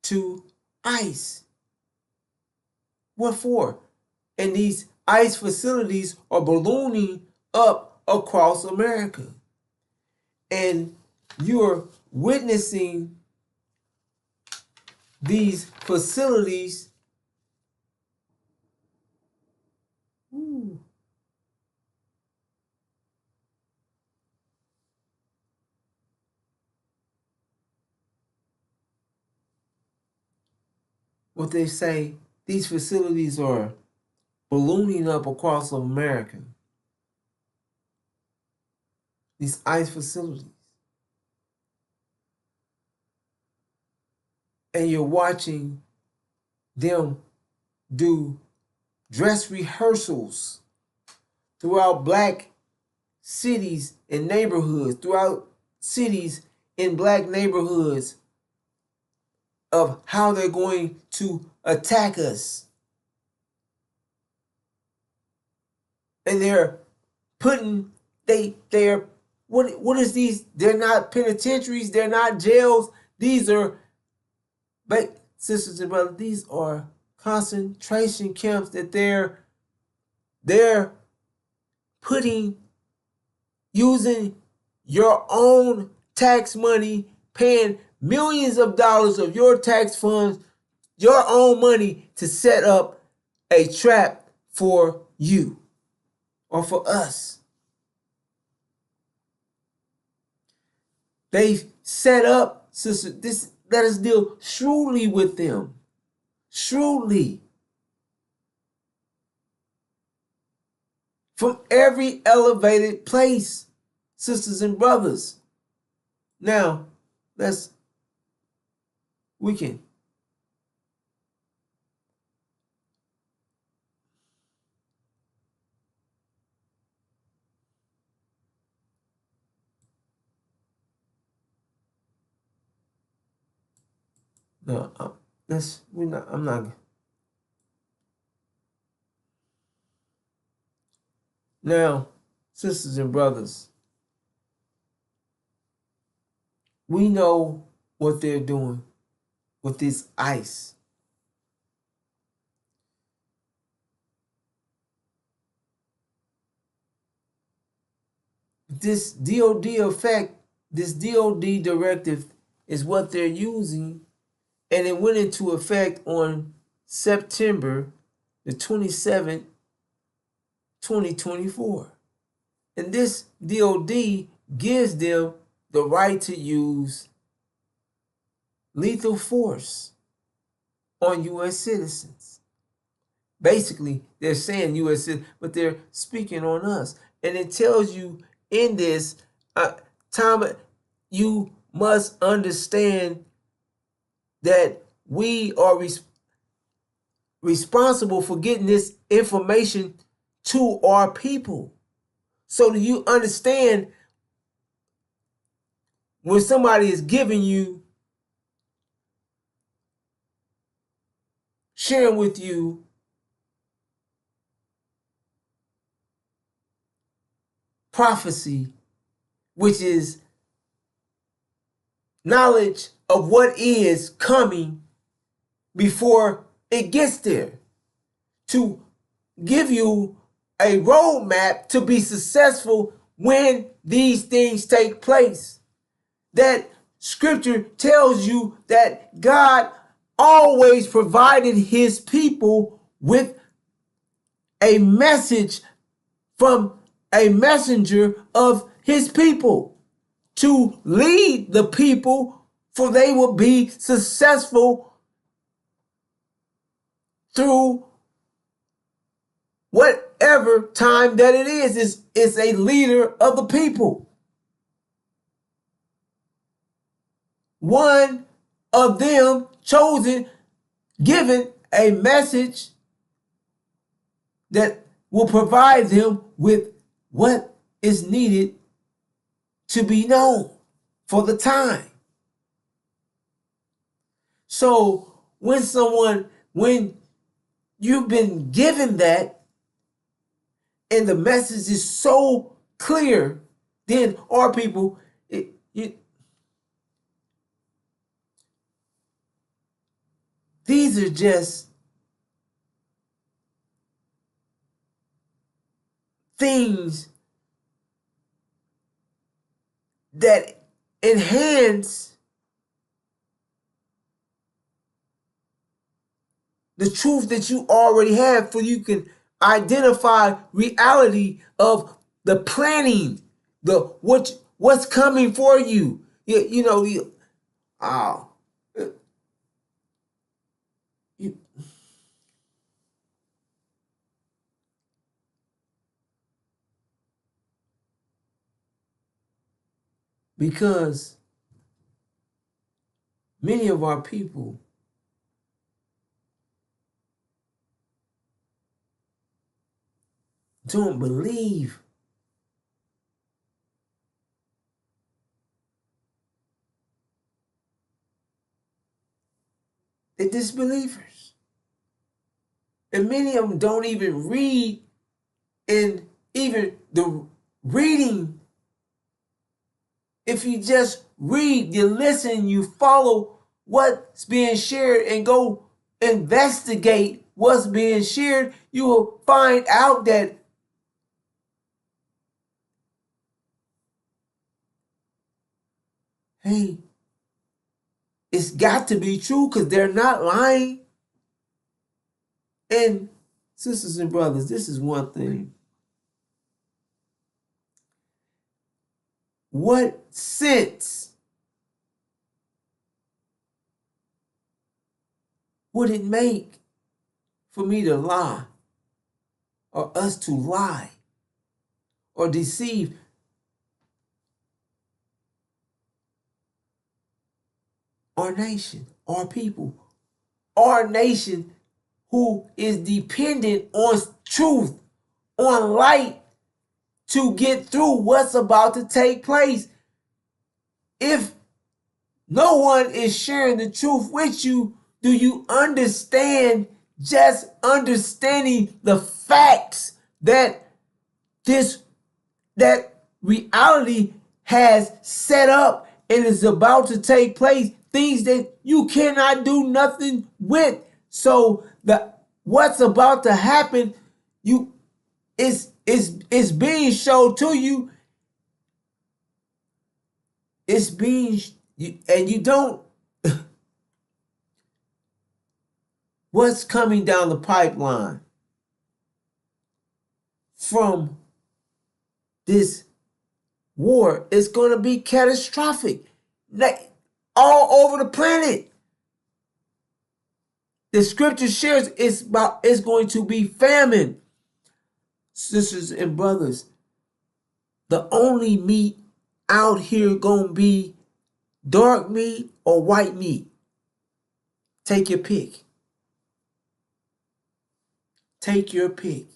to ICE. What for? And these ICE facilities are ballooning up across America. And you're witnessing these facilities what they say, these facilities are ballooning up across America. These ICE facilities. And you're watching them do dress rehearsals throughout black cities and neighborhoods, throughout cities in black neighborhoods of how they're going to attack us. And they're putting, they're, what is these? They're not penitentiaries, they're not jails. These are, but sisters and brothers, these are concentration camps that they're putting, using your own tax money, paying millions of dollars of your tax funds, your own money to set up a trap for you or for us. They've set up, sister, this, let us deal shrewdly with them. Shrewdly. From every elevated place, sisters and brothers. Now, we can no, I'm not. Now, sisters and brothers, we know what they're doing with this ICE. This DOD effect, this DOD directive is what they're using, and it went into effect on September the 27th, 2024. And this DOD gives them the right to use lethal force on U.S. citizens. Basically, they're saying U.S. citizens, but they're speaking on us. And it tells you in this, Tom, you must understand that we are responsible for getting this information to our people. So do you understand when somebody is giving you, sharing with you prophecy, which is knowledge of what is coming before it gets there, to give you a roadmap to be successful when these things take place. That scripture tells you that God always provided his people with a message from a messenger of his people to lead the people, for they will be successful through whatever time that it is. It's a leader of the people. One of them chosen, given a message that will provide them with what is needed to be known for the time. So when you've been given that and the message is so clear, then our people, these are just things that enhance the truth that you already have, for you can identify reality of the planning, the what's coming for you. You know, oh, you, because many of our people don't believe they're disbelievers. And many of them don't even read, and even the reading, if you just read, you listen, you follow what's being shared and go investigate what's being shared, you will find out that hey, it's got to be true because they're not lying. And sisters and brothers, this is one thing. What sense would it make for me to lie, or us to lie or deceive our nation, our people, our nation who is dependent on truth, on light to get through what's about to take place? If no one is sharing the truth with you, do you understand? Just understanding the facts that that reality has set up and is about to take place, things that you cannot do nothing with. So the what's about to happen, you is being shown to you. It's being, and you don't. What's coming down the pipeline from this war is going to be catastrophic, like all over the planet. The scripture shares it's going to be famine. Sisters and brothers, the only meat out here going to be dark meat or white meat. Take your pick. Take your pick.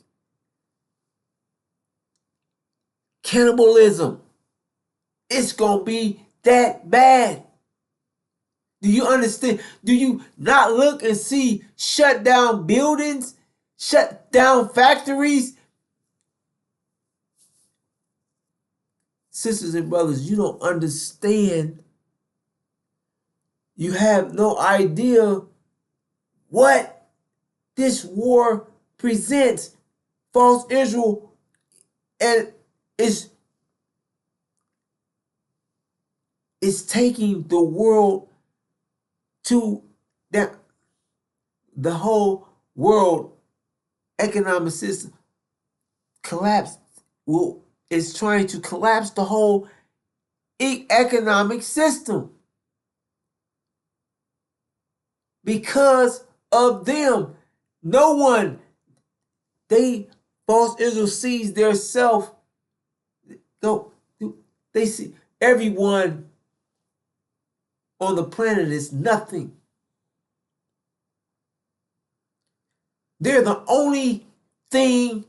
Cannibalism. It's going to be that bad. Do you understand? Do you not look and see shut down buildings, shut down factories? Sisters and brothers, you don't understand. You have no idea what this war presents. False Israel, and it's taking the world to that, the whole world economic system collapse. Is trying to collapse the whole economic system because of them. No one, false Israel sees their self. No, they see everyone on the planet is nothing. They're the only thing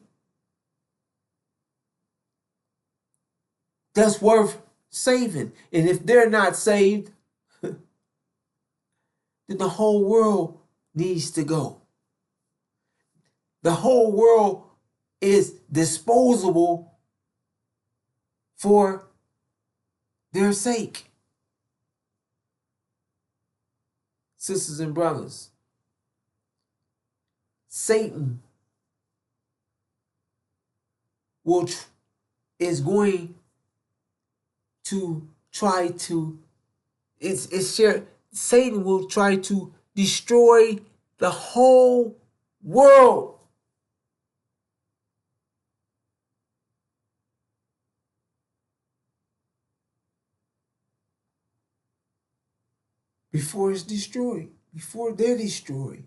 that's worth saving. And if they're not saved, then the whole world needs to go. The whole world is disposable for their sake. Sisters and brothers, Satan is going to try to Satan will try to destroy the whole world. Before it's destroyed, before they're destroyed.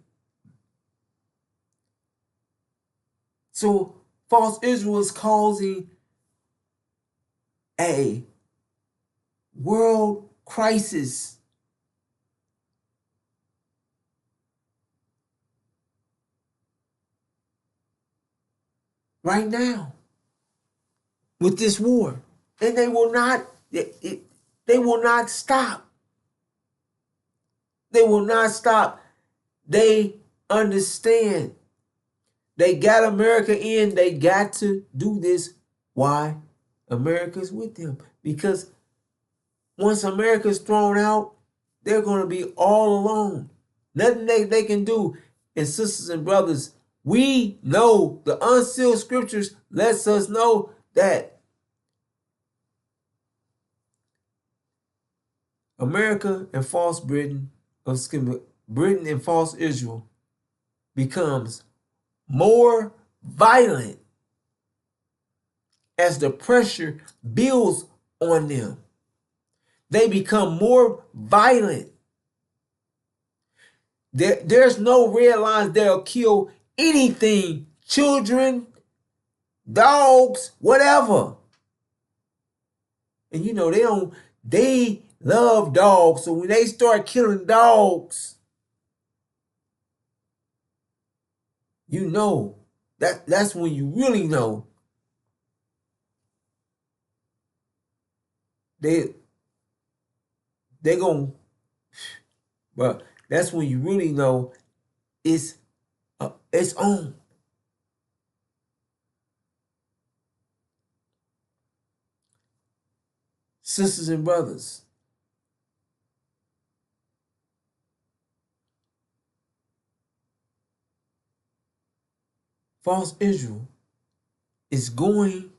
So false Israel is causing a world crisis. Right now with this war. And they will not stop. They will not stop. They understand. They got America in. They got to do this. Why? America's with them. Because once America's thrown out, they're going to be all alone. Nothing they can do. And sisters and brothers, we know the unsealed scriptures lets us know that America and false Britain and false Israel becomes more violent as the pressure builds on them. They become more violent. There's no red lines that'll kill anything, children, dogs, whatever. And they love dogs. So when they start killing dogs, that's when you really know they're going, but that's when you really know it's on. Sisters and brothers, false Israel is going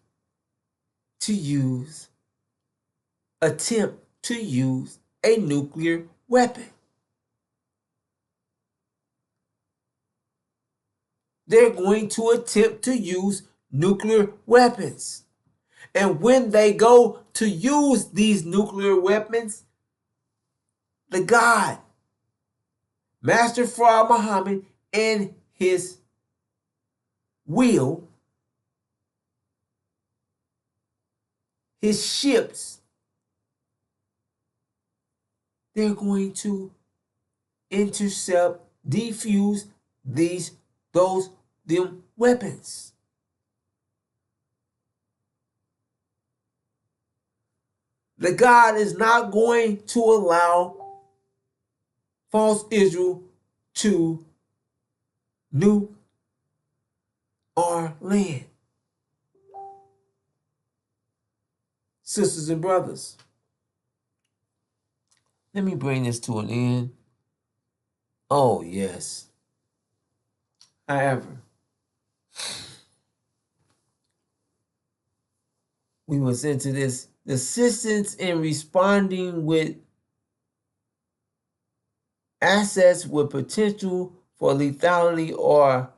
to attempt to use a nuclear weapon. They're going to attempt to use nuclear weapons. And when they go to use these nuclear weapons, the God, Master Fard Muhammad, and his will, his ships, they're going to intercept, defuse them weapons. The God is not going to allow false Israel to nuke our land. Sisters and brothers, let me bring this to an end. Oh, yes. However, we was into this assistance in responding with assets with potential for lethality or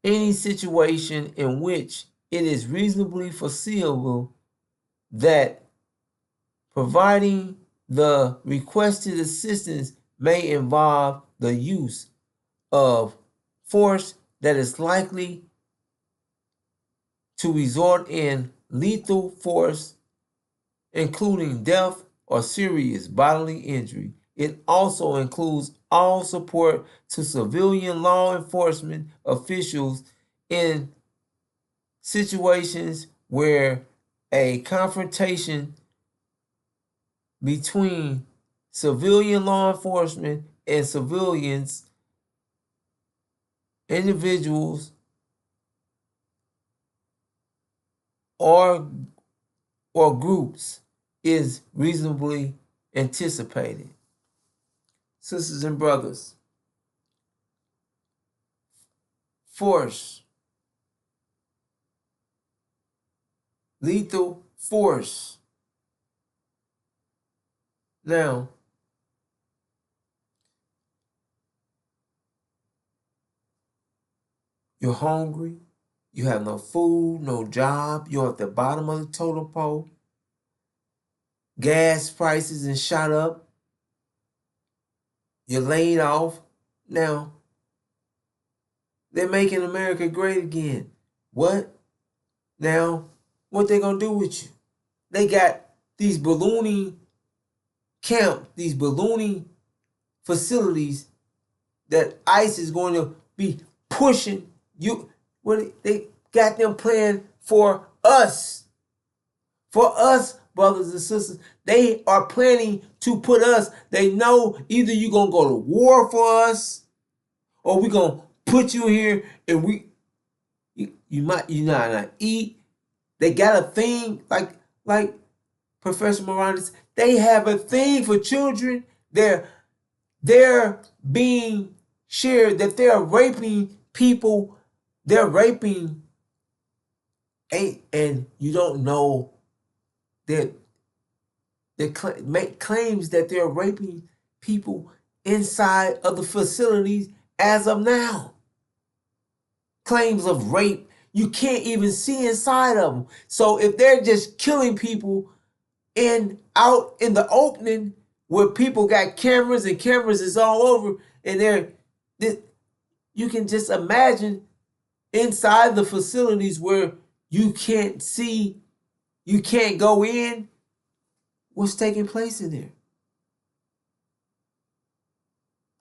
any situation in which it is reasonably foreseeable that providing the requested assistance may involve the use of force that is likely to result in lethal force, including death or serious bodily injury. It also includes all support to civilian law enforcement officials in situations where a confrontation between civilian law enforcement and civilians, individuals, or groups is reasonably anticipated. Sisters and brothers, force, lethal force. Now, you're hungry, you have no food, no job, you're at the bottom of the totem pole, gas prices and shot up, you're laid off. Now, they're making America great again. What? Now, what they gonna do with you? They got these ballooning camps, these ballooning facilities that ICE is going to be pushing you. What they got them playing for us. For us, brothers and sisters. They are planning to put us. They know either you're gonna go to war for us, or we're gonna put you here and you might not eat. They got a thing like Professor Morales. They have a thing for children. They're being shared that they're raping people. They're raping, and you don't know that they make claims that they're raping people inside of the facilities as of now. Claims of rape, you can't even see inside of them. So if they're just killing people out in the opening where people got cameras and cameras is all over, and you can just imagine inside the facilities where you can't see, you can't go in, what's taking place in there.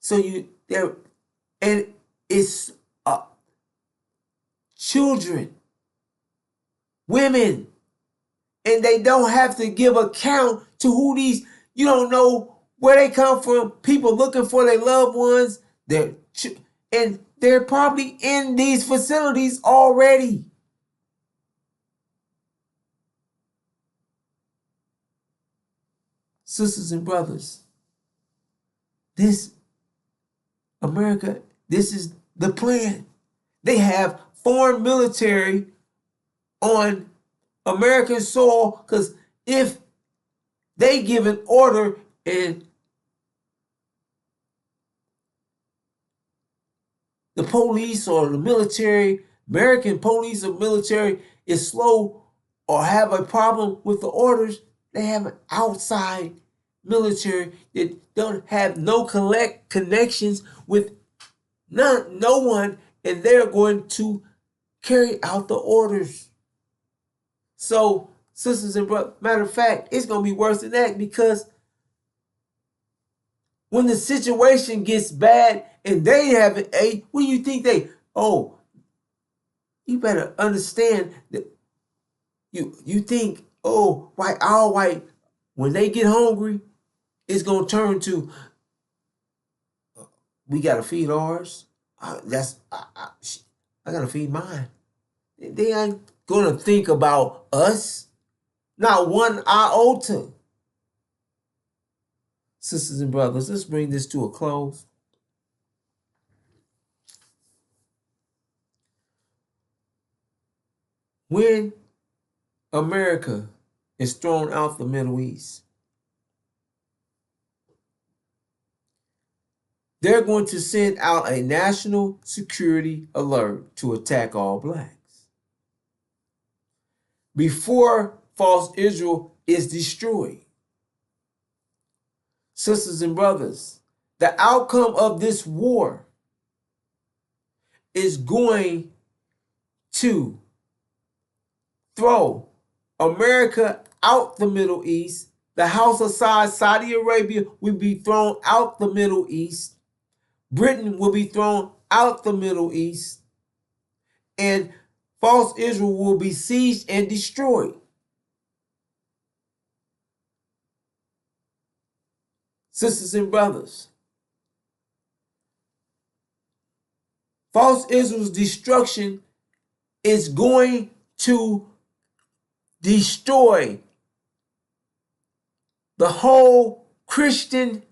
So and it's children, women, and they don't have to give account to who these, you don't know where they come from, people looking for their loved ones, and they're probably in these facilities already. Sisters and brothers, this America, this is the plan. They have foreign military on American soil, because if they give an order and the police or the military, American police or military is slow or have a problem with the orders, they have an outside military that don't have no connections with no one, and they're going to carry out the orders. So, sisters and brothers, matter of fact, it's going to be worse than that, because when the situation gets bad and they have an aid, what do you think you better understand that you think, all white, when they get hungry, it's going to turn to, we got to feed ours. I got to feed mine. They ain't going to think about us. Not one iota. Sisters and brothers, let's bring this to a close. When America is thrown out the Middle East, they're going to send out a national security alert to attack all blacks. Before false Israel is destroyed. Sisters and brothers, the outcome of this war is going to throw America out the Middle East. The House of Saudi Arabia will be thrown out the Middle East. Britain will be thrown out the Middle East. and false Israel will be sieged and destroyed. Sisters and brothers, false Israel's destruction is going to destroy the whole Christian,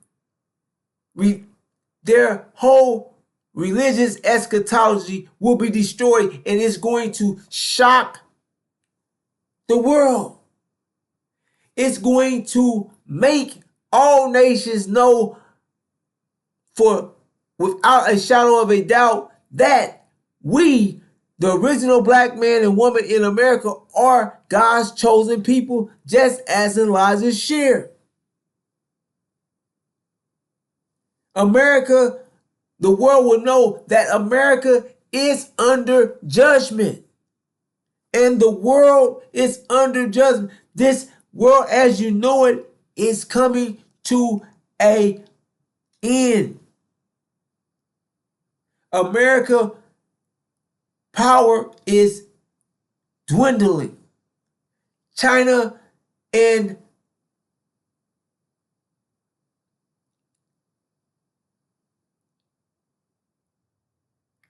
their whole religious eschatology will be destroyed, and it's going to shock the world. It's going to make all nations know for without a shadow of a doubt that we, the original black man and woman in America, are God's chosen people, just as Elijah shared. America, the world will know that America is under judgment. And the world is under judgment. This world, as you know it, is coming to an end. America power is dwindling. China and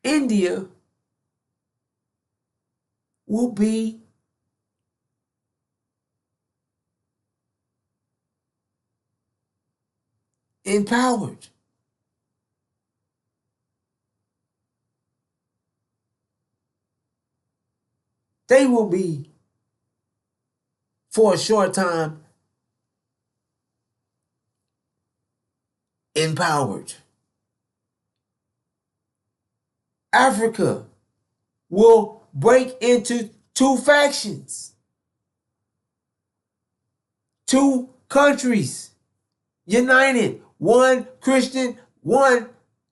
India will be empowered. They will be, for a short time, empowered. Africa will break into two factions, two countries united, one Christian, one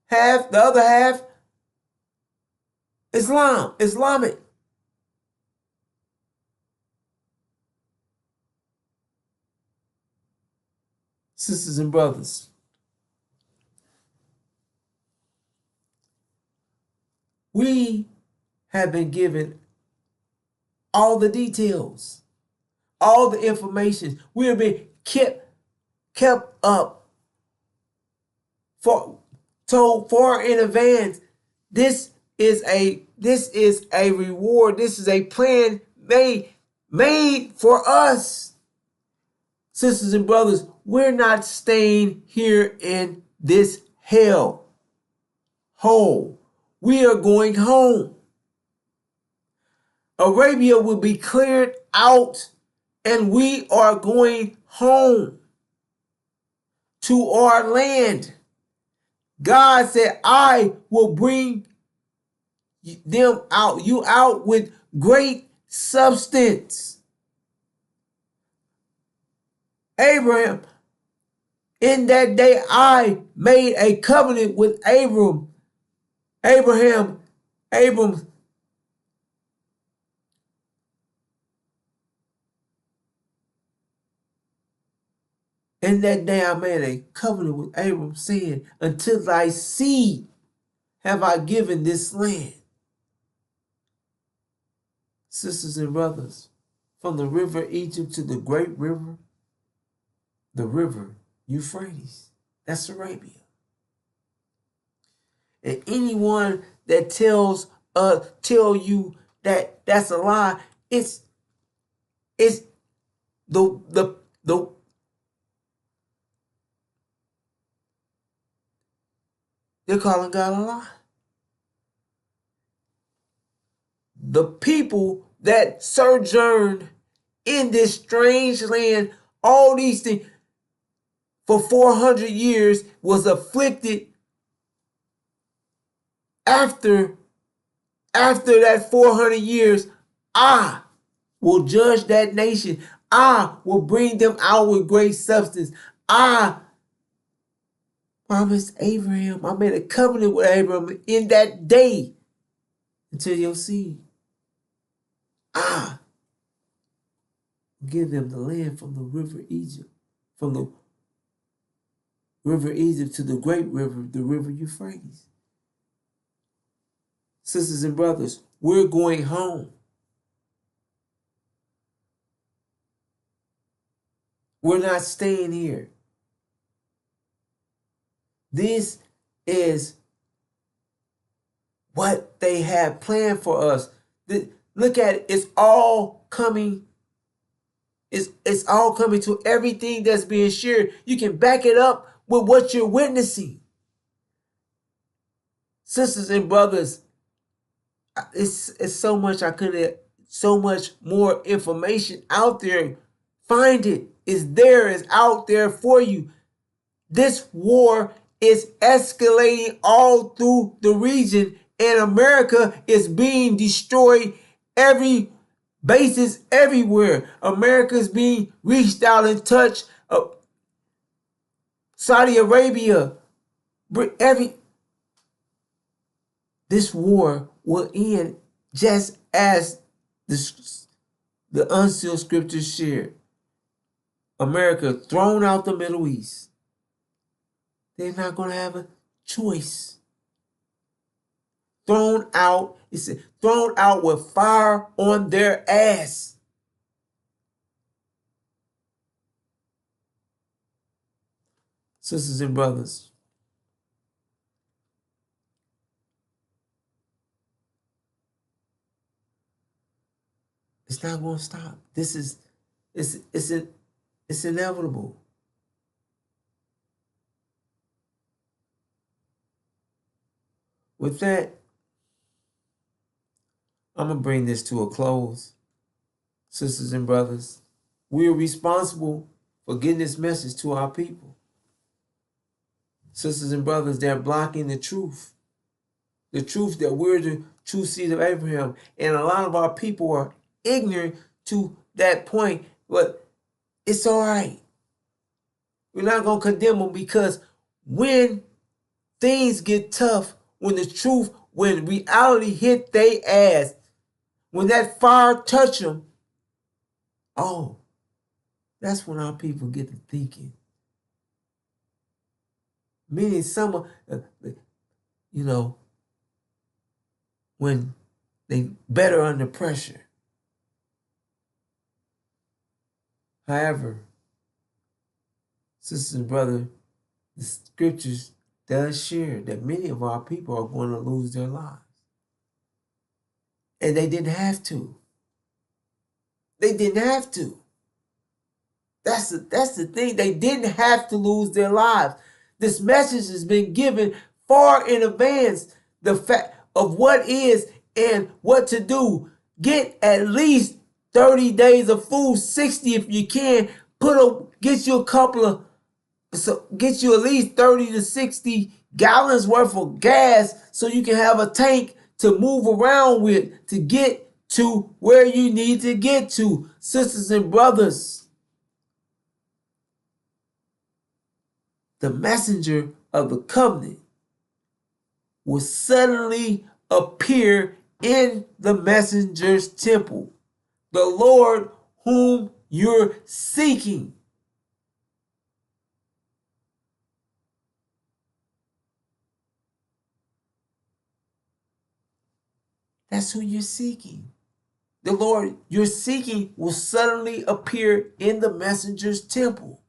half, the other half Islamic. Sisters and brothers, we have been given all the details, all the information. We have been kept up, told far in advance. This is a reward. This is a plan made for us. Sisters and brothers, we're not staying here in this hell hole. We are going home. Arabia will be cleared out, and we are going home to our land. God said, I will bring you out with great substance. Abraham, in that day I made a covenant with Abraham. In that day I made a covenant with Abram, saying, until thy seed have I given this land. Sisters and brothers, from the river Egypt to the great river, the river Euphrates, that's Arabia. And anyone that tell you that that's a lie, it's the they're calling God a lie. The people that sojourned in this strange land, all these things, for 400 years was afflicted. After that 400 years, I will judge that nation. I will bring them out with great substance. I promised Abraham, I made a covenant with Abraham in that day until your seed. I will give them the land from the river Egypt, from the river Egypt to the great river, the river Euphrates. sisters and brothers, we're going home. We're not staying here. This is what they have planned for us. Look at it. It's all coming. It's all coming to everything that's being shared. You can back it up with what you're witnessing. Sisters and brothers, it's so much so much more information out there. Find it. It's there. It's out there for you. This war is escalating all through the region, and America is being destroyed. Every bases everywhere. America is being reached out and touched. Saudi Arabia, this war will end just as the unsealed scriptures shared. America thrown out the Middle East. They're not going to have a choice. Thrown out, it's thrown out with fire on their ass. Sisters and brothers, it's not going to stop. It's inevitable. With that, I'm going to bring this to a close. Sisters and brothers, we are responsible for getting this message to our people. Sisters and brothers, they're blocking the truth. The truth that we're the true seed of Abraham. And a lot of our people are ignorant to that point. But it's all right. We're not going to condemn them, because when things get tough, when reality hit they ass, when that fire touch them, oh, that's when our people get to thinking. Meaning when they better under pressure. However, sisters and brothers, the scriptures does share that many of our people are going to lose their lives. And they didn't have to. They didn't have to. That's the thing. They didn't have to lose their lives. This message has been given far in advance. The fact of what is and what to do. Get at least 30 days of food, 60 if you can. Get you at least 30 to 60 gallons worth of gas so you can have a tank to move around with to get to where you need to get to. Sisters and brothers, the messenger of the covenant will suddenly appear in the messenger's temple. The Lord whom you're seeking. That's who you're seeking. The Lord you're seeking will suddenly appear in the messenger's temple.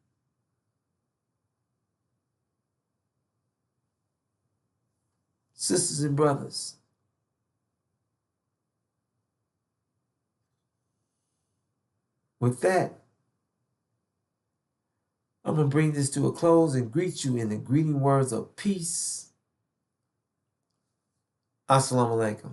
Sisters and brothers, with that, I'm going to bring this to a close and greet you in the greeting words of peace. Assalamu alaikum.